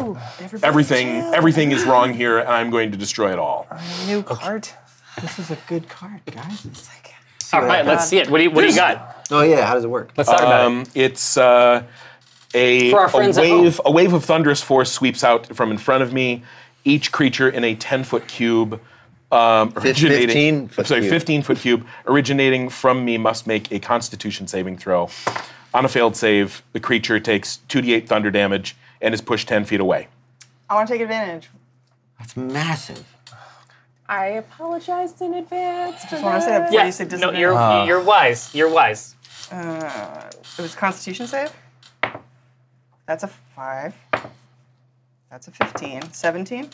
Everything is wrong here, and I'm going to destroy it all. New cart. This is a good card, guys. It's like. All right. Let's see it. What do you got? Oh yeah, how does it work? Let's talk about it. It's For our friends at home. a wave of thunderous force sweeps out from in front of me. Each creature in a 10-foot cube. 15-foot cube. 15-foot cube originating from me must make a Constitution saving throw. On a failed save, the creature takes 2d8 thunder damage and is pushed 10 feet away. I want to take advantage. That's massive. I apologized in advance. Just want to say that before you say No, disadvantage. you're wise. You're wise. It was Constitution save. That's a 5. That's a 15. 17.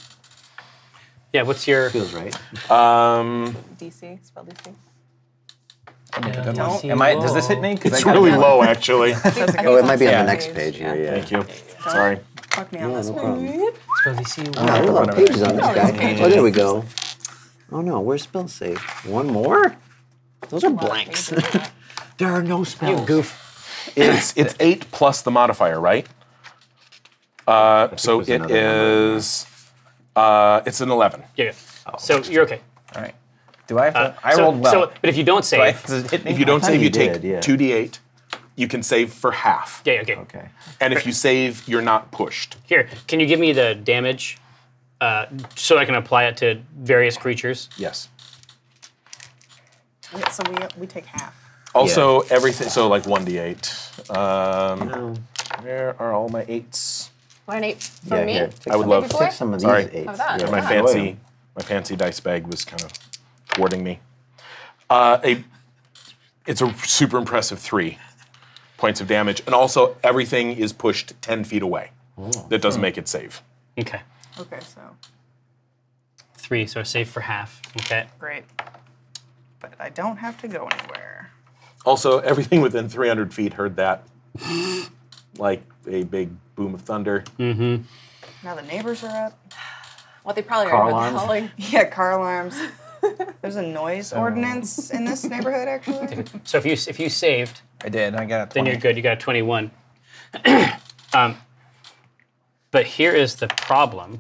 Yeah. What's your? Feels right. DC, spell DC. Does this hit me? 'Cause It's I got really it. low, actually. Oh, it might be on Yeah. the next page here. Yeah. Thank you. Sorry. Fuck me on this No one. problem. Spell DC. Oh, there are a lot of pages on this guy. Oh, there we go. Oh no, where's spell save? One more? Those are blanks. There are no spells. You goof. It's 8 plus the modifier, right? So was it another number. is. It's an 11. Yeah. So you're okay. All right. Do I have to? I so, rolled well. So, but if you don't Do I- save, does it hit me? If you don't thought save, you you take did, yeah. 2d8. You can save for half. yeah. Okay. Okay. And if you save, you're not pushed. Here, can you give me the damage, so I can apply it to various creatures? Yes. Yeah, so we take half. Also, everything. So like 1d8. No. Where are all my 8s? Want an 8 from Yeah, me? here. I would love Take some of these Sorry. 8s. Have that. Yeah, My enjoy 'em. My fancy dice bag was kind of thwarting me. It's a super impressive 3 points of damage, and also everything is pushed 10 feet away. That doesn't make it safe. Okay. Okay, so 3, so save for half. Okay. great. But I don't have to go anywhere. Also, everything within 300 feet heard that, like a big boom of thunder. Now the neighbors are up. Well, they probably Car are alarms? howling. Yeah, car alarms. There's a noise ordinance in this neighborhood, actually. So if you saved, I did. I got a 20. then you're good. You got a 21. But here is the problem.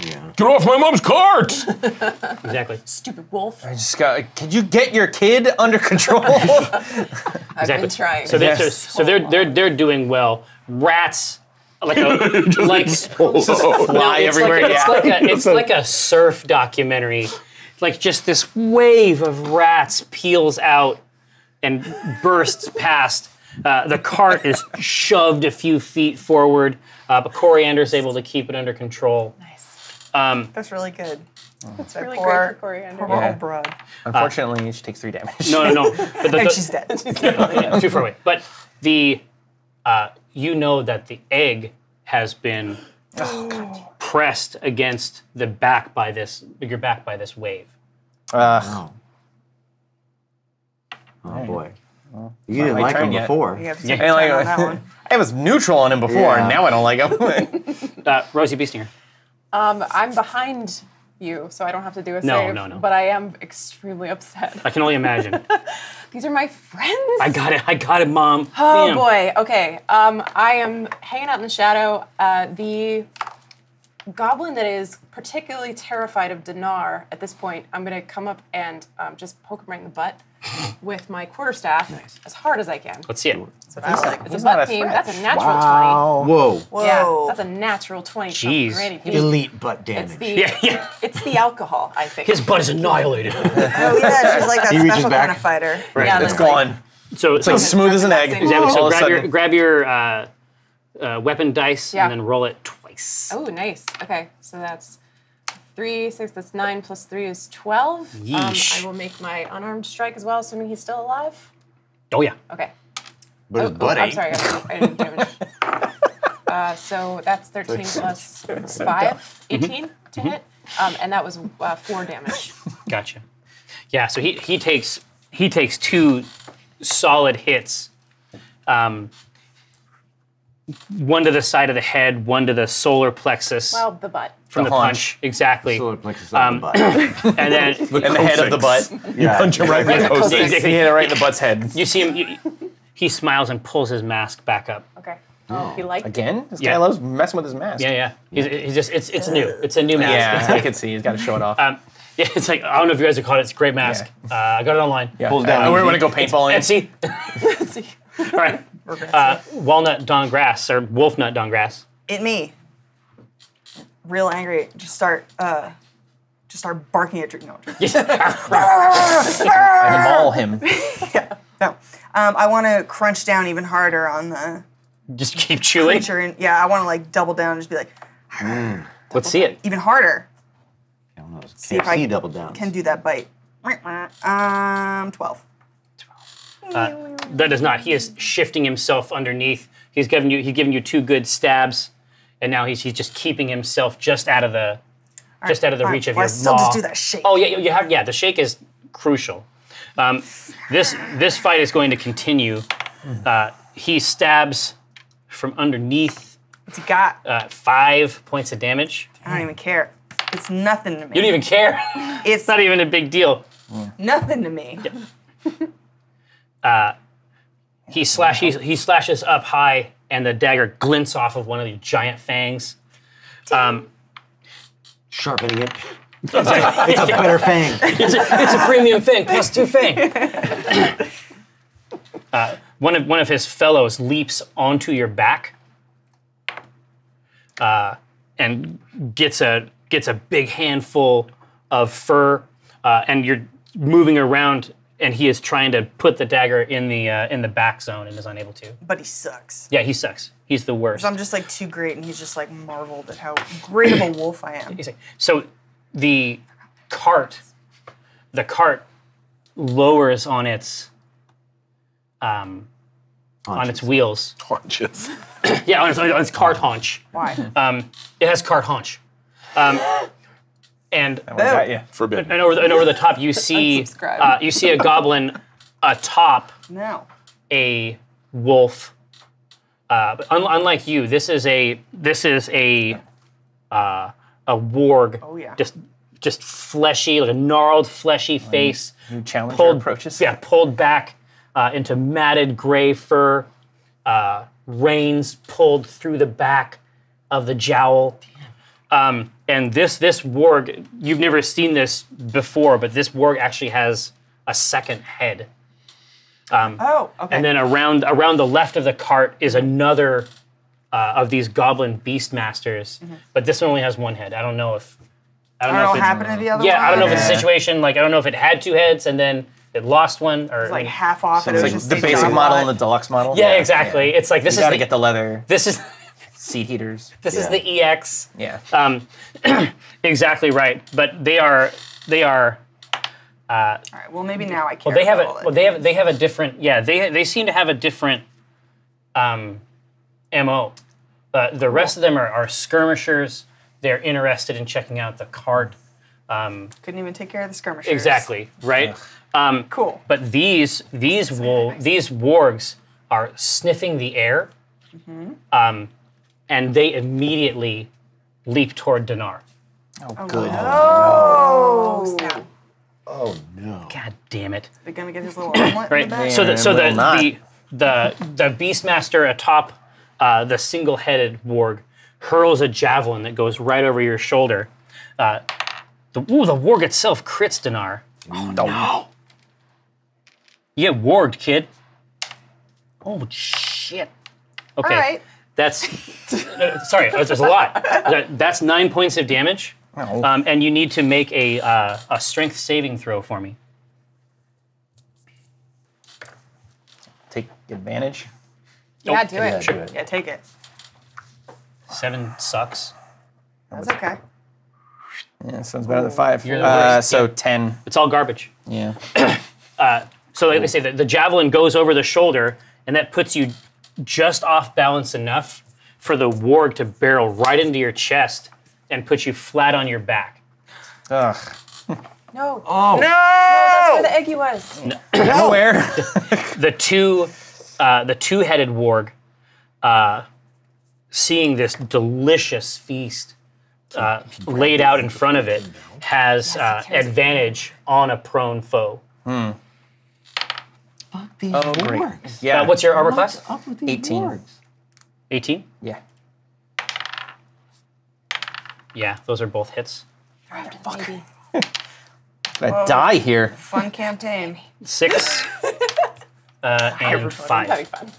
Yeah. Get off my mom's cart! Exactly. Stupid wolf. I just got. Could you get your kid under control? I've Exactly. been trying. So they're doing well. Rats, like Fly everywhere. It's like a surf documentary. Like just this wave of rats peels out and bursts past. The cart is shoved a few feet forward, but Coriander's able to keep it under control. Nice. That's really good. That's That really poor- great for coriander. Poor Yeah. old broad. Unfortunately, she takes 3 damage. No. But And she's dead. too far away. But you know that the egg has been pressed against your back by this wave. Oh boy. You didn't my like turn him yet. before. You have to Yeah. take a turn on that one. I was neutral on him before, and Yeah. now I don't like him. Rosie Beestinger. I'm behind you, so I don't have to do a No, save. no. But I am extremely upset. I can only imagine. These are my friends. I got it, Mom. Oh Damn. boy. Okay. I am hanging out in the shadow. The goblin that is particularly terrified of Dinar at this point, I'm gonna come up and just poke him right in the butt with my quarterstaff as hard as I can. Let's see it. So that's it's he's a not butt a team. threat. That's a natural Whoa. Whoa. Yeah, that's a natural 20. Jeez. Granny, Elite butt It's damage. the Yeah. it's the alcohol, I think. His butt is annihilated. Oh yeah, she's like that He reaches special back. kind of fighter. Yeah, It's that's gone. So It's like smooth as an egg. exactly. So All of a sudden, grab your weapon dice Yeah. and then roll it twice. Oh, nice. Okay, so that's 3, 6, that's 9 plus 3 is 12. Yeesh. I will make my unarmed strike as well, assuming he's still alive. Oh yeah. Okay. But his butt I'm ain't. sorry, I didn't damage. So that's 13 plus 5, 18 to hit. And that was 4 damage. Gotcha. Yeah. So he takes 2 solid hits. One to the side of the head, one to the solar plexus Well, the butt. from the the punch. Exactly. Solar plexus on the butt. And then in the head of the butt. Yeah. Punch him right in the coccyx. Exactly. He hit it right in the butt's head. you see him. He smiles and pulls his mask back up. Okay. Oh, he liked it. Again? This Yeah. guy loves messing with his mask. Yeah. He's just it's new. It's a new mask. Yeah, I can see. He's got to show it off. Yeah, it's like I don't know if you guys have caught it. It's a great mask. I got it online. yeah. pulls down We're easy. going to go paintballing. Etsy. All right. Walnut Don Grass or Wolfnut Don Grass. It me. Real angry. Just start barking at you. No. And maul him. No. I want to crunch down even harder on the Just keep chewing. creature, and I want to like double down and just be like Let's see it. even harder. I don't know. See if I KFC double down. can do that bite. 12. That does not. He is shifting himself underneath. He's given you 2 good stabs, and now he's just keeping himself just out of the reach of Well, your I still maw. just do that shake. Oh yeah, you have. Yeah, the shake is crucial. This fight is going to continue. He stabs from underneath. What's he got? 5 points of damage. I don't even care. It's nothing to me. You don't even care. It's Not even a big deal. nothing to me. He slashes up high, and the dagger glints off of one of the giant fangs. Sharpening it. It's a better fang. It's a premium fang, plus 2 fang. One of his fellows leaps onto your back, and gets a big handful of fur, and you're moving around, and he is trying to put the dagger in the back zone and is unable to. But he sucks. Yeah, he sucks. He's the worst. So I'm just like too great, and he's just like marveled at how great of a wolf I am. So the cart lowers on its wheels. Haunches. Yeah, on its cart haunch. Why? It has cart haunch. And Got you. Forbidden. and over the top you see Unsubscribe. you see a goblin atop No. a wolf. But unlike you, this is a warg. Oh, yeah. Just fleshy, like a gnarled, fleshy face. New challenger approaches. Yeah, pulled back into matted gray fur. Reins pulled through the back of the jowl. And this warg, you've never seen this before, but this warg actually has a second head. Oh, okay. And then around the left of the cart is another of these goblin beastmasters, but this one only has one head. I don't know if I don't know what happened to the other one. yeah, I don't know if it's a situation like I don't know if it had two heads and then it lost one or It's like half off. And It's it was like just the a basic job model lot. and the deluxe model. yeah, exactly. It's like this You is gotta the, get the leather this is seat heaters. this is the EX. Yeah. Exactly right. But they are All right. Well, maybe now I care. well, they have about all it. Well, they have a different. Yeah, they seem to have a different MO. The rest of them are skirmishers. They're interested in checking out the cart. Couldn't even take care of the skirmishers. Exactly right. Cool. But these wargs are sniffing the air, and they immediately leap toward Dinar. Oh, good. Oh. Snap. Oh no. God damn it! They're gonna get his little omelet Right. in the back. So will not. the Beastmaster atop the single-headed warg hurls a javelin that goes right over your shoulder. The warg itself crits Dinar. Oh, no. You get warged, kid. Oh shit. Okay. All right. That's sorry. There's a lot. That's 9 points of damage, Oh. and you need to make a strength saving throw for me. Take advantage. Yeah, do it. Do it. Yeah, take it. 7 sucks. That's okay. Yeah, sounds better than 5. You're the worst. So Yeah. 10. It's all garbage. Yeah. So like I say, the javelin goes over the shoulder, and that puts you just off balance enough for the warg to barrel right into your chest and put you flat on your back. Ugh. No. Oh. That's where the eggy was. Nowhere. The two-headed warg, seeing this delicious feast laid out in front of it, has advantage on a prone foe. Oh, great. Yeah. What's your armor class? 18. 18? Yeah. Yeah, those are both hits. Maybe. I die here. Fun campaign. 6 and That'd be 5. fun.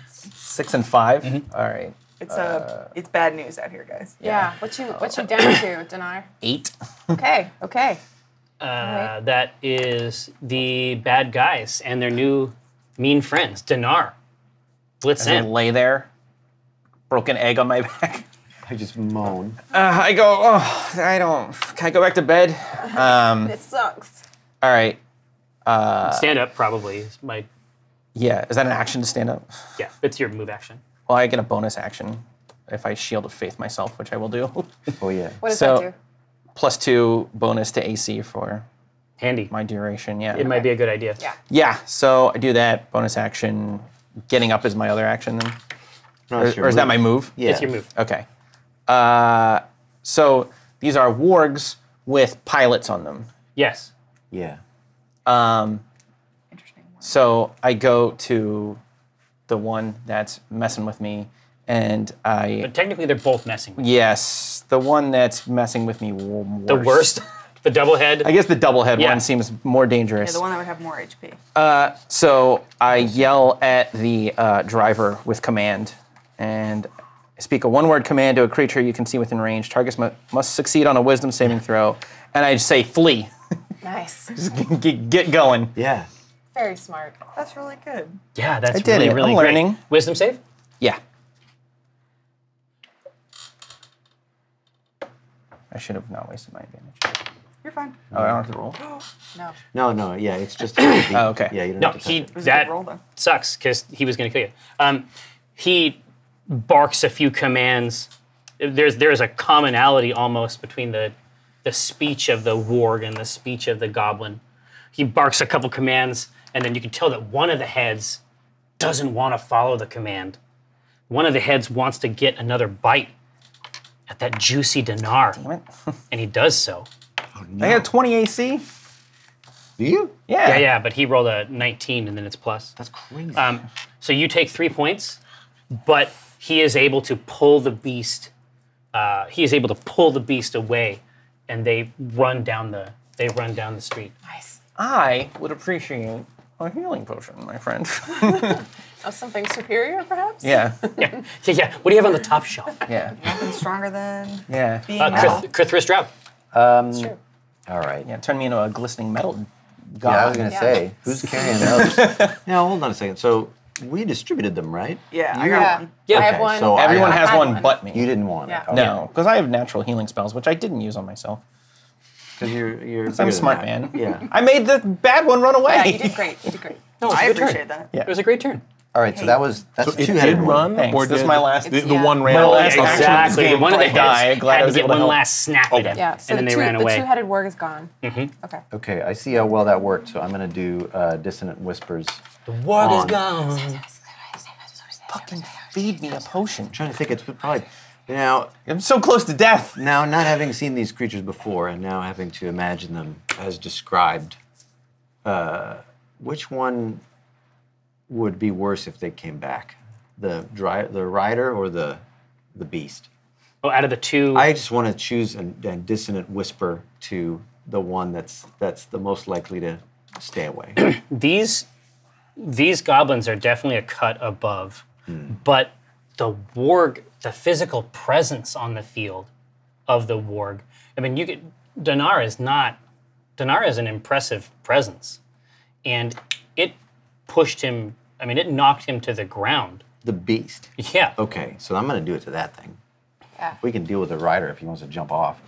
6 and 5. All right. It's bad news out here, guys. Yeah. What you down to, Dinar? 8. Okay. That is the bad guys and their new mean friends, Dinar. Blitz I in. lay there, broken egg on my back. I just moan. I go, oh, can I go back to bed? It sucks. All right. Stand up probably is my Yeah, is that an action to stand up? yeah. It's your move action. Well, I get a bonus action if I Shield of Faith myself, which I will do. Oh yeah. What does So- that do? +2 bonus to AC for Handy. my duration, yeah. It might be a good idea. Yeah. Yeah, so I do that, bonus action. Getting up is my other action then? No, Or, it's your or is that move. my move? Yeah. It's your move. Okay. So these are wargs with pilots on them. Yes. Yeah. Interesting. So I go to the one that's messing with me, and But technically they're both messing with you. yes, the one that's messing with me The worst. The double head. I guess the double head Yeah. one seems more dangerous. Yeah, the one that would have more HP. So I yell at the driver with command, and I speak a one-word command to a creature you can see within range. Targets must succeed on a wisdom saving throw, and I say flee. Nice. Get going. Yeah. Very smart. That's really good. Yeah, that's I did really, it. really I'm great. learning. Wisdom save? Yeah. I should have not wasted my advantage. You're fine. Oh, I don't have to roll. No. No, yeah, it's just. Oh, okay. Yeah, you don't No, have to touch it. It was a that good roll, though. sucks because he was going to kill you. He barks a few commands. There's a commonality almost between the speech of the warg and the speech of the goblin. He barks a couple commands, and then you can tell that one of the heads doesn't want to follow the command. One of the heads wants to get another bite at that juicy dinar, Damn it. and he does so. I got 20 AC. Do you? Yeah, but he rolled a 19, and then it's plus. That's crazy. So you take 3 points, but he is able to pull the beast. He is able to pull the beast away, and they run down the street. Nice. I would appreciate a healing potion, my friend. Oh, something superior, perhaps? yeah. Yeah. What do you have on the top shelf? Yeah. Nothing stronger than Yeah. being metal. Krithris Drought. It's true. All right. Yeah. Turn me into a glistening metal god. Yeah, I was gonna Yeah. say, who's carrying those? Now, hold on a second. So we distributed them, right? Yeah, I You- got one. Yeah. I have Okay, one. so Everyone I has had one but me. You didn't want Yeah. it. No, because I have natural healing spells, which I didn't use on myself. Because you're. I'm bigger a than smart that. man. Yeah. I made the bad one run away. Yeah, you did great. You did great. No, it's I a good turn. appreciate that. Yeah. It was a great turn. All right. So that's So a it two-headed did one. run, Thanks. or This is did my last- the yeah. one ran My away? last action. Exactly. Game One of the before I die. heads Glad I had to was get able to one help. last snap at him, Yeah, so and then they ran the away. two-headed warg is gone. Mm-hmm. Okay. Okay, I see how well that worked. So I'm gonna do dissonant whispers. The warg is gone. Fucking feed me a potion. I'm trying to think. It's probably now. I'm so close to death. Now, not having seen these creatures before, and now having to imagine them as described, which one would be worse if they came back? The rider or the beast? Oh, out of the two, I just want to choose a dissonant whisper to the one that's the most likely to stay away. these goblins are definitely a cut above, but the warg, the physical presence on the field of the warg. I mean, Dinar is an impressive presence, and it pushed him. I mean, it knocked him to the ground. The beast. Yeah. Okay, so I'm going to do it to that thing. Yeah. We can deal with the rider if he wants to jump off.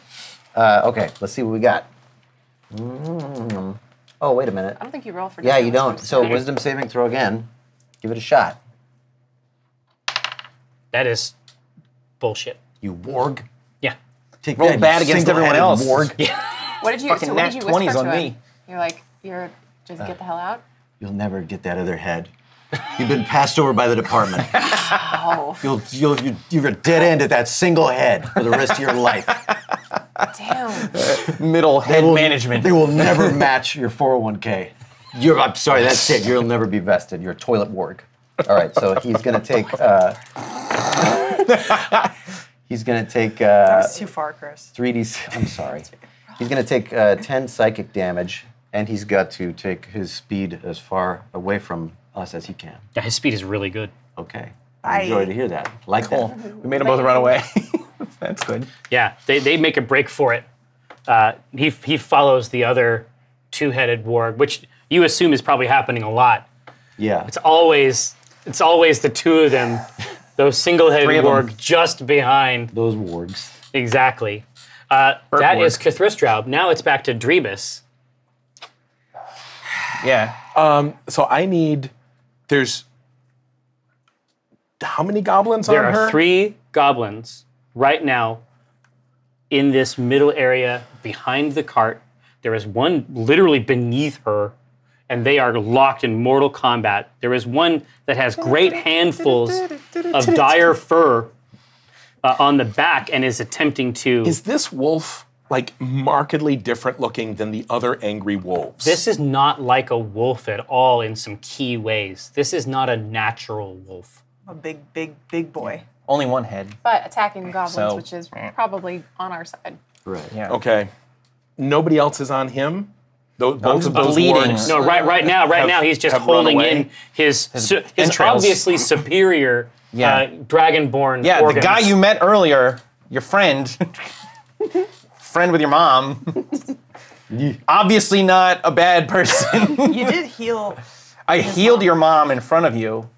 Okay, let's see what we got. Oh, wait a minute. I don't think you roll for Yeah, you distance don't. first. So wisdom saving throw again. Give it a shot. That is bullshit. You warg. Yeah. Take Roll that, you bad against everyone single-headed else. Warg. What did you? Fucking So what nat did you 20s whisper on to me. him? You're like, just get the hell out. You'll never get that other head. You've been passed over by the department. Oh, You're a dead end at that single head for the rest of your life. damn. Middle head will- management. They will never match your 401k. I'm sorry, that's it. You'll never be vested. You're a toilet warg. All right, so he's gonna take. He's gonna take. That's too far, Chris. 3d. I'm sorry. He's gonna take 10 psychic damage, and he's got to take his speed as far away from us as he can. Yeah, his speed is really good. Okay. I enjoy to hear that. Like Cool. that. We made them both run away. That's good. Yeah, they make a break for it. He follows the other two-headed warg, which you assume is probably happening a lot. Yeah. It's always the two of them, those single-headed Three of them. warg just behind. Those wargs. Exactly. That warg. is Cthulhu. Now it's back to Drebus. Yeah. So I need. There's. How many goblins There on are her? 3 goblins right now in this middle area behind the cart. There is one literally beneath her, and they are locked in mortal combat. There is one that has great handfuls of dire fur on the back and is attempting to. Is this wolf like markedly different looking than the other angry wolves? This is not like a wolf at all in some key ways. This is not a natural wolf. A big boy. Only one head. But attacking the goblins, So- which is probably on our side. Right. Yeah. Okay. Nobody else is on him. Both of those bleeding. wargs. No, right now he's just have run holding away. in his entrails. obviously superior Yeah. dragonborn Yeah, organs. the guy you met earlier, your friend, friend with your mom, obviously not a bad person. You did heal. I healed your mom in front of you.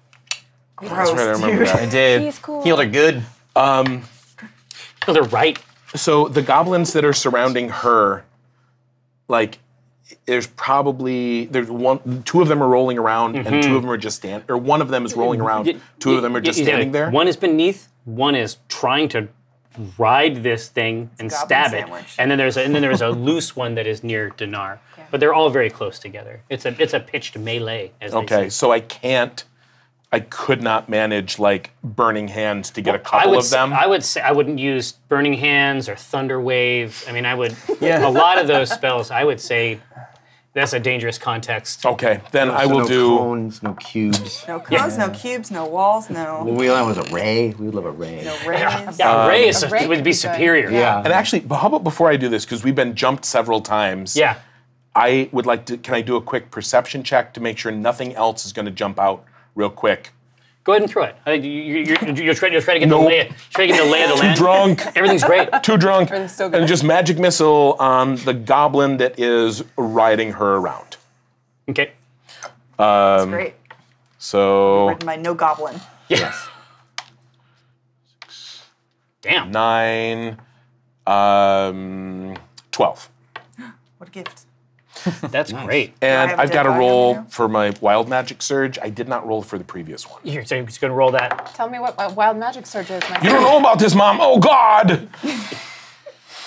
Gross, right, I remember dude. that. I did. He's cool. Healed her good. They're right. So the goblins that are surrounding her, like there's two of them are rolling around and two of them are just standing, or one of them is rolling around, two of them are just standing there. One is beneath, one is trying to ride this thing and stab sandwich. it, and then there's a loose one that is near Dinar. But they're all very close together. It's a pitched melee, as they say. So I could not manage like burning hands to get a couple of them. I would say I wouldn't use burning hands or thunder wave. I mean, I would. A lot of those spells, I would say, that's a dangerous context. Okay, then I will no do. cones, no cubes. No cones, no cubes, no walls, no. We was a ray. We would love a ray. No rays. Yeah, ray ray would be good. superior. Yeah. And actually, but how about before I do this, because we've been jumped several times. Yeah. I would like to. Can I do a quick perception check to make sure nothing else is going to jump out real quick? Go ahead and throw it. You're trying to get Nope. the lay of the land. Too drunk. Everything's great. Too drunk. Everything's so good. And just magic missile on the goblin that is riding her around. Okay. That's great. So Written by no goblin. Yes. Damn. 9, 12. What a gift. That's great. And have a I've got dead to body roll now? for my wild magic surge. I did not roll for the previous one. Here, so you're just gonna roll that. Tell me what wild magic surge is. You don't know about this, Mom. Oh God!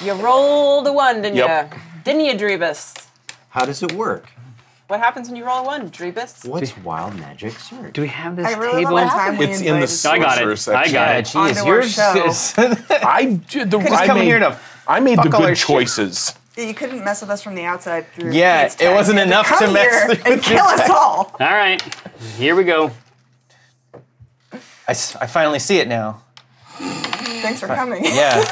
You rolled a 1, didn't Yep. you? Didn't you, Drebus? How does it work? What happens when you roll a 1, Drebus? What's wild magic surge? Do we have this I really table? love the time we It's in the invited I got sorcerer it. section. I got Yeah, it. geez, Onto our yours show. is. I did the. Just come here to I made the fuck all our good shit. choices. You couldn't mess with us from the outside through Yeah, Kate's it tag. wasn't You had enough to come mess here with and your kill us tag. all. All right. Here we go. I finally see it now. Thanks for coming. Yeah,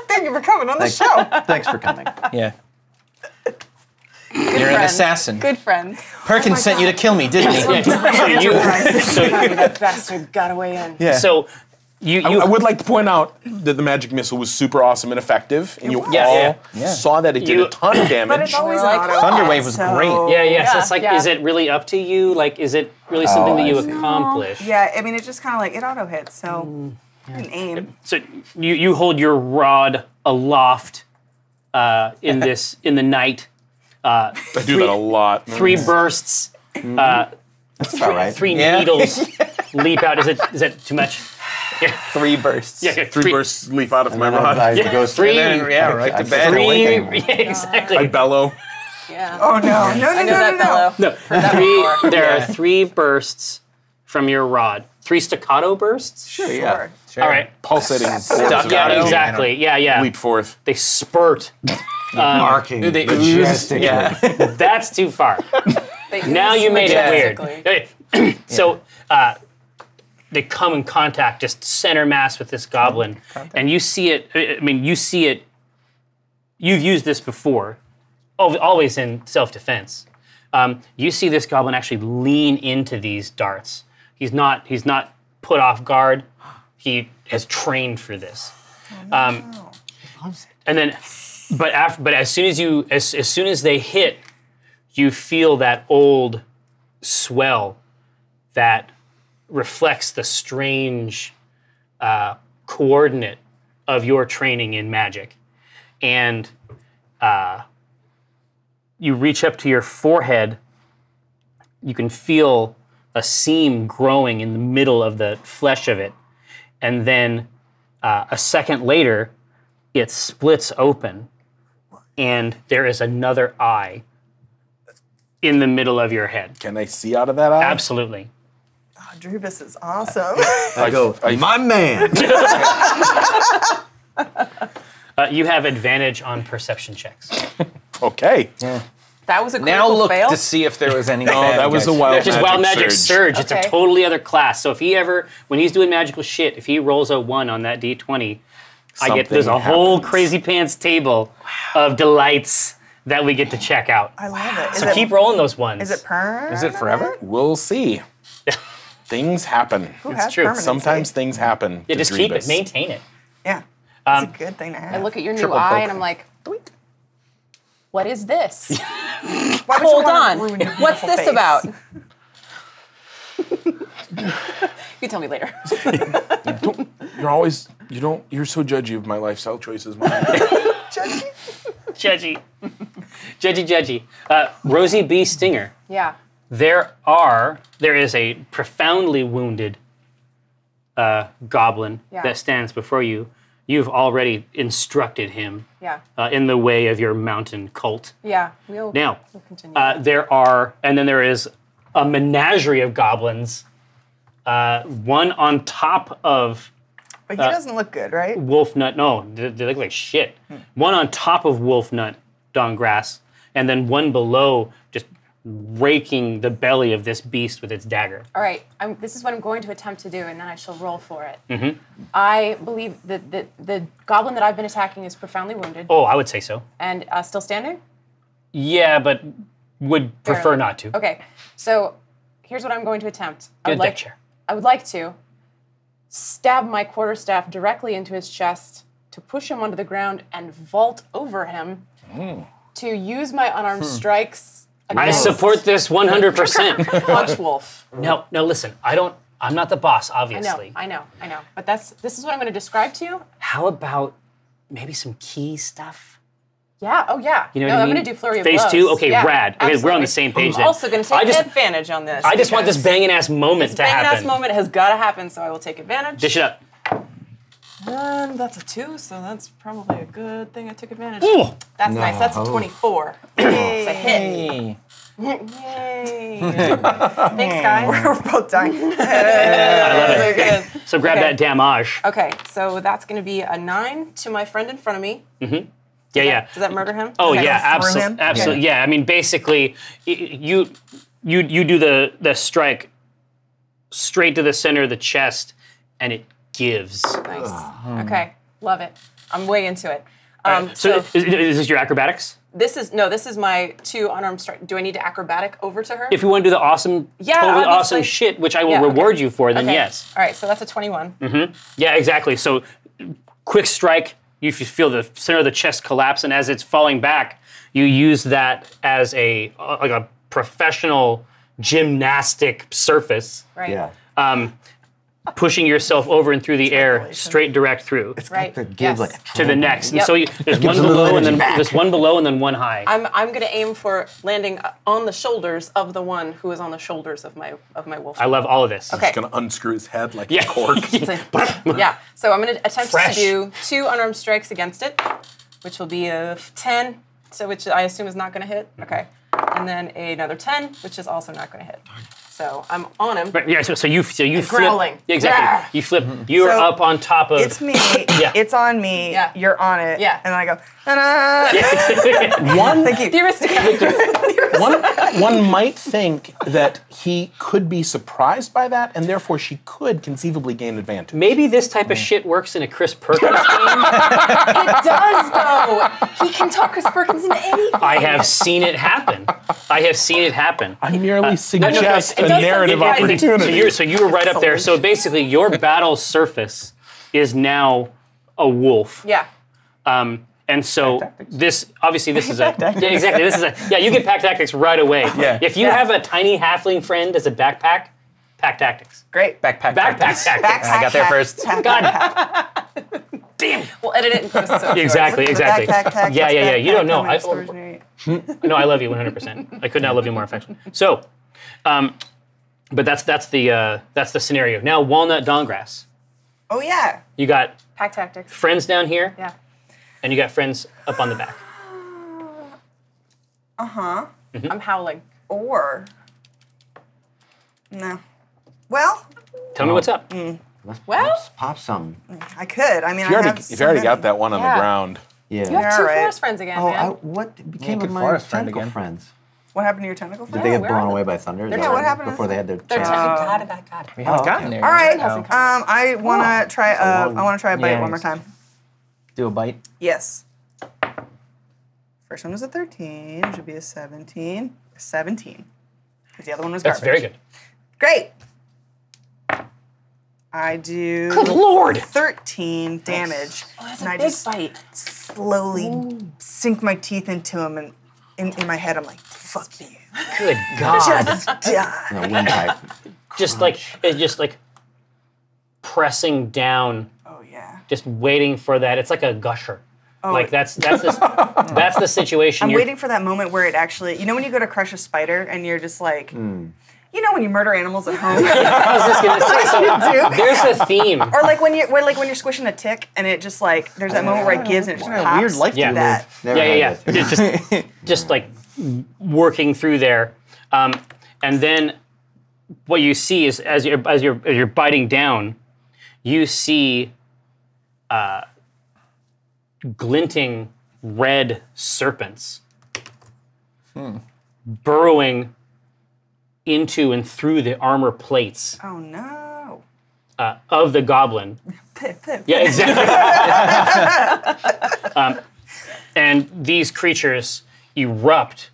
Thank you for coming on the show. Thanks for coming. yeah. You're an friend. assassin. Good friend. Perkins sent you to kill me, didn't he? That bastard got away in. Yeah. So you I would like to point out that the magic missile was super awesome and effective, and you was. all Yeah. saw that it did You- a ton of But damage. it's always Like, an auto. Thunderwave was so- great. So it's like, is it really up to you? Like, is it really something that you accomplish? Yeah, I mean, it just kind of like, it auto hits, so I didn't aim. So you hold your rod aloft in the night. I do that a lot. 3 bursts. That's all right. 3 Yeah. needles leap out. Is that too much? Yeah. 3 bursts. Yeah. 3 bursts leap out of my And then rod. I Yeah, go three. And then, yeah, right to bed. Three. awakening. Yeah, exactly. I bellow. Yeah. Oh, no. No, I no, know no, that no, no. fellow. No, that before. there are Yeah. 3 bursts from your rod. 3 staccato bursts. Sure, yeah. Sure. All right. Pulsating. orbs of Yeah, energy exactly. Yeah. Leap forth. They spurt. Marking they ooze? majestically. Yeah. That's too far. They Now ooze you made it majestically. weird. Okay. So they come in contact, just center mass with this goblin, and you see it. I mean, you see it. You've used this before, always in self-defense. You see this goblin actually lean into these darts. He's not put off guard. He has trained for this. And then, but as soon as they hit, you feel that old swell that reflects the strange coordinate of your training in magic, and you reach up to your forehead. You can feel a seam growing in the middle of the flesh of it, and then a second later, it splits open, and there is another eye in the middle of your head. Can I see out of that eye? Absolutely. Oh, Drebus is awesome. I go, my man. You have advantage on perception checks. Okay. That was a Now critical look fail. to see if there was any. No, that was a wild Just wild magic surge. It's a Okay. totally other class. So if he ever, when he's doing magical shit, if he rolls a 1 on that D20, there's a whole happens. crazy pants table of delights that we get to check out. I love it. So keep rolling those ones. Is it perm? Is it forever? We'll see. Things happen. Who has true. permanency? Sometimes things happen. Yeah, to just keep it, Drebus. maintain it. Yeah. It's a good thing to have. I look at your new Triple eye poke. and I'm like, what is this? Why would you Hold wanna on. ruin your What's beautiful this face? about? You tell me later. You're so judgy of my lifestyle choices, Mom. Judgy? Judgy. Judgy. Rosie B. Stinger. Yeah. There is a profoundly wounded goblin that stands before you. You've already instructed him in the way of your mountain cult. Yeah. We'll continue. There is a menagerie of goblins, one on top of But he doesn't look good, right? Wolfnut. No, they look like shit. One on top of Wolfnut Dongrass, and then one below, just raking the belly of this beast with its dagger. All right, this is what I'm going to attempt to do, and then I shall roll for it. Mm-hmm. I believe that the goblin that I've been attacking is profoundly wounded. Oh, I would say so. And still standing? Yeah, but would prefer not to. Okay, so here's what I'm going to attempt. Get a deck chair. I would like to stab my quarterstaff directly into his chest to push him onto the ground and vault over him to use my unarmed strikes. I support this 100%. Punch Wolf. No, listen. I'm not the boss, obviously. I know. But this is what I'm going to describe to you. How about maybe some key stuff? Yeah. Oh, yeah. You know what I mean? I'm going to do flurry of Phase blows. 2? Okay, yeah, rad. Okay, we're on the same page then. I'm also going to take advantage on this. I just want this banging ass moment to happen. Banging ass moment has got to happen, so I will take advantage. Dish it up. And that's a 2, so that's probably a good thing I took advantage. Ooh. That's nice. That's a 24. It's a hit. Yay. Thanks, guys. We're both dying. I love it. So grab that damage. Okay, so that's going to be a 9 to my friend in front of me. Mm-hmm. Yeah. Does that murder him? Oh, Okay. yeah, Through him? absolutely. Yeah, I mean, basically, you do the strike straight to the center of the chest, and it gives. Nice. Okay, love it. I'm way into it. So is this your acrobatics? This is my 2 unarmed strike. Do I need to acrobatic over to her? If you want to do the awesome, totally obviously. awesome shit, which I will reward you for, then yes. All right, so that's a 21. Mm-hmm. Yeah, exactly. So quick strike, you feel the center of the chest collapse, and as it's falling back, you use that as a professional gymnastic surface. Right. Yeah. Pushing yourself over and through the air, straight direct through. It's Right. got to give like a To the next. And Yep. so there's one a little below and then energy back. there's one below and then one high. I'm going to aim for landing on the shoulders of the one who is on the shoulders of my wolf. I love all of this. Okay. Just gonna unscrew his head like Yeah. a cork. Yeah, so I'm going to attempt Fresh. to do 2 unarmed strikes against it, which will be a 10, so which I assume is not going to hit. Okay. And then another 10, which is also not going to hit. So I'm on him. Right, yeah, so you flip. growling. Yeah, exactly. Yeah. You flip. You're So, up on top of. It's me. Yeah. It's on me. Yeah. You're on it. Yeah. And then I go, ta-da! One, Thank you. The aristocrat. one might think that he could be surprised by that, and therefore she could conceivably gain advantage. Maybe this type of shit works in a Chris Perkins game. It does, though. He can talk Chris Perkins into anything. I have seen it happen. I merely suggest it a does narrative sound opportunity. So you were right up there. So basically, your battle surface is now a wolf. Yeah. And so tactics. this is a yeah, exactly. This is a you get pack tactics right away. Yeah. If you have a tiny halfling friend as a backpack, pack tactics. Great. Backpack. Backpack tactics. I got there first. God damn. We'll edit it and post it. Exactly. Backpack, Yeah. You don't know. backpack, storage unit. No, I love you 100%. I could not love you more affection. So, but that's the scenario. Now, Walnut Dongrass. Oh, yeah. You got Pack tactics. friends down here, Yeah. and you got friends up on the back. I'm howling. Or. No. Well, Tell me what's up. Let's Well- pop some. I could. I mean, You I already, have you've already so got many. that one on Yeah. the ground. Yeah. You have 2 All right. forest friends again, Oh, man. what became good of my forest friend tentacle again. friends? What happened to your tentacle Did friend? they get where blown are they? away by thunder? They're Is that dead. what happened to before they had their They're chance? God. We haven't Oh, gotten okay. there. All right. yet. I want to try. I want to try a bite Yeah, one more time. Do a bite. Yes. First one was a 13. Should be a 17. 17. Because the other one was That's garbage. very good. Great. I do. Good Lord. 13 damage. Oh, that's and a I big just bite. slowly sink my teeth into him, and in my head I'm like, "Fuck you." Good God. Just die. No, windpipe. just like pressing down, Oh yeah. just waiting for that. It's like a gusher. Like that's the situation. I'm waiting for that moment where it actually, you know, when you go to crush a spider and you're just like, you know, when you murder animals at home. I was just gonna say, so there's a theme. Or like when you're squishing a tick and it just like there's that moment where it gives and it just pops. Weird life Yeah. that. Yeah. Just like working through there, and then what you see is as you're biting down, you see glinting red serpents burrowing into and through the armor plates Oh no. of the goblin. Yeah, exactly. And these creatures erupt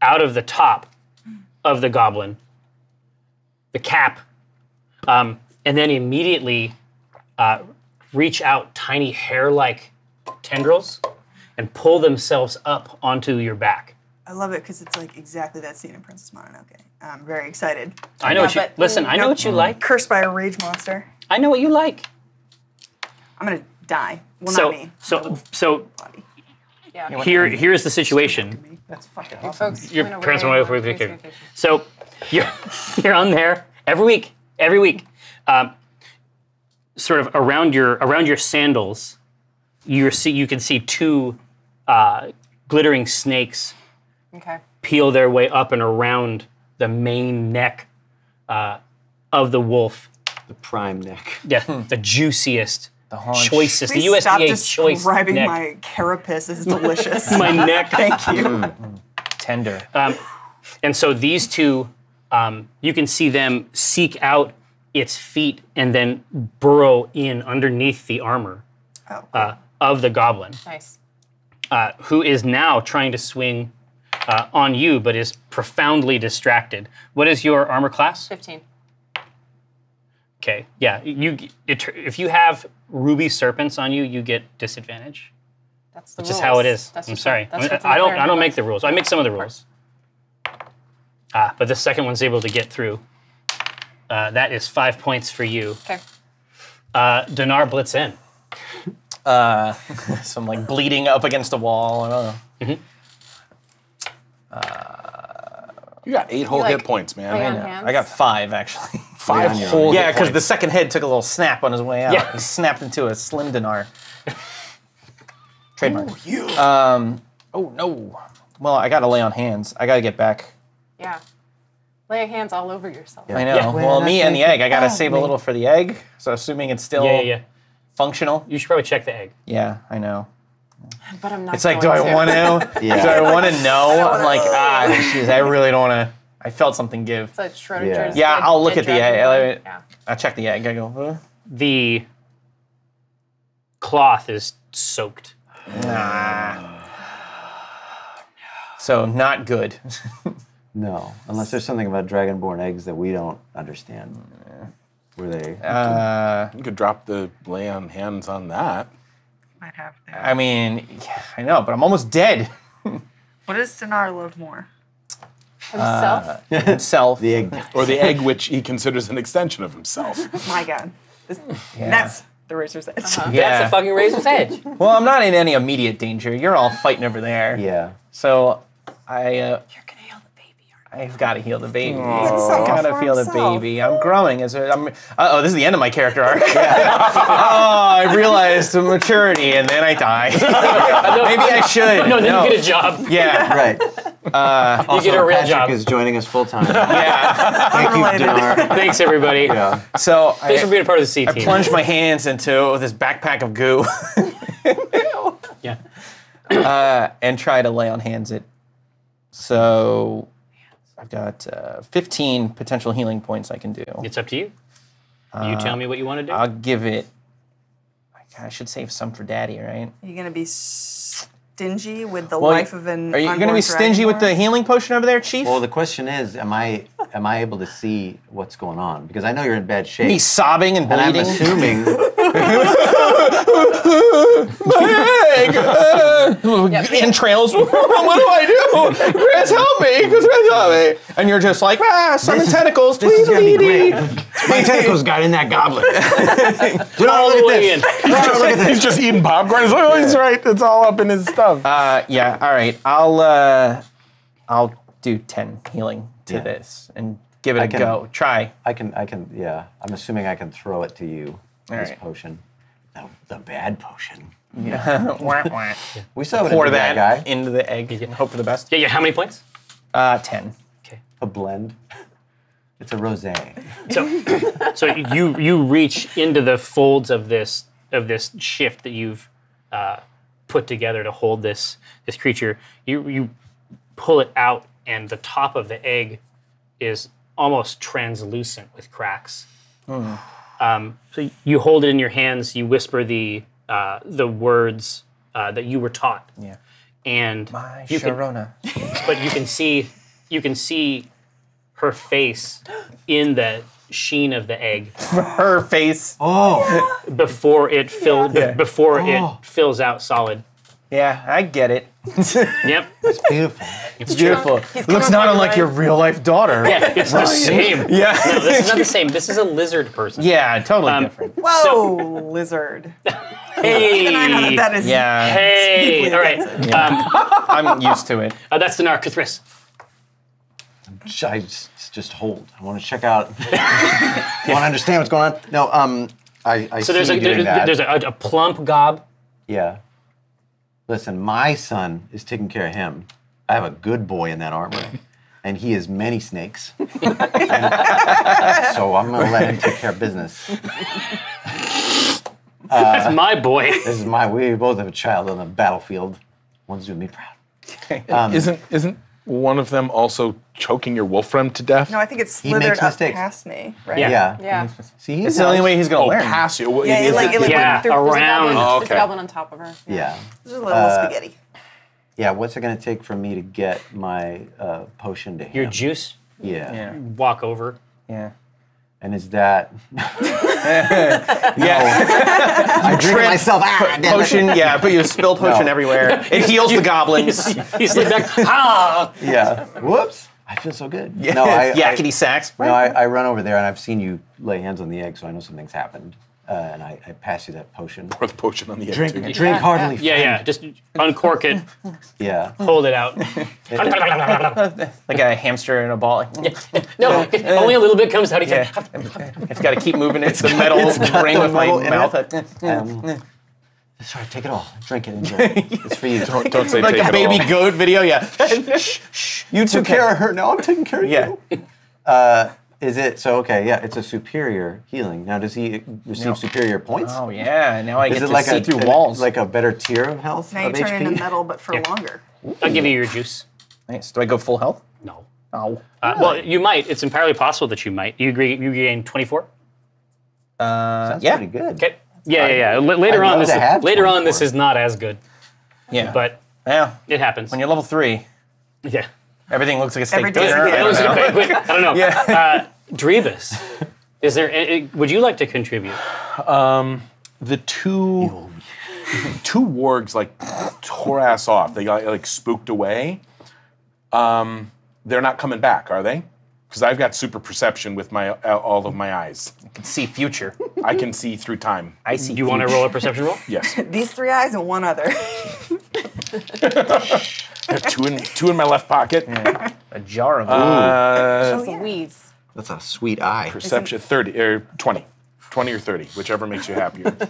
out of the top of the goblin, the cap, and then immediately reach out tiny hair-like tendrils and pull themselves up onto your back. I love it because it's like exactly that scene in Princess Mononoke. I'm very excited. I know what you listen. I know what you like. Cursed by a rage monster. I know what you like. I'm gonna die. Well, not me. So Yeah. here's the situation. That's fucking You awesome. folks Your went away parents went away on for vacation. vacation. So you're on there every week. Sort of around your sandals, you can see two glittering snakes Okay. peel their way up and around the main neck of the wolf. The prime neck. Yeah, the juiciest, The haunch. choicest, the Please stop USDA choice describing neck. my carapace as delicious. My neck. Thank you. Tender. And so these two, you can see them seek out its feet and then burrow in underneath the armor of the goblin, Nice. who is now trying to swing on you, but is profoundly distracted. What is your armor class? 15. Okay, yeah. If you have ruby serpents on you, you get disadvantage. That's the Which rules. is how it is. That's I'm what's- sorry. that's what's I in there. don't make the rules. I make some of the rules. But the second one's able to get through. That is 5 points for you. Okay. Dinar blitz in. So I'm like bleeding up against the wall. I don't know. You got 8 whole like hit points, man. lay I on know. hands? I got 5 actually. 5 on your whole Yeah, hit because points. the second head took a little snap on his way out. Yeah. He snapped into a slim dinar. Trademark. You. Oh no. Well, I gotta lay on hands. I gotta get back. Yeah. Lay your hands all over yourself. I know. Yeah. Well, me and the egg. I gotta save a little for the egg. So assuming it's still Yeah. functional. You should probably check the egg. Yeah, I know. But I'm not It's like, do going I to. want to? Yeah. Do I want to know? I'm like, jeez, I really don't want to. I felt something give. It's like Schrodinger's Yeah, dead- I'll look dead at the egg. dragon. Yeah. I check the egg. I go, huh? The cloth is soaked. So not good. No, unless there's something about dragonborn eggs that we don't understand. Were they? You could drop the lay on hands on that. Might have to. I mean, yeah, I know, but I'm almost dead. What does Dinar love more? Himself. Himself. The egg. Or the egg which he considers an extension of himself. My God. That's the razor's edge. Yeah. That's a fucking razor's edge. Well, I'm not in any immediate danger. You're all fighting over there. Yeah. So I. You're gonna heal the baby. I've got to heal the baby. so I've got to for feel the himself. baby. I'm growing as I'm. Oh, this is the end of my character arc. Oh, I realized the maturity, and then I die. Maybe I should. No, then you get a job. Yeah. Right. You get a real Patrick job. is joining us full time. Yeah. Thank you, Unrelated. Dinar. Thanks, everybody. Yeah. So Thanks for being a part of the C I team. plunged my hands into this backpack of goo Yeah. and try to lay on hands it. So I've got 15 potential healing points I can do. It's up to you. You tell me what you want to do. I'll give it. I should save some for Daddy, right? Are you going to be stingy with the Well, life of an Are you going to unborn be stingy with the dragonborn? healing potion over there, Chief? Well, the question is, am I able to see what's going on? Because I know you're in bad shape. Me sobbing and and I'm bleeding. assuming Entrails. What do I do? Chris, help me! Chris, help me! And you're just like, summon tentacles. This is gonna be Tweedledee. great. My tentacles got in that goblet. All the way in. Look at He's this. just eating popcorn. He's like, oh, he's right. It's all up in his stuff. Yeah. All right. I'll do 10 healing to this and give it a go. Try. I can. Yeah. I'm assuming I can throw it to you. This right. potion. The bad potion. Yeah. We still have Pour a bad that guy. into the egg and hope for the best. Yeah. How many points? 10. Okay. A blend. It's a rosé. So you reach into the folds of this shift that you've put together to hold this creature. You pull it out, and the top of the egg is almost translucent with cracks. So you hold it in your hands. You whisper the words that you were taught. Yeah. And My you Sharona. but you can see her face in the sheen of the egg Her face. Oh. before it fills out solid. Yeah, I get it. Yep. It's beautiful. It's beautiful. He's Looks come not up with unlike a your line. real life daughter. Yeah, it's the same. Yeah. No, this is not the same. This is a lizard person. Yeah, totally different. Whoa, lizard. Hey. That is. Yeah. Hey. All right. I'm used to it. That's the Narcothris. I just hold. I want to check out. I want to understand what's going on. No, I So see there's you doing that. there's a plump gob. Yeah. Listen, my son is taking care of him. I have a good boy in that armor, and he is many snakes. So I'm going to let him take care of business. That's my boy. This is we both have a child on the battlefield. One's doing me proud. Isn't one of them also choking your wolf friend to death? No, I think it's He slithered makes up mistakes. past me, right? Yeah. Yeah. See, It's the only way he's gonna learn. Pass you. Yeah, it like Yeah, went through. around. Oh, There's a okay. goblin on top of her. Yeah. There's a little spaghetti. Yeah, what's it going to take for me to get my potion to him? Your juice. Yeah. Yeah. Walk over. Yeah. And is that... Yeah. I drink it myself. Damn it. Potion, yeah, but you spill potion No. everywhere. It heals the goblins. You slip back. Ah! Yeah. Whoops. I feel so good. Yeah. No, Yakety sacks. No, I run over there and I've seen you lay hands on the egg, so I know something's happened. And I pass you that potion. Pour the potion on the egg, Drink, too. drink heartily. Yeah, yeah. Just uncork it. Yeah. Hold it out. Like a hamster in a ball. No, only a little bit comes out. Yeah. It's got to keep moving. It's the metal ring with my metal in mouth. Sorry, take it all. Drink it. Enjoy it. It's for you. Don't say Like take a it baby all. goat video, yeah. You took care of her. Now I'm taking care of Yeah. you. Is it so? Okay, yeah. It's a superior healing. Now, does he receive superior points? Oh yeah, now I Is get it to like see a through walls. like a better tier of health Now you of turn HP? into metal, but for longer. I'll give you your juice. Nice. Do I go full health? No. Oh. Well, you might. It's entirely possible that you might. You gain 24. That's Yeah. pretty good. Okay. Yeah. Later I'd on, love to have this 24. is not as good, Yeah. but yeah, it happens. when you're level 3, Yeah. everything looks like a steak Every day is a dinner. gift. It was a banquet. I don't know. Yeah. Drebus, is there? Would you like to contribute? The two wargs like tore ass off. They got like spooked away. They're not coming back, are they? Because I've got super perception with my all of my eyes. I can see future. I can see through time. I see. You want to roll a perception roll? Yes. These 3 eyes and one other. two in my left pocket. a jar of Just a wheeze. That's a sweet eye. Perception 30 or 20. 20 or 30, whichever makes you happier. 20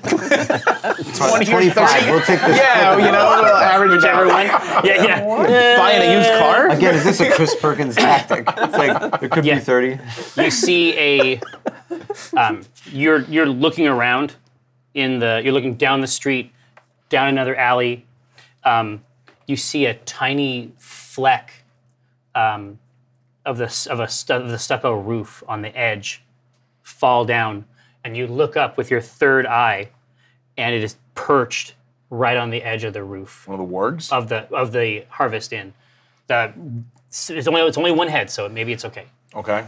25. We'll take this. Yeah, you know, we'll average Whichever out. one. Yeah. Buying a used car? Again, is this a Chris Perkins tactic? It's like it could Yeah. be 30. You see a. You're looking around you're looking down the street, down another alley. You see a tiny fleck of the stucco roof on the edge fall down, and you look up with your third eye, and it is perched right on the edge of the roof One of the wargs? of the Harvest Inn. It's only one head, so maybe it's okay. Okay.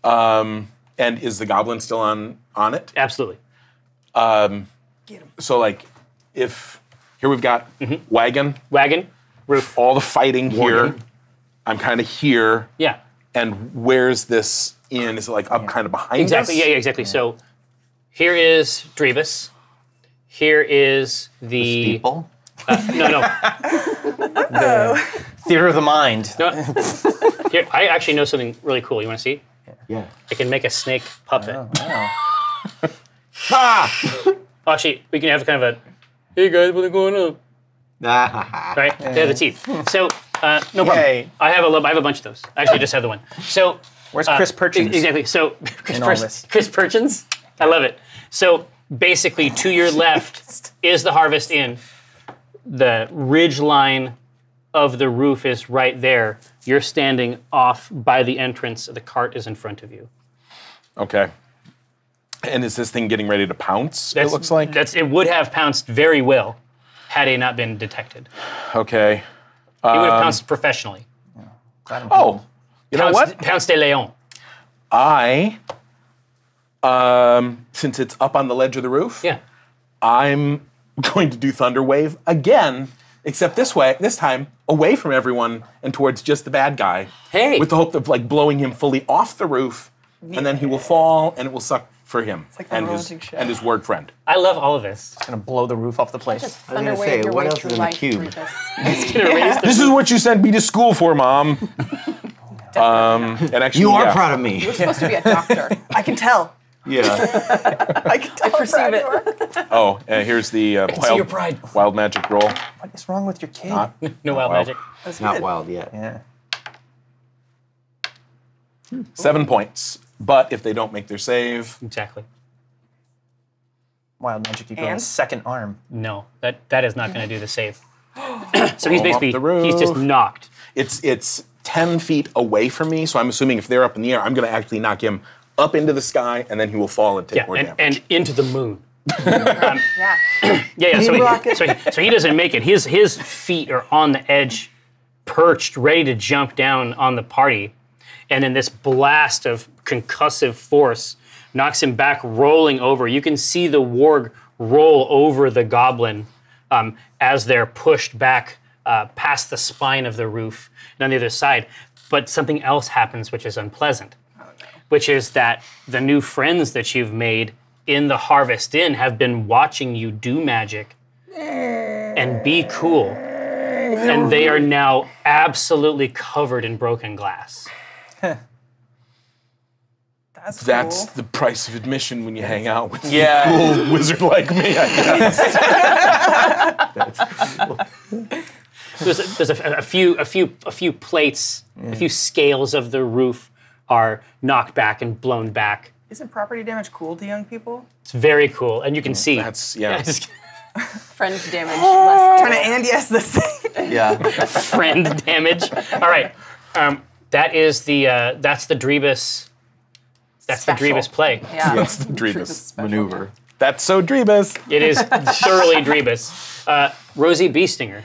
And is the goblin still on it? Absolutely. So like, if here we've got wagon, roof. all the fighting here. I'm kind of here. Yeah. And where's this inn? Is it like up kind of behind Exactly. us? Yeah, exactly. So here is Drebus. Here is the Steeple? no. Theater of the mind. No. Here, I actually know something really cool. You want to see? Yeah. I can make a snake puppet. Wow. Actually, we can have kind of a, hey guys, what's going on? Right? They have the teeth. So, no problem. Yay. I have a bunch of those. Actually, I just have the one. So, Where's Chris Perkins? exactly. So, In all this? Chris Perkins. I love it. So, basically, to your left is the Harvest Inn. The ridge line of the roof is right there. You're standing off by the entrance. The cart is in front of you. Okay. And is this thing getting ready to pounce? It looks like. It would have pounced very well had it not been detected. Okay. He would have pounced professionally. Oh, you know what? Pounced de Leon. I, since it's up on the ledge of the roof, Yeah. I'm going to do Thunder Wave again, except this time away from everyone and towards just the bad guy. Hey. With the hope of like blowing him fully off the roof, and then he will fall and it will suck for him like the and romantic show. his word friend. I love all of this. Gonna blow the roof off the place. Just I was gonna thunder say, wave your what way else through is in the life, cube? Regis. This is what you sent me to school for, Mom. And actually, You are yeah. proud of me. You're supposed to be a doctor. I can tell. Yeah. I can tell. I perceive it. Oh, and here's the see your pride. wild magic roll. What is wrong with your kid? No wild magic. That's Not good. wild yet. Yeah. 7 points. But if they don't make their save, Exactly. Wild magic, you grow a And? second arm. No, that is not going to do the save. So he's Off basically the roof. he's just knocked. it's 10 feet away from me, so I'm assuming if they're up in the air, I'm going to actually knock him up into the sky, and then he will fall and take Yeah, more damage. and into the moon. Yeah. Yeah. So rocket. so he doesn't make it. His feet are on the edge, perched, ready to jump down on the party, and then this blast of concussive force knocks him back, rolling over. You can see the warg roll over the goblin as they're pushed back past the spine of the roof and on the other side. But something else happens, which is unpleasant, which is that the new friends that you've made in the Harvest Inn have been watching you do magic and be cool. And they are now absolutely covered in broken glass. That's the price of admission when you hang out with Yeah. a cool wizard like me, I guess. There's a few plates, a few scales of the roof are knocked back and blown back. Isn't property damage cool to young people? It's very cool, and you can see. That's, yeah. Friend damage. Less Trying to and yes this thing. Yeah. friend damage. All right, that is that's the Drebus. That's Special. the Drebus play. Yeah. That's the Drebus Maneuver. That's so Drebus. It is thoroughly Drebus. Rosie Beestinger,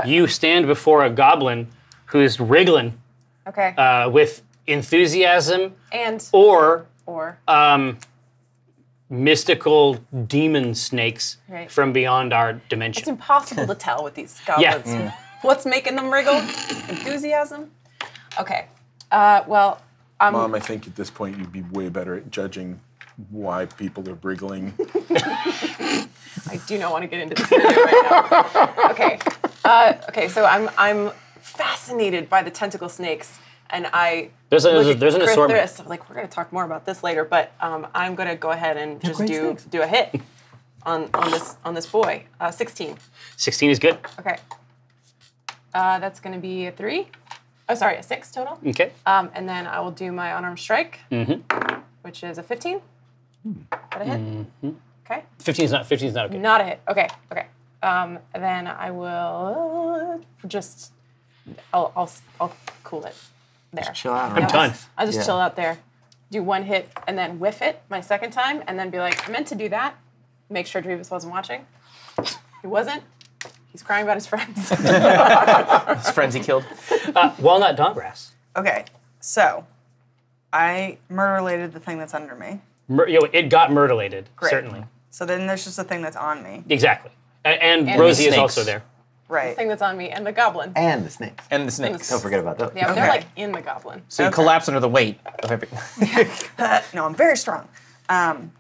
you stand before a goblin who's wriggling Okay. with enthusiasm And or mystical demon snakes Right. from beyond our it's dimension. impossible to tell with these goblins. What's making them wriggle? Enthusiasm? Okay. Well, Mom, I think at this point you'd be way better at judging why people are wriggling. I do not want to get into this video right now. Okay. Okay, so I'm fascinated by the tentacle snakes, and I There's an look at assortment. Chris, I'm like, we're going to talk more about this later, but I'm going to go ahead and just great do snakes. a hit on this boy. 16. 16 is good. Okay. That's going to be a 3. Oh, sorry, a 6 total. Okay. And then I will do my unarmed strike, which is a 15. That a hit? Okay. 15 is not okay. Not a hit. Okay. Okay. Then I will just I'll cool it there. Chill out. I'm done. I'll just Yeah. chill out there, do one hit, and then whiff it my second time, and then be like, I meant to do that. Make sure Drebus wasn't watching. He wasn't. He's crying about his friends. His friends he killed. Walnut Doggrass. Okay, so I murder-related the thing that's under me. It got murderlated, Great. certainly. So then there's just a thing that's on me. Exactly. And And Rosie the is snakes. also there. Right. thing that's on me and the goblin. And the snakes. And the snakes. Don't forget about those. Yeah, but they're Okay. like in the goblin. So you collapse under the weight of everything. No, I'm very strong. And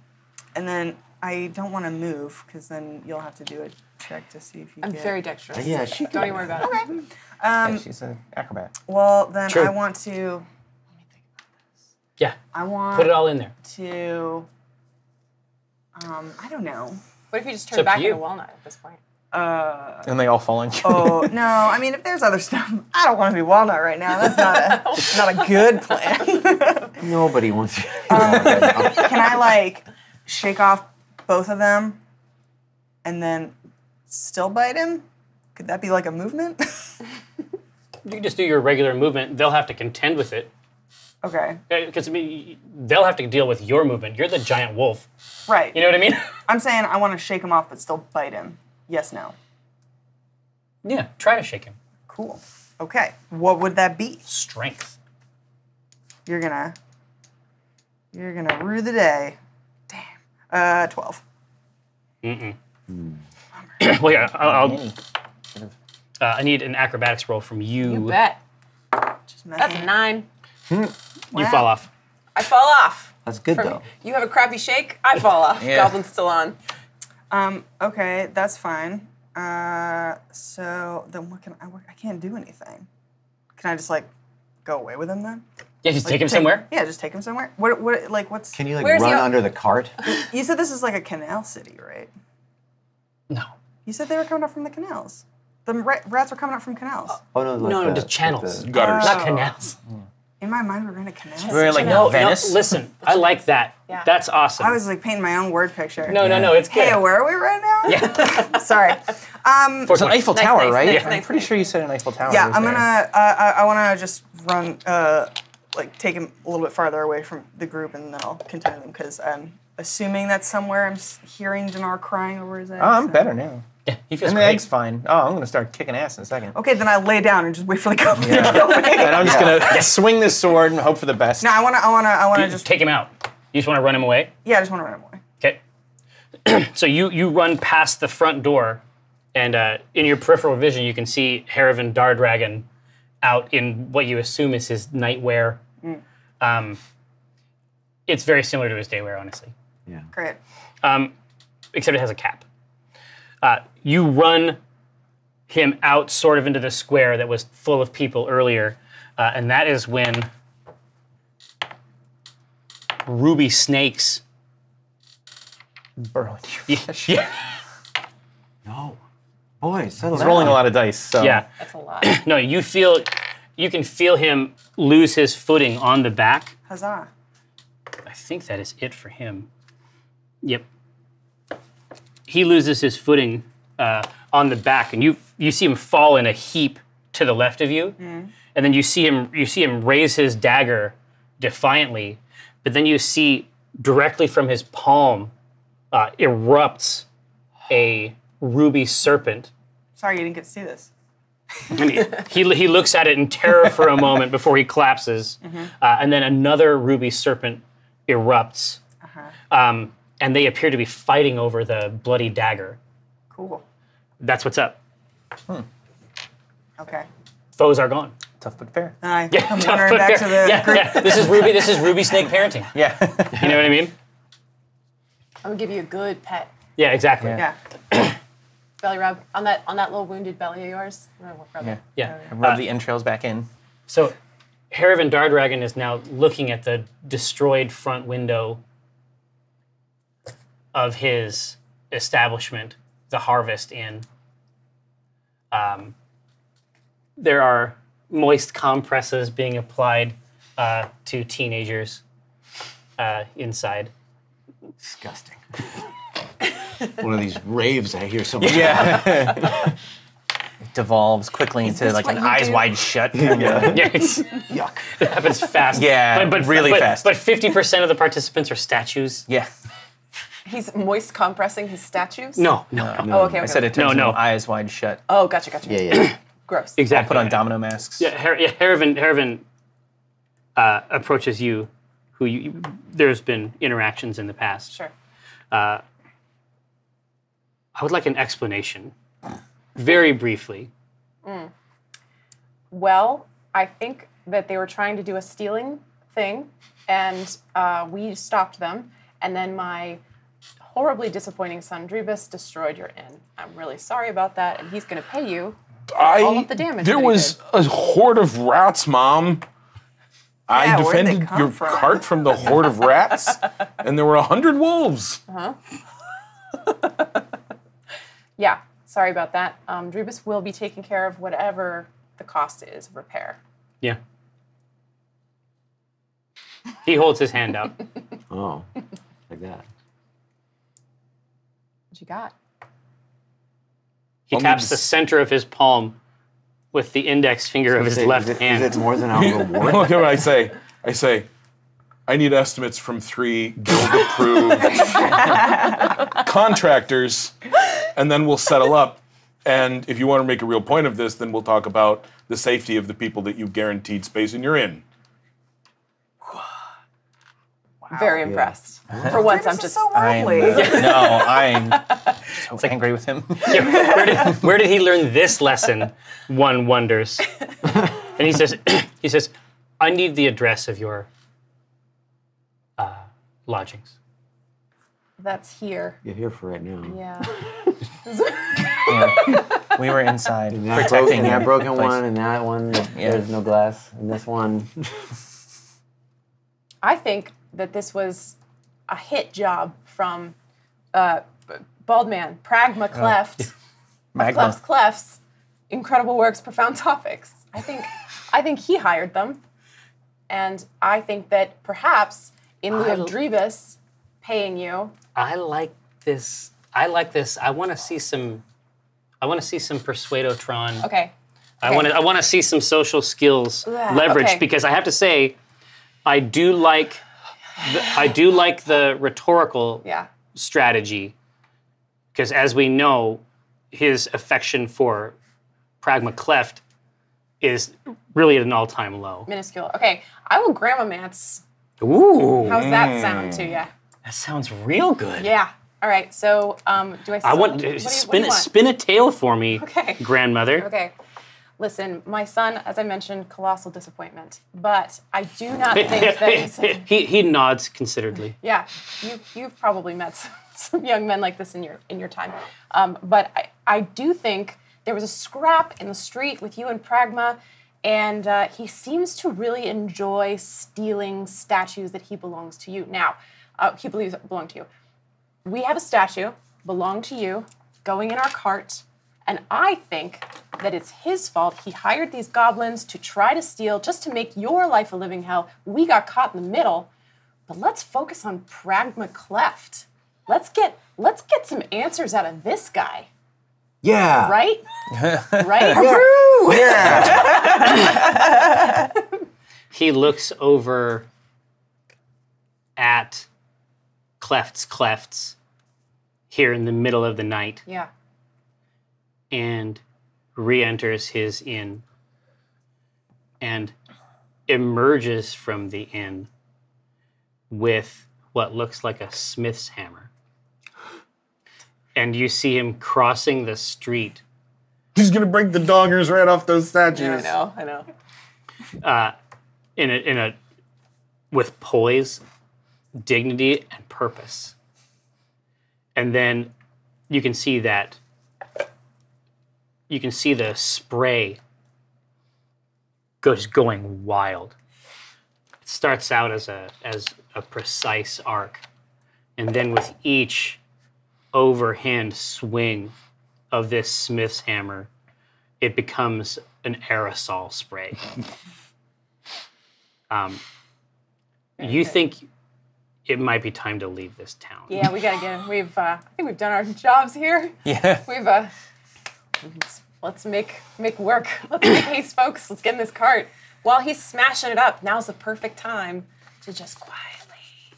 then I don't want to move because then you'll have to do a check to see if you I'm get. very dexterous. Yeah, she Don't even worry about it. Yeah, she's an acrobat. Well, then True. I want to. Yeah. I want Put it all in there. to. I don't know. What if you just It's turn up back to you. into walnut at this point? And they all fall on you. Oh no! I mean, if there's other stuff, I don't want to be walnut right now. That's not a good plan. Nobody wants you. Can I like shake off both of them, and then still bite him? Could that be like a movement? You can just do your regular movement. They'll have to contend with it. Okay. Because I mean, they'll have to deal with your movement. You're the giant wolf. Right. You know what I mean? I'm saying I want to shake him off, but still bite him. Yes. No. Yeah. Try to shake him. Cool. Okay. What would that be? Strength. You're gonna rue the day. Damn. 12. Well, yeah. I need an acrobatics roll from you. You bet. Just That's a 9. You fall off. I fall off. That's good From- though. You have a crappy shake, I fall off. Yeah. Goblin's still on. Okay, that's fine. So then what can I can't do anything. Can I just like go away with him then? Yeah, just Like, take him somewhere. Yeah, just take him somewhere. What like what's Can you like Where's run your- under the cart? You said this is like a canal city, right? No. You said they were coming up from the canals. The rats were coming up from canals. Oh no, like No, the, just channels. like Gutters. Not canals. In my mind, we're in a canal. We're in like No, Venice. listen. I like that. Yeah. That's awesome. I was like painting my own word picture. no, it's good. Hey, where are we right now? Yeah. Sorry. It's an Eiffel Tower, nice, right? nice, I'm nice, pretty nice. sure you said an Eiffel Tower. Yeah, was I'm there. gonna. I want to just run, like take him a little bit farther away from the group, and then I'll continue them because I'm assuming that somewhere I'm hearing Dinar crying over his eggs. Oh, I'm so- better now. Yeah, he feels And the great. egg's fine. Oh, I'm gonna start kicking ass in a second. Okay, then I lay down and just wait for the goblin to kill me. And I'm just gonna swing this sword and hope for the best. No, I wanna You just. take him out. You just want to run him away. Yeah, I just wanna run away. Okay. So you run past the front door, and in your peripheral vision, you can see Harevan Dardragon out in what you assume is his nightwear. It's very similar to his daywear, honestly, Great. except it has a cap. You run him out sort of into the square that was full of people earlier, and that is when ruby snakes. Burrow into your flesh. Yeah. No. Boy, settle He's down. rolling a lot of dice. So. Yeah. That's a lot. No, you can feel him lose his footing on the back. Huzzah. I think that is it for him. Yep. He loses his footing on the back, and you see him fall in a heap to the left of you, and then you see him raise his dagger defiantly, but then you see directly from his palm erupts a ruby serpent. Sorry, you didn't get to see this. And he looks at it in terror for a moment before he collapses, and then another ruby serpent erupts, and they appear to be fighting over the bloody dagger. Cool. That's what's up. Okay. Foes are gone. Tough but fair. Then I Yeah, come tough wandering but back fair. to the yeah, group. yeah. This is Ruby snake parenting. Yeah. You know what I mean? I'm gonna give you a good pet. Yeah, exactly. Yeah. Yeah. Belly rub on that little wounded belly of yours. Rub Yeah. it. Yeah. Rub the entrails back in. So Harevan Dardragon is now looking at the destroyed front window of his establishment, the Harvest Inn. There are moist compresses being applied to teenagers inside. Disgusting. One of these raves I hear so much. Yeah. It devolves quickly into this like what an you eyes do? wide shut. Yeah, it's, Yuck. it happens fast. Yeah, really fast. But 50% of the participants are statues. Yeah. He's moist compressing his statues. No. Oh, okay. I said it No, turns no. into eyes wide shut. Oh, gotcha. Yeah, yeah. Gross. Exactly. Put on domino masks. Yeah, Harevan approaches you, there's been interactions in the past. Sure. I would like an explanation, very briefly. Well, I think that they were trying to do a stealing thing, and we stopped them. And then my horribly disappointing son, Drebus, destroyed your inn. I'm really sorry about that, and he's going to pay you all of the damage. There that he was did. a horde of rats, Mom. I Yeah, where'd they defended come your from? cart from the horde of rats, and there were 100 wolves. Yeah, sorry about that. Drebus will be taking care of whatever the cost is of repair. Yeah. He holds his hand out. Oh, like that. What you got? He taps the center of his palm with the index finger of his left hand. Is it more than our reward? Look at what I say. I need estimates from 3 guild-approved contractors, and then we'll settle up. And if you want to make a real point of this, then we'll talk about the safety of the people that you've guaranteed space in your inn. Very impressed. For once, I'm Drebus is just... so worldly. I'm so angry with him. Yeah, where did he learn this lesson? One wonders. And he says, I need the address of your lodgings. That's here. You're here for right now. Yeah. Yeah. We were inside That protecting that the broken place. one and that one. Yeah. There's no glass. And this one. I think that this was a hit job from Baldman, Pragma Cleft, Magma. Clefts, Incredible Works, Profound Topics. I think he hired them, and I think that perhaps in lieu of Drebus paying you, I like this. I want to see some. I want to see some Persuadotron. okay. I want to see some social skills leveraged okay. because I have to say, I do like the rhetorical Yeah. strategy because as we know, his affection for Pragma Cleft is really at an all-time low. Minuscule. Okay, I will Grammamance. Ooh, How's that sound to you? that sounds real good. Yeah. All right. So, do I? I want what do you spin want? spin a tale for me, Okay. grandmother. Okay. Listen, my son, as I mentioned, colossal disappointment. But I do not think that he's... he nods considerately. Yeah, you've probably met some young men like this in your time. But I do think there was a scrap in the street with you and Pragma, and he seems to really enjoy stealing statues that he belongs to you. Now, he believes belong to you. We have a statue, belong to you, going in our cart, and I think that it's his fault. He hired these goblins to try to steal just to make your life a living hell. We got caught in the middle. But let's focus on Pragma Cleft. Let's get some answers out of this guy. Yeah. Right? Right? Yeah. He looks over at Clefts here in the middle of the night Yeah. and re-enters his inn and emerges from the inn with what looks like a smith's hammer. And you see him crossing the street He's gonna break the doggers right off those statues. I know. in a with poise, dignity, and purpose. And then you can see the spray going wild. It starts out as a precise arc, and then with each overhand swing of this smith's hammer, it becomes an aerosol spray. You think it might be time to leave this town. Yeah, we gotta get him. I think we've done our jobs here. Yeah. Let's make work. Let's make haste, folks. Let's get in this cart. While he's smashing it up, now's the perfect time to just quietly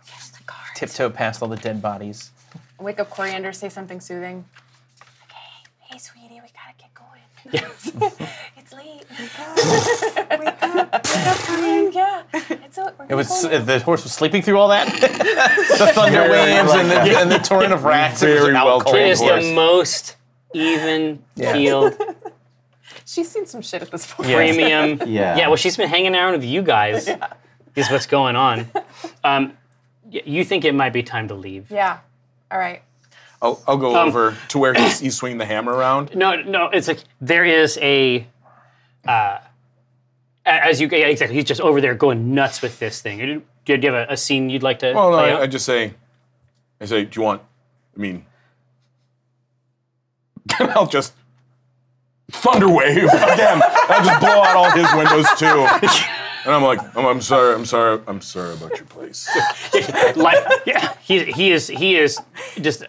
get in the cart. Tiptoe past all the dead bodies. Wake up Coriander, say something soothing. Like, hey, sweetie, we gotta get going. It's late. Wake up. Wake up, honey. Yeah. We're It was the horse was sleeping through all that. The thunder waves and the torrent of rats. Very well It trained is horse. the most even keeled She's seen some shit at this point. premium. Yeah. Well, she's been hanging around with you guys. Is what's going on. You think it might be time to leave? Yeah. All right. I'll go over to where he's swinging the hammer around. No. It's like there is a. As you exactly, he's just over there going nuts with this thing. Do you have a scene you'd like to? Well, no, play out? I just say, do you want? I'll just thunder wave again. I'll just blow out all his windows too. And I'm like, I'm sorry about your place. He is just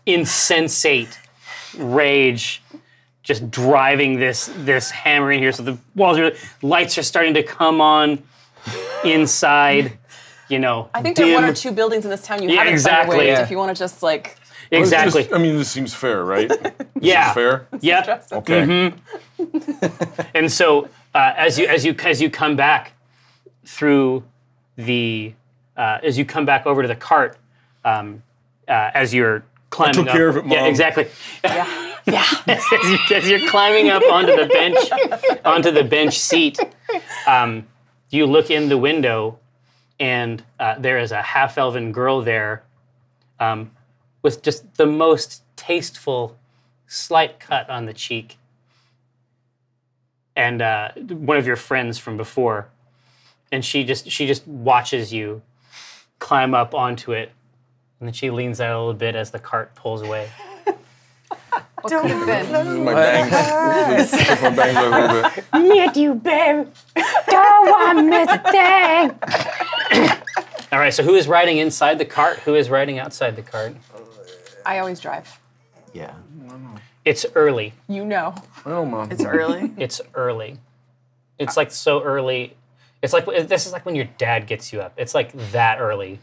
insensate rage, just driving this hammer in here. So the lights are starting to come on inside. I think there are one or two buildings in this town you haven't exactly. waved if you want to just like. Exactly. This seems fair, right? Yeah. Seems fair. Yep. Okay. And so as you come back through the as you come back over to the cart, as you're climbing took up. care of it, Mom. Yeah, exactly. Yeah. As you're climbing up onto the bench seat, you look in the window, and there is a half-elven girl there, with just the most tasteful, slight cut on the cheek, and one of your friends from before, and she just watches you climb up onto it, and then she leans out a little bit as the cart pulls away. What could have been? My bangs. My bangs a little bit. Met you, babe. Don't want to miss a thing. All right, so who is riding inside the cart? Who is riding outside the cart? I always drive. Yeah. It's early. You know. Oh, Mom. It's early. It's early. It's like so early. It's like this is like when your dad gets you up. It's like that early.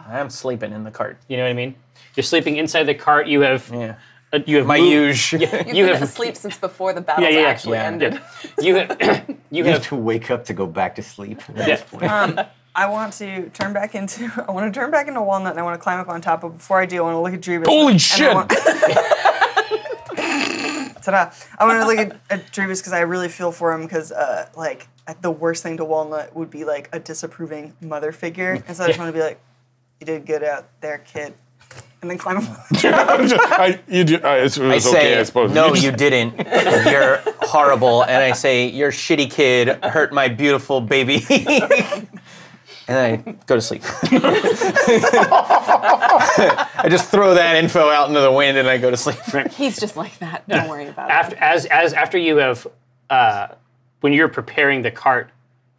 I'm sleeping in the cart. You know what I mean? You're sleeping inside the cart. You have you have My moved- huge. You You've been have asleep since before the battles actually ended. you have You have to wake up to go back to sleep at this point. I want to turn back into Walnut, and I want to climb up on top. But before I do, I want to look at Dreebus. Holy and shit! Ta-da! I want to look at Dreebus because I really feel for him because the worst thing to Walnut would be like a disapproving mother figure, and so I just want to be like, "You did good out there, kid," and then climb up. It was I say, okay, I suppose. no, you didn't. You're horrible. And I say, your shitty kid hurt my beautiful baby. And I go to sleep. I just throw that info out into the wind and I go to sleep. He's just like that. Don't worry about it. After you have when you're preparing the cart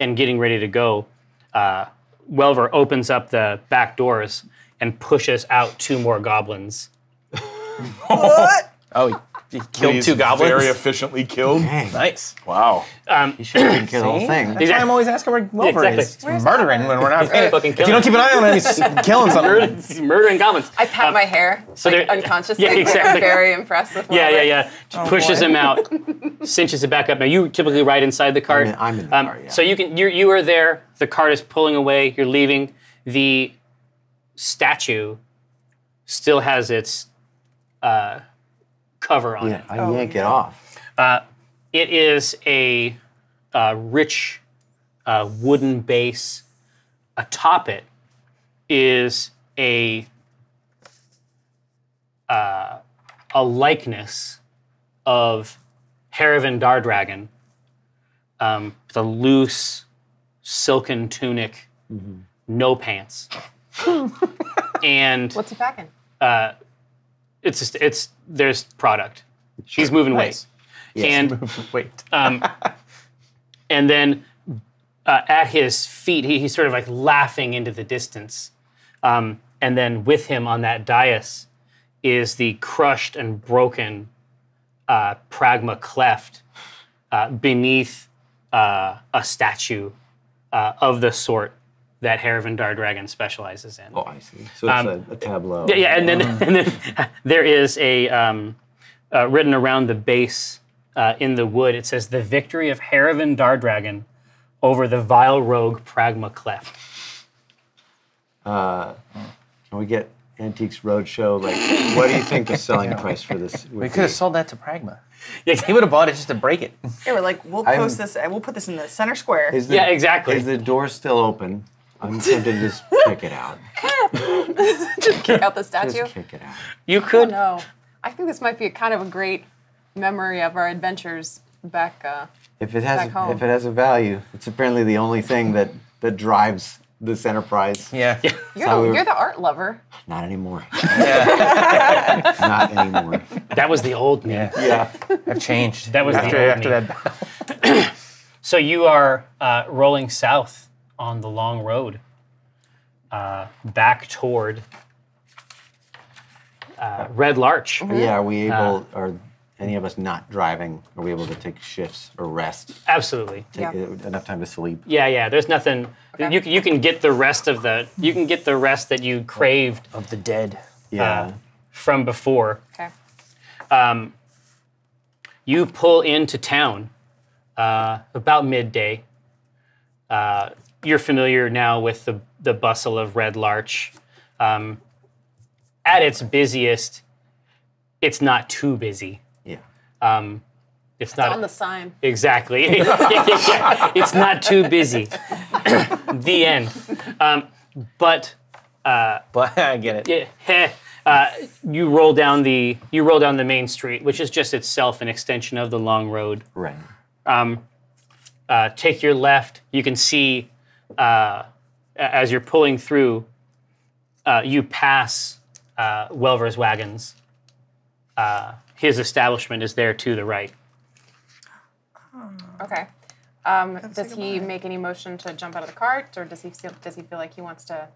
and getting ready to go, Welver opens up the back doors and pushes out two more goblins. What? Oh, he killed He's two goblins? Very efficiently killed. Nice. Wow. You should have killed the whole thing. That's why I'm always asking where Wilbur Exactly. is. Murdering when we're not paying. Fucking If you don't keep an eye on him, he's killing something. He's murdering goblins. I pat my hair they're- unconsciously. Yeah, exactly. I'm very impressed with Yeah. Just pushes boy. him out, cinches it back up. Now you typically ride inside the cart. I'm in the car, yeah. So you are there. The cart is pulling away. You're leaving. The statue still has its cover on it. I yank it off. It is a rich wooden base. Atop it is a likeness of Harevan Dardragon, with a loose, silken tunic, no pants, and What's he packing? there's product. He's moving Nice. weight, and Wait. and then at his feet, he's sort of like laughing into the distance. And then with him on that dais is the crushed and broken Pragma Cleft beneath a statue of the sort that Harevan Dardragon specializes in. Oh, I see. So it's a tableau. Yeah, and then there is a written around the base in the wood. It says, "The victory of Harevan Dardragon over the vile rogue Pragma Cleft. Can we get Antiques Roadshow? Like, what do you think the selling price for this would We be? could have sold that to Pragma. Yeah, he would have bought it just to break it. They were like, we'll post this. We'll put this in the center square. Is the, Yeah, exactly. Is the door still open? I'm tempted to just kick it out. Just kick out the statue. Just kick it out. You Oh, could. no. I think this might be kind of a great memory of our adventures back. If it Back home. has a value, it's apparently the only thing that drives this enterprise. Yeah. You're the art lover. Not anymore. Yeah. Not anymore. That was the old me. Yeah. I've changed. That was the old after me. that battle. So you are rolling south on the long road, back toward Red Larch. Yeah. Are we able? Are any of us not driving? Are we able to take shifts or rest? Absolutely. Take enough time to sleep. Yeah. There's nothing. Okay. You can get the rest of the. You can get the rest that you craved Of the dead. Yeah. from before. Okay. You pull into town about midday. You're familiar now with the bustle of Red Larch. At its busiest, it's not too busy. yeah. It's It's not on the sign. exactly. Yeah. It's not too busy. The end. But But I get it. you roll down the main street, which is just itself an extension of the long road. Right. Take your left. You can see as you're pulling through, you pass Welver's wagons. His establishment is there to the right. Okay. Does he make any motion to jump out of the cart, or does he feel like he wants to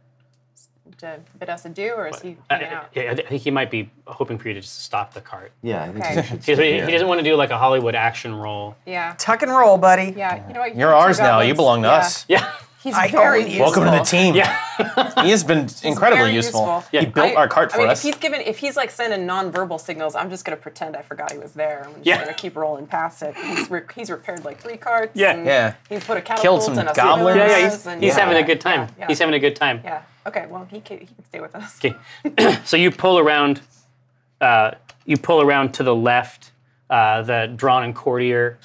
bid us adieu, or is he hanging out? I think he might be hoping for you to just stop the cart. Yeah. I think Okay. you should. He stay here. doesn't want to do like a Hollywood action roll. Yeah. Tuck and roll, buddy. Yeah. You know what? You're two ours now. You goblins. belong to Yeah. us. Yeah. He's I very own you. useful. Welcome to the team. Yeah. He has been incredibly very useful. useful. Yeah. He built our cart for us. If he's like sending nonverbal signals, I'm just gonna pretend I forgot he was there. I'm just Yeah. gonna keep rolling past it. He's repaired like 3 carts. Yeah. and Yeah. He put a catapult Killed some and a goblins. Yeah, spear and he's having a good time. Yeah. He's having a good time. Yeah. Okay. Well, he can stay with us. Okay. So you pull around. You pull around to the left. The Drawn and Courtier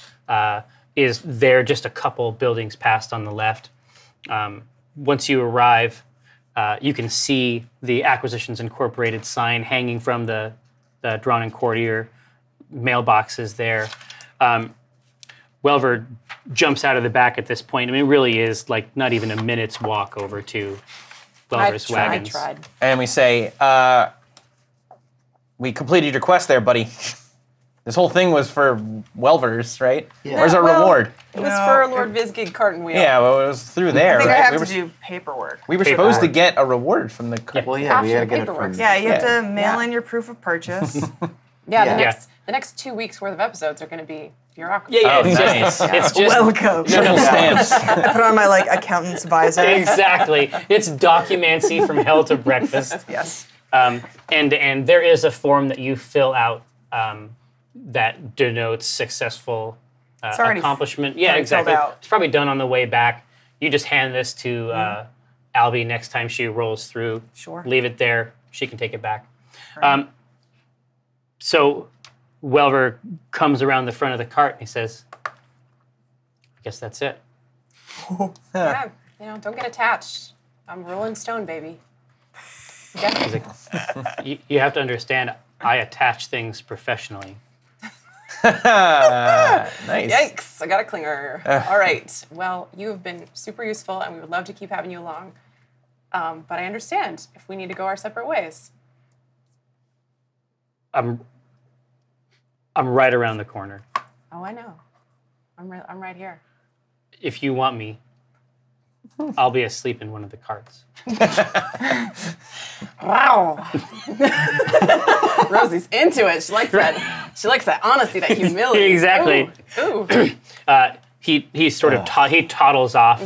is there, just a couple buildings past on the left. Once you arrive, you can see the Acquisitions Incorporated sign hanging from the Drawn and Courtier mailboxes there. Welver jumps out of the back at this point. I mean, it really is like not even a minute's walk over to Welver's I wagons. tried. And we say, we completed your quest there, buddy. This whole thing was for Welvers, right? Yeah. Where's our Well, reward? It was No, for it- Lord Vizgig Cart and Wheel. Yeah, well, it was through there, I think right? I have we to were, do paperwork. we were supposed to get a reward from the. Well, yeah. We After gotta get it paperwork. from. Yeah, you have Yeah. to mail in your proof of purchase. Yeah. Yeah. The next 2 weeks worth of episodes are going to be bureaucracy. Yeah, Oh, it's nice. just, it's just Welcome. Triple stamps. I put on my accountant's visor. exactly. It's documancy from hell to breakfast. Yes. And there is a form that you fill out that denotes successful already accomplishment. Yeah, already exactly. filled out. It's probably done on the way back. You just hand this to Albie next time she rolls through. Sure. Leave it there. She can take it back. So Welver comes around the front of the cart and he says, I guess that's it. Yeah. Don't get attached. I'm Rolling Stone, baby. Yeah. He's like, you have to understand, I attach things professionally. Nice. Yikes, I got a clinger. All right. Well, you have been super useful, and we would love to keep having you along. But I understand if we need to go our separate ways. I'm right around the corner. Oh, I know. I'm right here. If you want me, I'll be asleep in one of the carts. Wow. Rosie's into it. She likes that. She likes that honesty, that humility. Exactly. Ooh. He sort of he toddles off.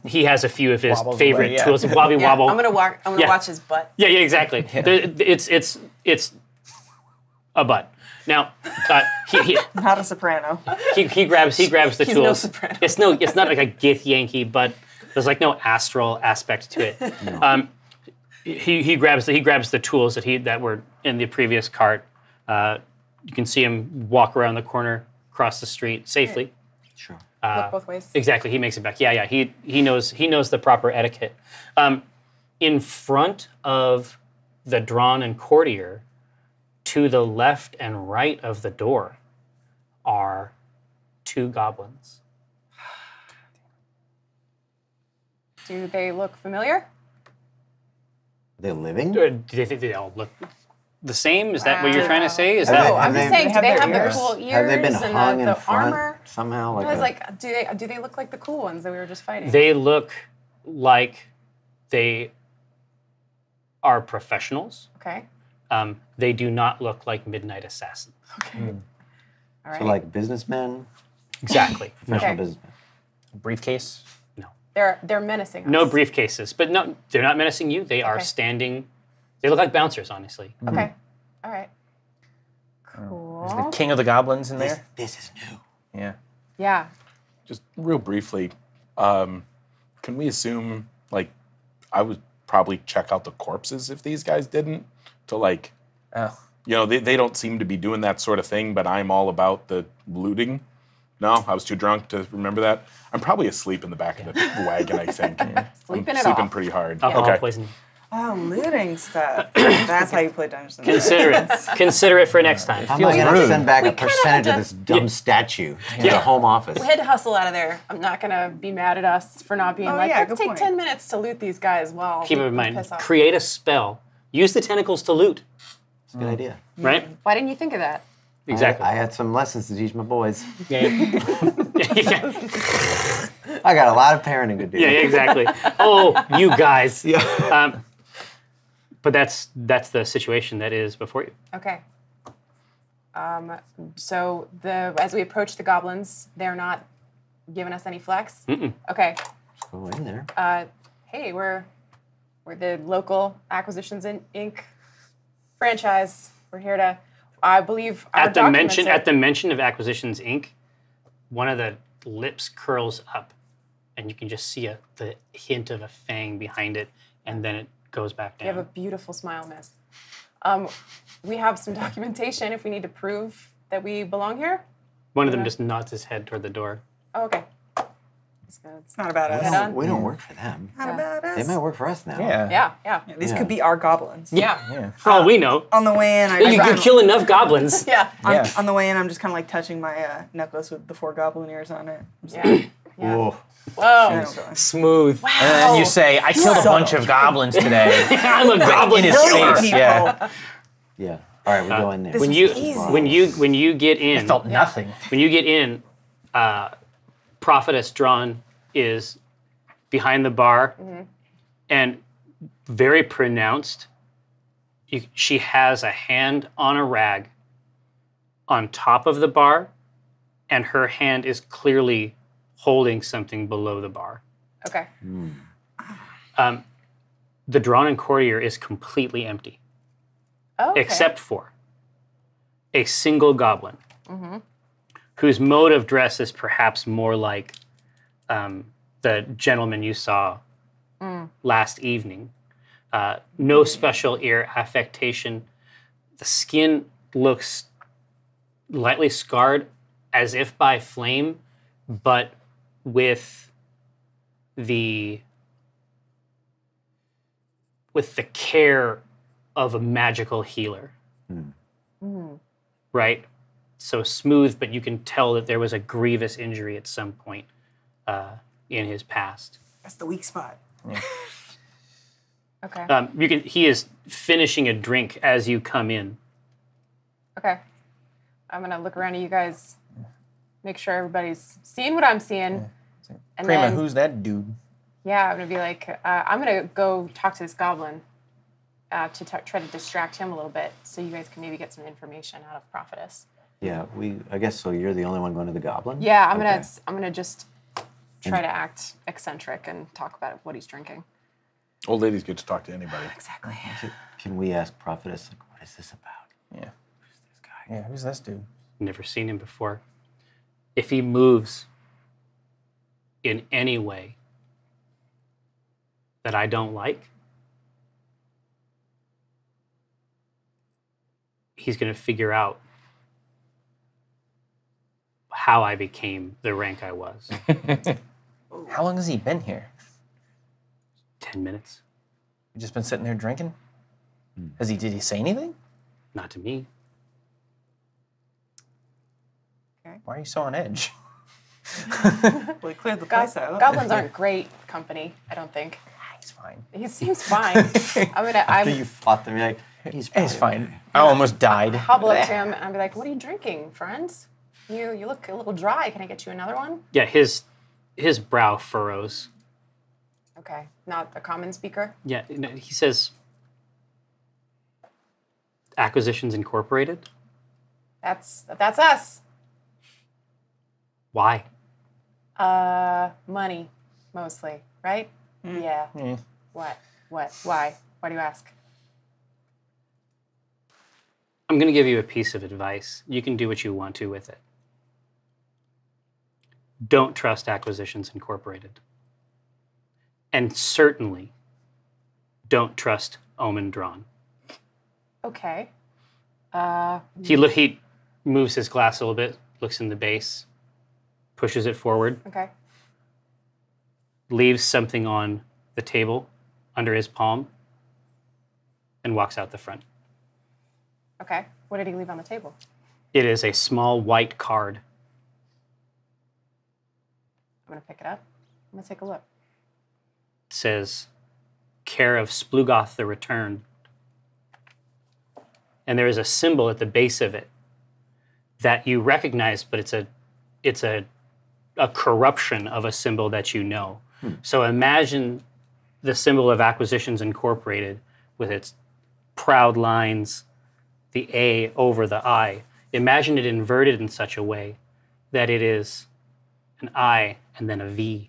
He has a few of his Wobbles favorite away, yeah. tools. Wobby Yeah, wobble. I'm gonna Yeah. watch his butt. Yeah, exactly. It's a butt. Now, Not a soprano. he grabs the He's tools. no soprano. It's not like a Gith Yankee, but there's like no astral aspect to it. He grabs the tools that were in the previous cart. You can see him walk around the corner, cross the street safely. Sure. Look both ways. Exactly, he makes it back. Yeah. He knows the proper etiquette. In front of the drawn and courtier, to the left and right of the door, are 2 goblins. Do they look familiar? They're living? Do they think they all look the same? Is that what you're trying to say? Is Have that they- No, I'm just saying, do they have their the cool ears Have they been and hung in the front armor? somehow? I was a- like, do they look like the cool ones that we were just fighting? they look like they are professionals. Okay. They do not look like midnight assassins. Okay. All right. So like businessmen, Exactly. professional Okay. businessmen. Briefcase. They're menacing us. No briefcases, but no, they're not menacing you. They are Okay. standing. They look like bouncers, honestly. Okay. All right. Is the Cool. king of the goblins in there? This is new. Yeah. Yeah. Just real briefly, can we assume, like, I would probably check out the corpses if these guys didn't? To, like, Oh. you know, they don't seem to be doing that sort of thing, but I'm all about the looting. No, I was too drunk to remember that. I'm probably asleep in the back of the wagon, I think. Sleeping I'm it sleeping off. pretty hard. Alcohol Okay. poisoning. Oh, looting stuff. That's how you play Dungeons and Dragons. Consider it. Consider it for next time. How am I going to rude. send back We a kinda percentage had of to- this dumb statue to the home office? We had to hustle out of there. I'm not gonna be mad at us for not being Oh, like, yeah, let's good take point. 10 minutes to loot these guys while Keep we it in mind. piss off. Create a spell. Use the tentacles to loot. It's a good idea. Right? Why didn't you think of that? Exactly. I had some lessons to teach my boys. Yeah. Yeah. I got a lot of parenting to do. Yeah, exactly. Oh, you guys. Yeah. But that's the situation that is before you. Okay. So as we approach the goblins, they're not giving us any flex. Okay. Go in there. Hey, we're the local Acquisitions Inc. franchise. We're here to, I believe, our At the documents mention of Acquisitions Inc., one of the lips curls up, and you can just see the hint of a fang behind it, and then it goes back You have a down. beautiful smile, miss. We have some documentation if we need to prove that we belong here. One of them just nods his head toward the door. Oh, okay. Just gonna- It's not about us. Head on. We don't work for them. Not about us. They might work for us now. Yeah. Yeah. These Yeah. could be our goblins. Yeah. Yeah. For all we know, On the way in, you could kill enough goblins. Yeah. Yeah. On the way in, I'm just kind of like touching my necklace with the 4 goblin ears on it. I'm just Yeah. Yeah. Whoa. Whoa. like, Smooth. And then you say, I killed a bunch of goblins today. I'm a goblin In his brilliant face. people. Yeah. Yeah. All right, we go in there. This When was you easy. when you get in, Felt nothing. when you get in, Prophetess Drawn is behind the bar, and very pronounced. She has a hand on a rag on top of the bar, and her hand is clearly holding something below the bar. Okay. The Drawn and Courtier is completely empty, Oh, okay. except for a single goblin, whose mode of dress is perhaps more like the gentleman you saw last evening. No special ear affectation. The skin looks lightly scarred, as if by flame, but with the care of a magical healer. Right? So smooth, but you can tell that there was a grievous injury at some point in his past. That's the weak spot. Okay. He is finishing a drink as you come in. Okay. I'm gonna look around at you guys, make sure everybody's seeing what I'm seeing, and Kramer, then who's that dude? yeah, I'm gonna be like, I'm gonna go talk to this goblin to try to distract him a little bit, so you guys can maybe get some information out of Prophetess. Yeah, I guess so. You're the only one going to the goblin? Yeah, I'm Okay. gonna just try to act eccentric and talk about what he's drinking. Old ladies get to talk to anybody. Exactly. Can we ask Prophetess, like, what is this about? Yeah. Who's this guy? Yeah, who's this dude? Never seen him before. If he moves in any way that I don't like, he's going to figure out how I became the rank I was. How long has he been here? 10 minutes. You just been sitting there drinking? Did he say anything? Not to me. Why are you so on edge? Well, he cleared the place out. Goblins aren't great company, I don't think. He's fine. He seems fine. After you fought them, you're like, he's fine. okay. I almost died. Hobble up to him and I'll be like, "What are you drinking, friends? You look a little dry. Can I get you another one?" Yeah, his brow furrows. Okay, not a common speaker. Yeah, he says, Acquisitions Incorporated? That's us. Why? Money, mostly, right? Yeah. What? Why? Why do you ask? I'm going to give you a piece of advice. You can do what you want to with it. Don't trust Acquisitions Incorporated. And certainly don't trust Omen Drawn. Okay. He moves his glass a little bit, looks in the base, pushes it forward, Okay. leaves something on the table under his palm, and walks out the front. Okay. What did he leave on the table? It is a small white card. I'm gonna pick it up. I'm gonna take a look. It says, care of Splugoth the Returned. And there is a symbol at the base of it that you recognize, but it's a corruption of a symbol that you know. So imagine the symbol of Acquisitions Incorporated with its proud lines, the A over the I. Imagine it inverted in such a way that it is an I and then a V.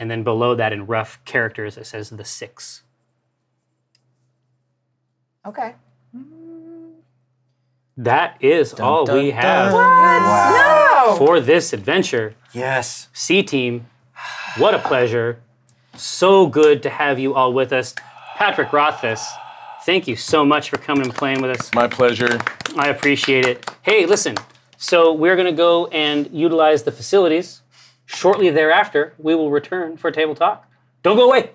And then below that in rough characters, it says the 6. Okay. That is all we have No! for this adventure. Yes. C-Team, what a pleasure. So good to have you all with us. Patrick Rothfuss, thank you so much for coming and playing with us. My pleasure. I appreciate it. Hey, listen, so we're going to go and utilize the facilities. Shortly thereafter, we will return for Table Talk. Don't go away.